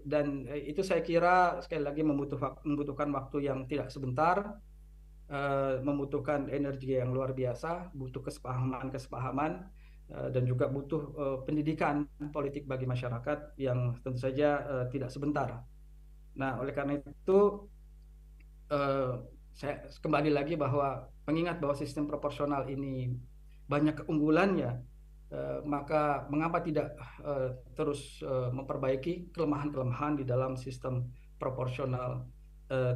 [SPEAKER 4] Dan itu saya kira sekali lagi membutuhkan waktu yang tidak sebentar, membutuhkan energi yang luar biasa, butuh kesepahaman, dan juga butuh pendidikan politik bagi masyarakat yang tentu saja tidak sebentar. Nah, oleh karena itu saya kembali lagi bahwa mengingat bahwa sistem proporsional ini banyak keunggulannya, maka mengapa tidak terus memperbaiki kelemahan-kelemahan di dalam sistem proporsional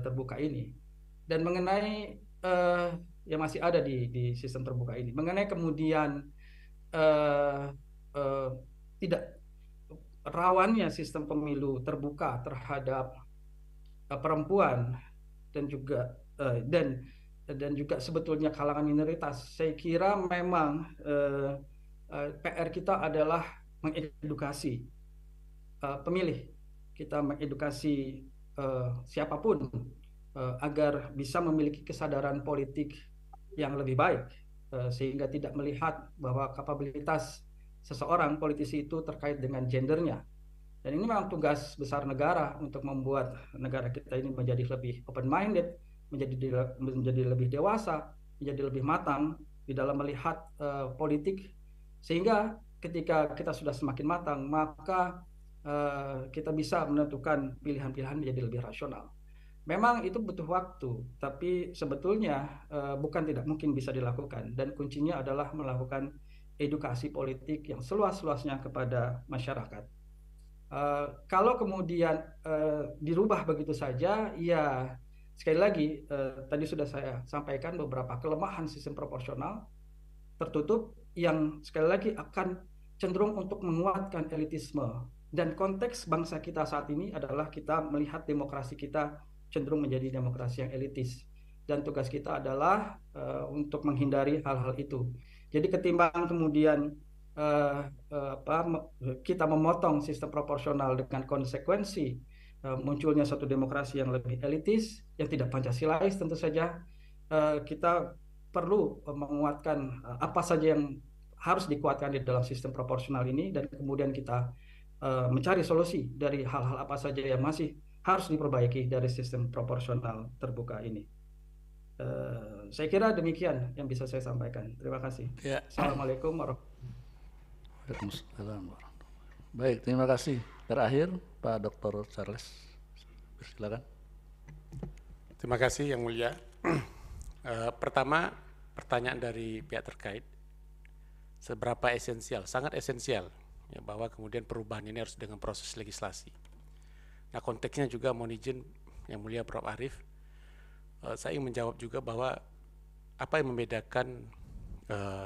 [SPEAKER 4] terbuka ini. Dan mengenai yang masih ada di sistem terbuka ini, mengenai kemudian tidak rawannya sistem pemilu terbuka terhadap perempuan dan juga sebetulnya kalangan minoritas, saya kira memang PR kita adalah mengedukasi pemilih, kita mengedukasi siapapun agar bisa memiliki kesadaran politik yang lebih baik, sehingga tidak melihat bahwa kapabilitas seseorang politisi itu terkait dengan gendernya. Dan ini memang tugas besar negara untuk membuat negara kita ini menjadi lebih open-minded, menjadi lebih dewasa, menjadi lebih matang di dalam melihat politik, sehingga ketika kita sudah semakin matang, maka kita bisa menentukan pilihan-pilihan menjadi lebih rasional. Memang itu butuh waktu, tapi sebetulnya bukan tidak mungkin bisa dilakukan, dan kuncinya adalah melakukan edukasi politik yang seluas-luasnya kepada masyarakat. Kalau kemudian dirubah begitu saja, ya sekali lagi tadi sudah saya sampaikan beberapa kelemahan sistem proporsional tertutup yang sekali lagi akan cenderung untuk menguatkan elitisme. Dan konteks bangsa kita saat ini adalah kita melihat demokrasi kita cenderung menjadi demokrasi yang elitis, dan tugas kita adalah untuk menghindari hal-hal itu. Jadi ketimbang kemudian kita memotong sistem proporsional dengan konsekuensi munculnya satu demokrasi yang lebih elitis, yang tidak Pancasilais tentu saja, kita perlu menguatkan apa saja yang harus dikuatkan di dalam sistem proporsional ini, dan kemudian kita mencari solusi dari hal-hal apa saja yang masih harus diperbaiki dari sistem proporsional terbuka ini. Saya kira demikian yang bisa saya sampaikan. Terima kasih.
[SPEAKER 2] Ya.
[SPEAKER 4] Assalamualaikum warahmatullahi
[SPEAKER 2] wabarakatuh. Baik, terima kasih. Terakhir Pak Dr. Charles, silakan.
[SPEAKER 6] Terima kasih Yang Mulia. Pertama, pertanyaan dari pihak terkait, seberapa esensial, sangat esensial ya, bahwa kemudian perubahan ini harus dengan proses legislasi. Nah, konteksnya juga mohon izin Yang Mulia Prof. Arief, saya ingin menjawab juga bahwa apa yang membedakan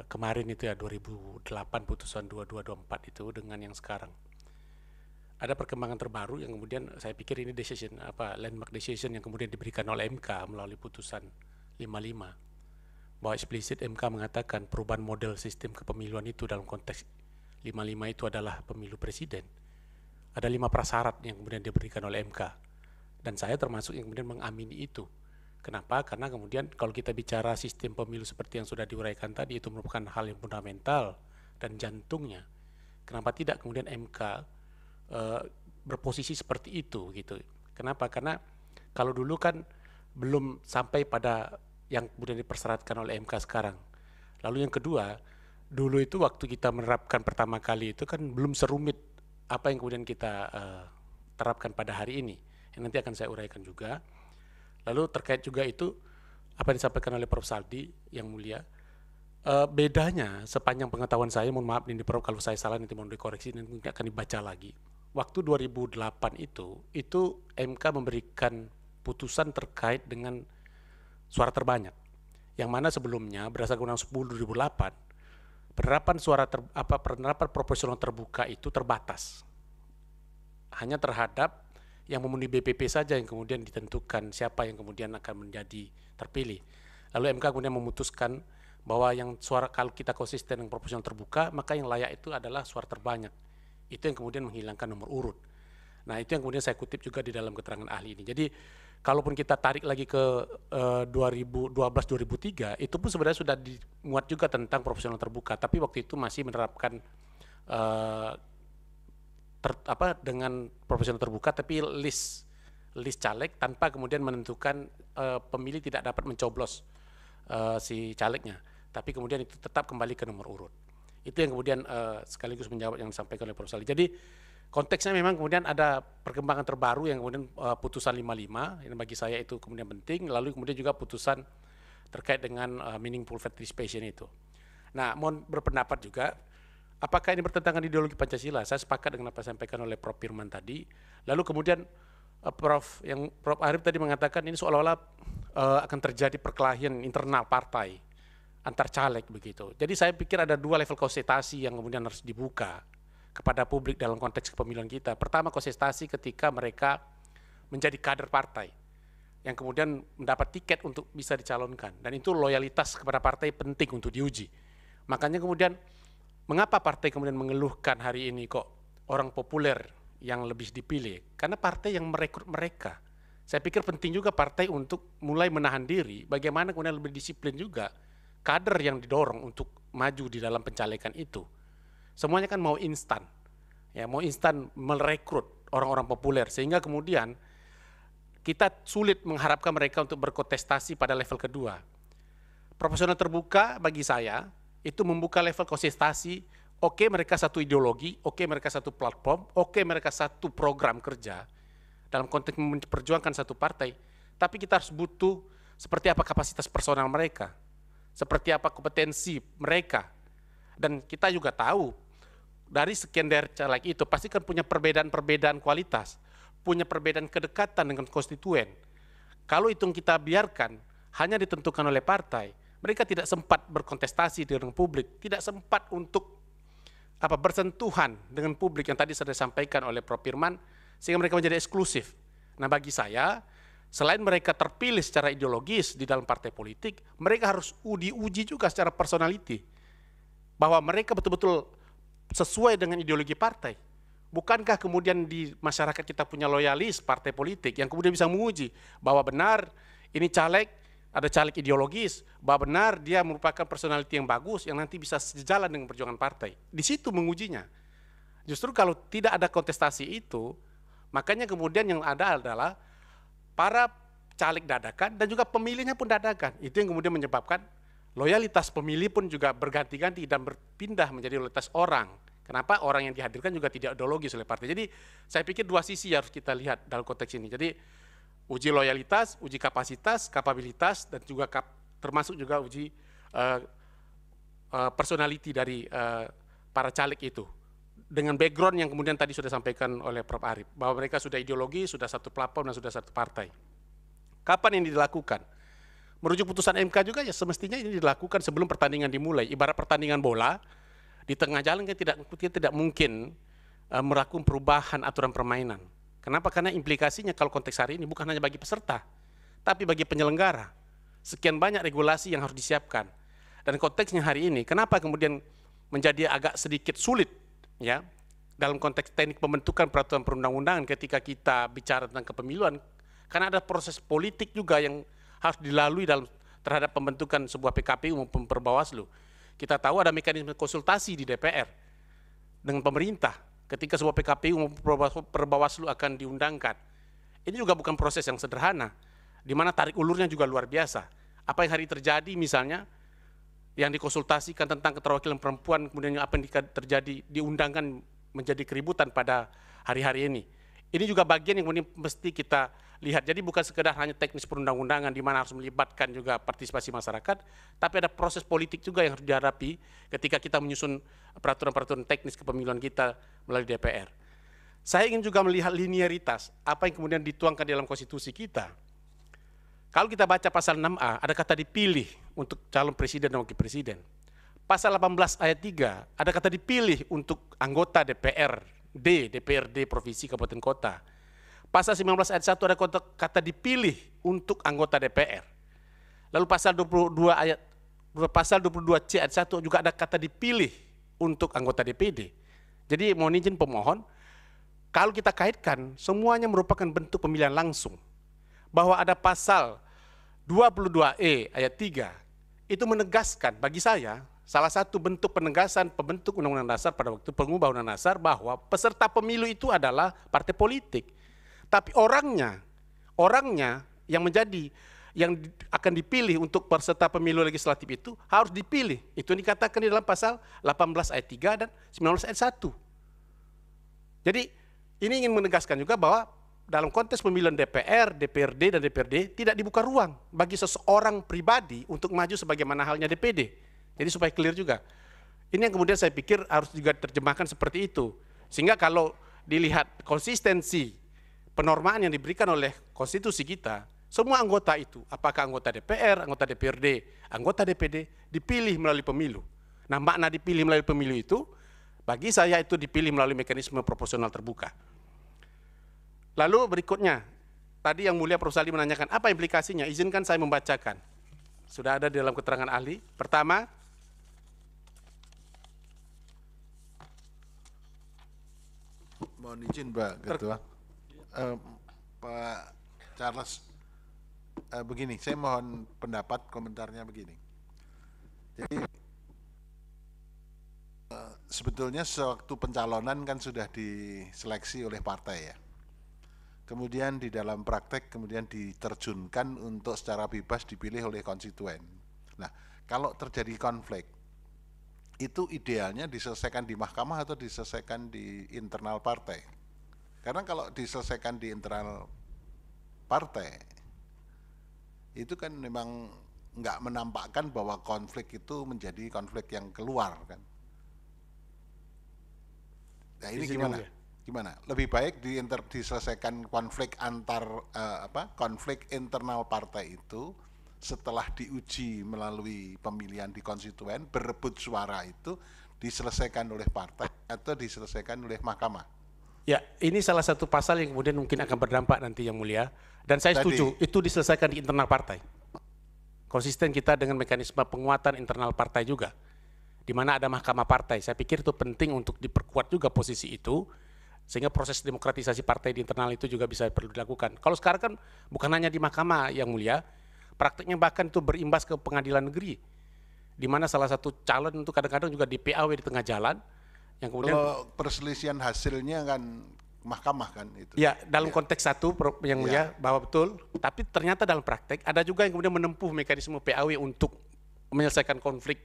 [SPEAKER 6] kemarin itu ya 2008 putusan 2224 itu dengan yang sekarang. Ada perkembangan terbaru yang kemudian saya pikir ini decision landmark decision yang kemudian diberikan oleh MK melalui putusan 55, bahwa eksplisit MK mengatakan perubahan model sistem kepemiluan itu dalam konteks 55 itu adalah pemilu presiden. Ada 5 prasyarat yang kemudian diberikan oleh MK, dan saya termasuk yang kemudian mengamini itu. Kenapa? Karena kemudian kalau kita bicara sistem pemilu seperti yang sudah diuraikan tadi, itu merupakan hal yang fundamental dan jantungnya. Kenapa tidak kemudian MK berposisi seperti itu gitu? Kenapa? Karena kalau dulu kan belum sampai pada yang kemudian dipersyaratkan oleh MK sekarang. Lalu yang kedua, dulu itu waktu kita menerapkan pertama kali itu kan belum serumit apa yang kemudian kita terapkan pada hari ini, yang nanti akan saya uraikan juga. Lalu terkait juga itu apa yang disampaikan oleh Prof. Saldi Yang Mulia, bedanya sepanjang pengetahuan saya, mohon maaf ini Prof kalau saya salah nanti mohon dikoreksi, nanti akan dibaca lagi. Waktu 2008 itu MK memberikan putusan terkait dengan suara terbanyak, yang mana sebelumnya berdasarkan Undang-Undang 10 2008 penerapan proporsional terbuka itu terbatas hanya terhadap yang memenuhi BPP saja yang kemudian ditentukan siapa yang kemudian akan menjadi terpilih. Lalu MK kemudian memutuskan bahwa yang suara, kalau kita konsisten dengan proporsional terbuka, maka yang layak itu adalah suara terbanyak. Itu yang kemudian menghilangkan nomor urut. Nah, itu yang kemudian saya kutip juga di dalam keterangan ahli ini. Jadi kalaupun kita tarik lagi ke 2012-2003, itu pun sebenarnya sudah dimuat juga tentang proporsional terbuka, tapi waktu itu masih menerapkan dengan proporsional terbuka, tapi list caleg tanpa kemudian menentukan pemilih tidak dapat mencoblos si calegnya, tapi kemudian itu tetap kembali ke nomor urut. Itu yang kemudian sekaligus menjawab yang disampaikan oleh Prof. Salih. Jadi konteksnya memang kemudian ada perkembangan terbaru yang kemudian putusan 55, yang bagi saya itu kemudian penting, lalu kemudian juga putusan terkait dengan meaningful participation itu. Nah, mohon berpendapat juga, apakah ini bertentangan ideologi Pancasila? Saya sepakat dengan apa yang disampaikan oleh Prof. Firman tadi. Lalu kemudian Prof. Arief tadi mengatakan ini seolah-olah akan terjadi perkelahian internal partai antar caleg begitu. Jadi saya pikir ada dua level konsultasi yang kemudian harus dibuka kepada publik dalam konteks kepemiluan kita. Pertama, konsultasi ketika mereka menjadi kader partai yang kemudian mendapat tiket untuk bisa dicalonkan, dan itu loyalitas kepada partai penting untuk diuji. Makanya kemudian mengapa partai kemudian mengeluhkan hari ini kok orang populer yang lebih dipilih? Karena partai yang merekrut mereka. Saya pikir penting juga partai untuk mulai menahan diri, bagaimana kemudian lebih disiplin juga kader yang didorong untuk maju di dalam pencalekan itu. Semuanya kan mau instan, ya mau instan merekrut orang-orang populer, sehingga kemudian kita sulit mengharapkan mereka untuk berkontestasi pada level kedua. Proporsional terbuka bagi saya itu membuka level kontestasi. Oke, mereka satu ideologi, oke mereka satu platform, oke mereka satu program kerja dalam konteks memperjuangkan satu partai, tapi kita harus butuh seperti apa kapasitas personal mereka, seperti apa kompetensi mereka, dan kita juga tahu dari sekian dari caleg itu pasti kan punya perbedaan-perbedaan kualitas, punya perbedaan kedekatan dengan konstituen. Kalau itu kita biarkan hanya ditentukan oleh partai, mereka tidak sempat berkontestasi dengan publik, tidak sempat untuk bersentuhan dengan publik yang tadi sudah disampaikan oleh Prof. Firman, sehingga mereka menjadi eksklusif. Nah, bagi saya, selain mereka terpilih secara ideologis di dalam partai politik, mereka harus diuji juga secara personality, bahwa mereka betul-betul sesuai dengan ideologi partai. Bukankah kemudian di masyarakat kita punya loyalis partai politik yang kemudian bisa menguji bahwa benar ini caleg, ada caleg ideologis, bahwa benar dia merupakan personality yang bagus yang nanti bisa sejalan dengan perjuangan partai. Di situ mengujinya. Justru kalau tidak ada kontestasi itu, makanya kemudian yang ada adalah para caleg dadakan dan juga pemilihnya pun dadakan. Itu yang kemudian menyebabkan loyalitas pemilih pun juga berganti-ganti dan berpindah menjadi loyalitas orang. Kenapa? Orang yang dihadirkan juga tidak ideologis oleh partai. Jadi saya pikir dua sisi harus kita lihat dalam konteks ini. Jadi uji loyalitas, uji kapasitas, kapabilitas, dan juga termasuk juga uji personality dari para caleg itu. Dengan background yang kemudian tadi sudah disampaikan oleh Prof. Arief, bahwa mereka sudah ideologi, sudah satu platform, dan sudah satu partai. Kapan ini dilakukan? Merujuk putusan MK juga ya semestinya ini dilakukan sebelum pertandingan dimulai. Ibarat pertandingan bola, di tengah jalan kita tidak mungkin melakukan perubahan aturan permainan. Kenapa? Karena implikasinya kalau konteks hari ini bukan hanya bagi peserta, tapi bagi penyelenggara. Sekian banyak regulasi yang harus disiapkan. Dan konteksnya hari ini, kenapa kemudian menjadi agak sedikit sulit ya dalam konteks teknik pembentukan peraturan perundang-undangan ketika kita bicara tentang kepemiluan, karena ada proses politik juga yang harus dilalui terhadap pembentukan sebuah PKPU maupun Perbawaslu. Kita tahu ada mekanisme konsultasi di DPR dengan pemerintah ketika sebuah PKPU maupun Perbawaslu akan diundangkan. Ini juga bukan proses yang sederhana, di mana tarik ulurnya juga luar biasa. Apa yang hari terjadi misalnya, yang dikonsultasikan tentang keterwakilan perempuan, kemudian apa yang terjadi diundangkan menjadi keributan pada hari-hari ini. Ini juga bagian yang mesti kita lihat. Jadi bukan sekedar hanya teknis perundang-undangan di mana harus melibatkan juga partisipasi masyarakat, tapi ada proses politik juga yang harus dihadapi ketika kita menyusun peraturan-peraturan teknis kepemiluan kita melalui DPR. Saya ingin juga melihat linearitas, apa yang kemudian dituangkan dalam konstitusi kita. Kalau kita baca pasal 6A, ada kata dipilih untuk calon presiden dan wakil presiden. Pasal 18 ayat 3, ada kata dipilih untuk anggota DPRD Provinsi Kabupaten Kota. Pasal 19 ayat 1 ada kata dipilih untuk anggota DPR. Lalu pasal 22 ayat pasal 22C ayat 1 juga ada kata dipilih untuk anggota DPD. Jadi mohon izin pemohon, kalau kita kaitkan semuanya merupakan bentuk pemilihan langsung. Bahwa ada pasal 22E ayat 3 itu menegaskan bagi saya salah satu bentuk penegasan pembentuk Undang-Undang Dasar pada waktu pengubah Undang-Undang Dasar bahwa peserta pemilu itu adalah partai politik. Tapi orangnya yang akan dipilih untuk peserta pemilu legislatif itu harus dipilih. Itu dikatakan di dalam pasal 18 ayat 3 dan 19 ayat 1. Jadi ini ingin menegaskan juga bahwa dalam konteks pemilihan DPR, DPRD, dan DPRD tidak dibuka ruang bagi seseorang pribadi untuk maju sebagaimana halnya DPD. Jadi supaya clear juga. Ini yang kemudian saya pikir harus juga diterjemahkan seperti itu. Sehingga kalau dilihat konsistensi penormaan yang diberikan oleh konstitusi kita, semua anggota itu, apakah anggota DPR, anggota DPRD, anggota DPD, dipilih melalui pemilu. Nah, makna dipilih melalui pemilu itu, bagi saya itu dipilih melalui mekanisme proporsional terbuka. Lalu berikutnya, tadi yang mulia Prof. Saldi menanyakan, apa implikasinya? Izinkan saya membacakan. Sudah ada di dalam keterangan ahli. Pertama,
[SPEAKER 9] mohon izin Pak Ketua. Pak Charles, begini, saya mohon pendapat komentarnya begini. Jadi sebetulnya sewaktu pencalonan kan sudah diseleksi oleh partai ya. Kemudian di dalam praktek kemudian diterjunkan untuk secara bebas dipilih oleh konstituen. Nah, kalau terjadi konflik, itu idealnya diselesaikan di mahkamah atau diselesaikan di internal partai? Karena kalau diselesaikan di internal partai, itu kan memang nggak menampakkan bahwa konflik itu menjadi konflik yang keluar kan. Nah ini gimana? Lebih baik diselesaikan konflik konflik internal partai itu setelah diuji melalui pemilihan di konstituen, berebut suara itu diselesaikan oleh partai atau diselesaikan oleh mahkamah.
[SPEAKER 6] Ya, ini salah satu pasal yang kemudian mungkin akan berdampak nanti yang mulia. Dan saya setuju, itu diselesaikan di internal partai. Konsisten kita dengan mekanisme penguatan internal partai juga. Di mana ada mahkamah partai. Saya pikir itu penting untuk diperkuat juga posisi itu. Sehingga proses demokratisasi partai di internal itu juga bisa perlu dilakukan. Kalau sekarang kan bukan hanya di mahkamah yang mulia, prakteknya bahkan itu berimbas ke pengadilan negeri. Di mana salah satu calon itu kadang-kadang juga di PAW di tengah jalan. Yang kemudian,
[SPEAKER 9] kalau perselisihan hasilnya kan mahkamah kan itu.
[SPEAKER 6] Ya, dalam konteks satu yang mulia bahwa betul, tapi ternyata dalam praktek ada juga yang kemudian menempuh mekanisme PAW untuk menyelesaikan konflik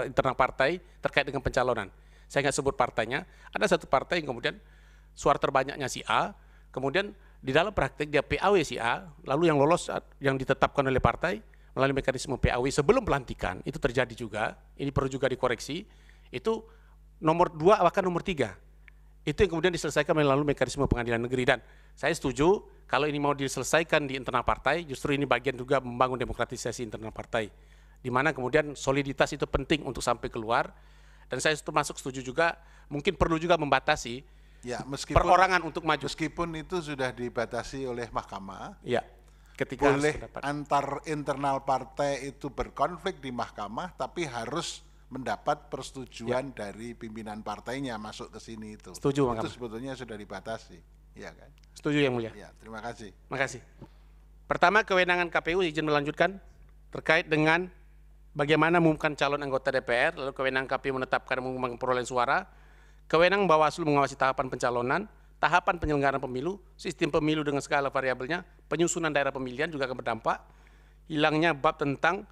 [SPEAKER 6] internal partai terkait dengan pencalonan. Saya nggak sebut partainya, ada satu partai yang kemudian suara terbanyaknya si A, kemudian di dalam praktek dia PAW si A, lalu yang lolos yang ditetapkan oleh partai melalui mekanisme PAW sebelum pelantikan, itu terjadi juga, ini perlu juga dikoreksi, itu nomor 2 bahkan nomor 3. Itu yang kemudian diselesaikan melalui mekanisme pengadilan negeri. Dan saya setuju kalau ini mau diselesaikan di internal partai, justru ini bagian juga membangun demokratisasi internal partai. Di mana kemudian soliditas itu penting untuk sampai keluar. Dan saya termasuk setuju juga, mungkin perlu juga membatasi perorangan untuk maju.
[SPEAKER 9] Meskipun itu sudah dibatasi oleh mahkamah,
[SPEAKER 6] ya, ketika
[SPEAKER 9] boleh antar internal partai itu berkonflik di mahkamah, tapi harus mendapat persetujuan dari pimpinan partainya masuk ke sini itu.
[SPEAKER 6] Setuju,
[SPEAKER 9] itu sebetulnya sudah dibatasi, ya kan?
[SPEAKER 6] Setuju yang mulia.
[SPEAKER 9] Ya, terima kasih.
[SPEAKER 6] Makasih. Pertama, kewenangan KPU, izin melanjutkan terkait dengan bagaimana mengumumkan calon anggota DPR, lalu kewenangan KPU menetapkan dan mengumumkan perolehan suara, kewenangan Bawaslu mengawasi tahapan pencalonan, tahapan penyelenggaraan pemilu, sistem pemilu dengan segala variabelnya, penyusunan daerah pemilihan juga akan berdampak, hilangnya bab tentang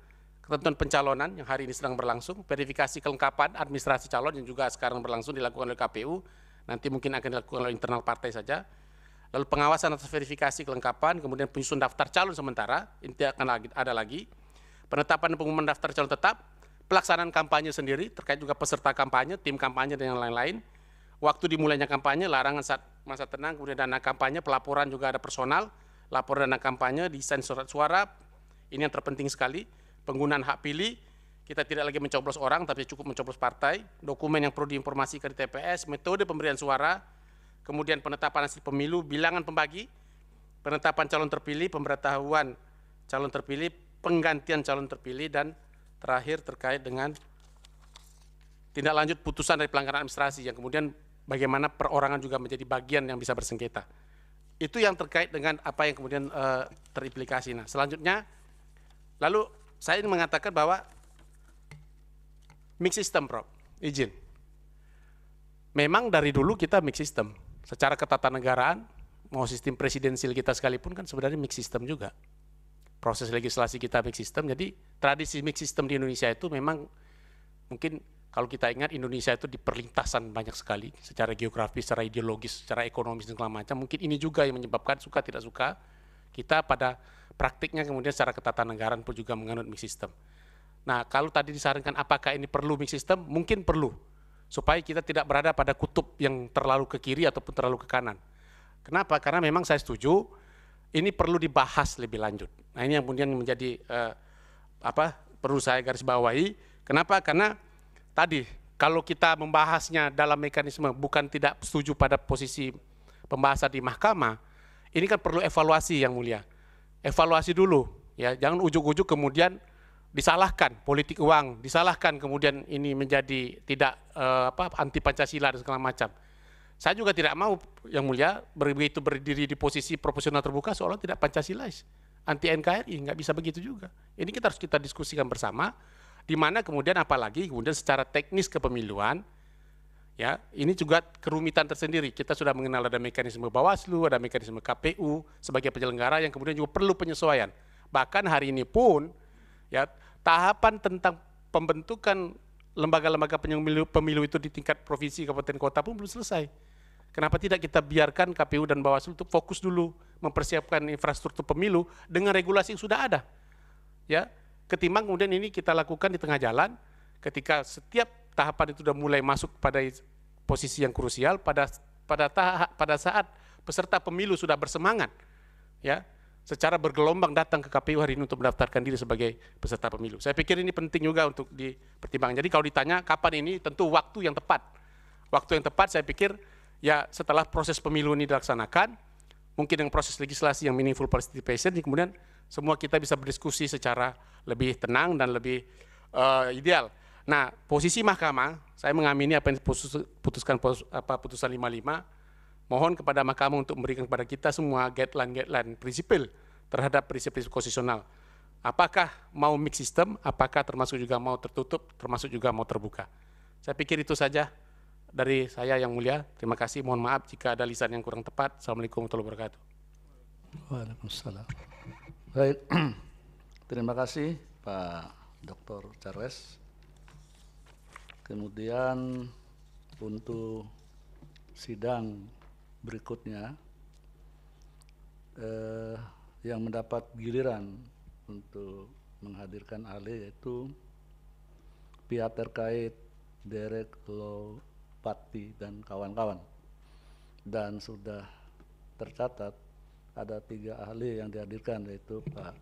[SPEAKER 6] ketentuan pencalonan yang hari ini sedang berlangsung, verifikasi kelengkapan administrasi calon yang juga sekarang berlangsung dilakukan oleh KPU, nanti mungkin akan dilakukan oleh internal partai saja, lalu pengawasan atas verifikasi kelengkapan, kemudian penyusun daftar calon sementara, ini akan ada lagi, penetapan dan pengumuman daftar calon tetap, pelaksanaan kampanye sendiri, terkait juga peserta kampanye, tim kampanye, dan yang lain-lain, waktu dimulainya kampanye, larangan saat masa tenang, kemudian dana kampanye, pelaporan juga ada personal, laporan dana kampanye, desain surat suara, ini yang terpenting sekali, penggunaan hak pilih, kita tidak lagi mencoblos orang, tapi cukup mencoblos partai, dokumen yang perlu diinformasikan di TPS, metode pemberian suara, kemudian penetapan hasil pemilu, bilangan pembagi, penetapan calon terpilih, pemberitahuan calon terpilih, penggantian calon terpilih, dan terakhir terkait dengan tindak lanjut putusan dari pelanggaran administrasi yang kemudian bagaimana perorangan juga menjadi bagian yang bisa bersengketa. Itu yang terkait dengan apa yang kemudian terimplikasi. Nah, selanjutnya, lalu saya ingin mengatakan bahwa mix system, Prof. Izin. Memang dari dulu kita mix system. Secara ketatanegaraan, mau sistem presidensil kita sekalipun kan sebenarnya mix system juga. Proses legislasi kita mix system, jadi tradisi mix system di Indonesia itu memang mungkin kalau kita ingat Indonesia itu di perlintasan banyak sekali secara geografis, secara ideologis, secara ekonomis dan segala macam. Mungkin ini juga yang menyebabkan suka tidak suka kita pada praktiknya kemudian secara ketatanegaraan pun juga menganut mix system. Nah, kalau tadi disarankan apakah ini perlu mix system, mungkin perlu supaya kita tidak berada pada kutub yang terlalu ke kiri ataupun terlalu ke kanan. Kenapa? Karena memang saya setuju ini perlu dibahas lebih lanjut. Nah, ini yang kemudian menjadi perlu saya garis bawahi. Kenapa? Karena tadi, kalau kita membahasnya dalam mekanisme bukan tidak setuju pada posisi pembahasan di mahkamah, ini kan perlu evaluasi yang mulia. Evaluasi dulu, ya, jangan ujuk-ujuk kemudian disalahkan politik uang, disalahkan kemudian ini menjadi tidak anti Pancasila dan segala macam. Saya juga tidak mau yang mulia begitu berdiri di posisi proporsional terbuka seolah tidak Pancasilais, anti NKRI, nggak bisa begitu juga. Ini kita harus kita diskusikan bersama. Di mana kemudian apalagi kemudian secara teknis kepemiluan, ya ini juga kerumitan tersendiri. Kita sudah mengenal ada mekanisme Bawaslu, ada mekanisme KPU sebagai penyelenggara yang kemudian juga perlu penyesuaian. Bahkan hari ini pun, ya tahapan tentang pembentukan lembaga-lembaga pemilu itu di tingkat provinsi, kabupaten, kota pun belum selesai. Kenapa tidak kita biarkan KPU dan Bawaslu untuk fokus dulu mempersiapkan infrastruktur pemilu dengan regulasi yang sudah ada, ya. Ketimbang kemudian ini kita lakukan di tengah jalan, ketika setiap tahapan itu sudah mulai masuk pada posisi yang krusial, pada saat peserta pemilu sudah bersemangat, ya, secara bergelombang datang ke KPU hari ini untuk mendaftarkan diri sebagai peserta pemilu. Saya pikir ini penting juga untuk dipertimbangkan. Jadi kalau ditanya kapan ini, tentu waktu yang tepat. Waktu yang tepat saya pikir ya setelah proses pemilu ini dilaksanakan, mungkin dengan proses legislasi yang meaningful participation, kemudian semua kita bisa berdiskusi secara lebih tenang dan lebih ideal. Nah, posisi mahkamah, saya mengamini apa yang putusan 55, mohon kepada mahkamah untuk memberikan kepada kita semua guideline prinsipil terhadap prinsip-prinsip konstitusional. Apakah mau mix system, apakah termasuk juga mau tertutup, termasuk juga mau terbuka. Saya pikir itu saja dari saya yang mulia. Terima kasih, mohon maaf jika ada lisan yang kurang tepat. Assalamualaikum warahmatullahi wabarakatuh.
[SPEAKER 2] Waalaikumsalam. Baik, terima kasih Pak Dr. Charles. Kemudian untuk sidang berikutnya yang mendapat giliran untuk menghadirkan ahli yaitu pihak terkait Derek Lopati dan kawan-kawan. Dan sudah tercatat ada 3 ahli yang dihadirkan yaitu Pak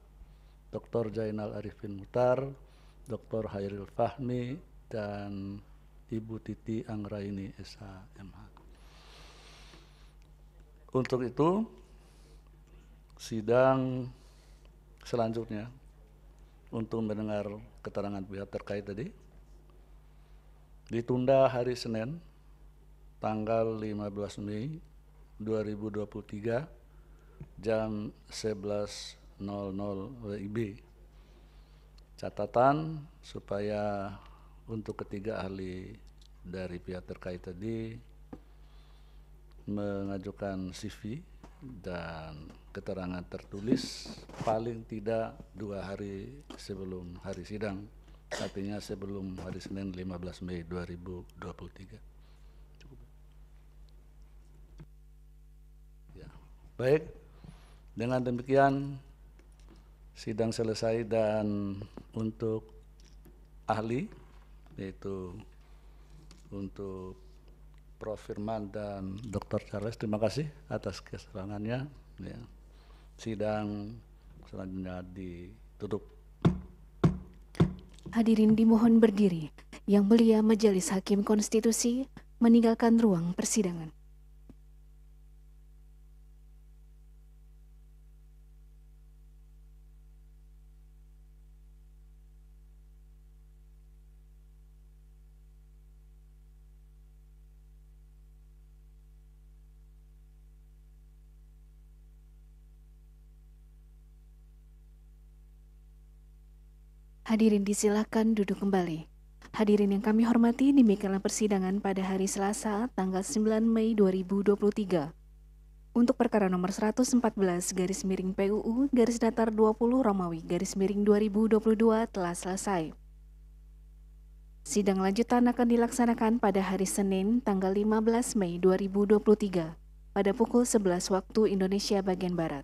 [SPEAKER 2] Dr. Jainal Arifin Mutar, Dr. Hairil Fahmi, dan Ibu Titi Anggraini SHMH. Untuk itu, sidang selanjutnya untuk mendengar keterangan pihak terkait tadi ditunda hari Senin tanggal 15 Mei 2023 jam 11.00 WIB. Catatan supaya untuk ketiga ahli dari pihak terkait tadi mengajukan CV dan keterangan tertulis paling tidak 2 hari sebelum hari sidang, artinya sebelum hari Senin 15 Mei 2023. Cukup. Ya. Baik, dengan demikian sidang selesai dan untuk ahli yaitu untuk Prof. Firman dan Dr. Charles, terima kasih atas keserangannya. Ya. Sidang selanjutnya ditutup.
[SPEAKER 1] Hadirin dimohon berdiri. Yang mulia Majelis Hakim Konstitusi meninggalkan ruang persidangan. Hadirin disilakan duduk kembali. Hadirin yang kami hormati, demikianlah persidangan pada hari Selasa, tanggal 9 Mei 2023. Untuk perkara nomor 114 garis miring PUU garis datar 20 Romawi garis miring 2022 telah selesai. Sidang lanjutan akan dilaksanakan pada hari Senin, tanggal 15 Mei 2023, pada pukul 11 waktu Indonesia bagian Barat.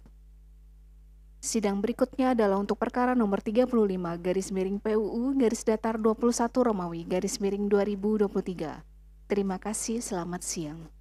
[SPEAKER 1] Sidang berikutnya adalah untuk perkara nomor 35 garis miring PUU garis datar 21 Romawi garis miring 2023. Terima kasih, selamat siang.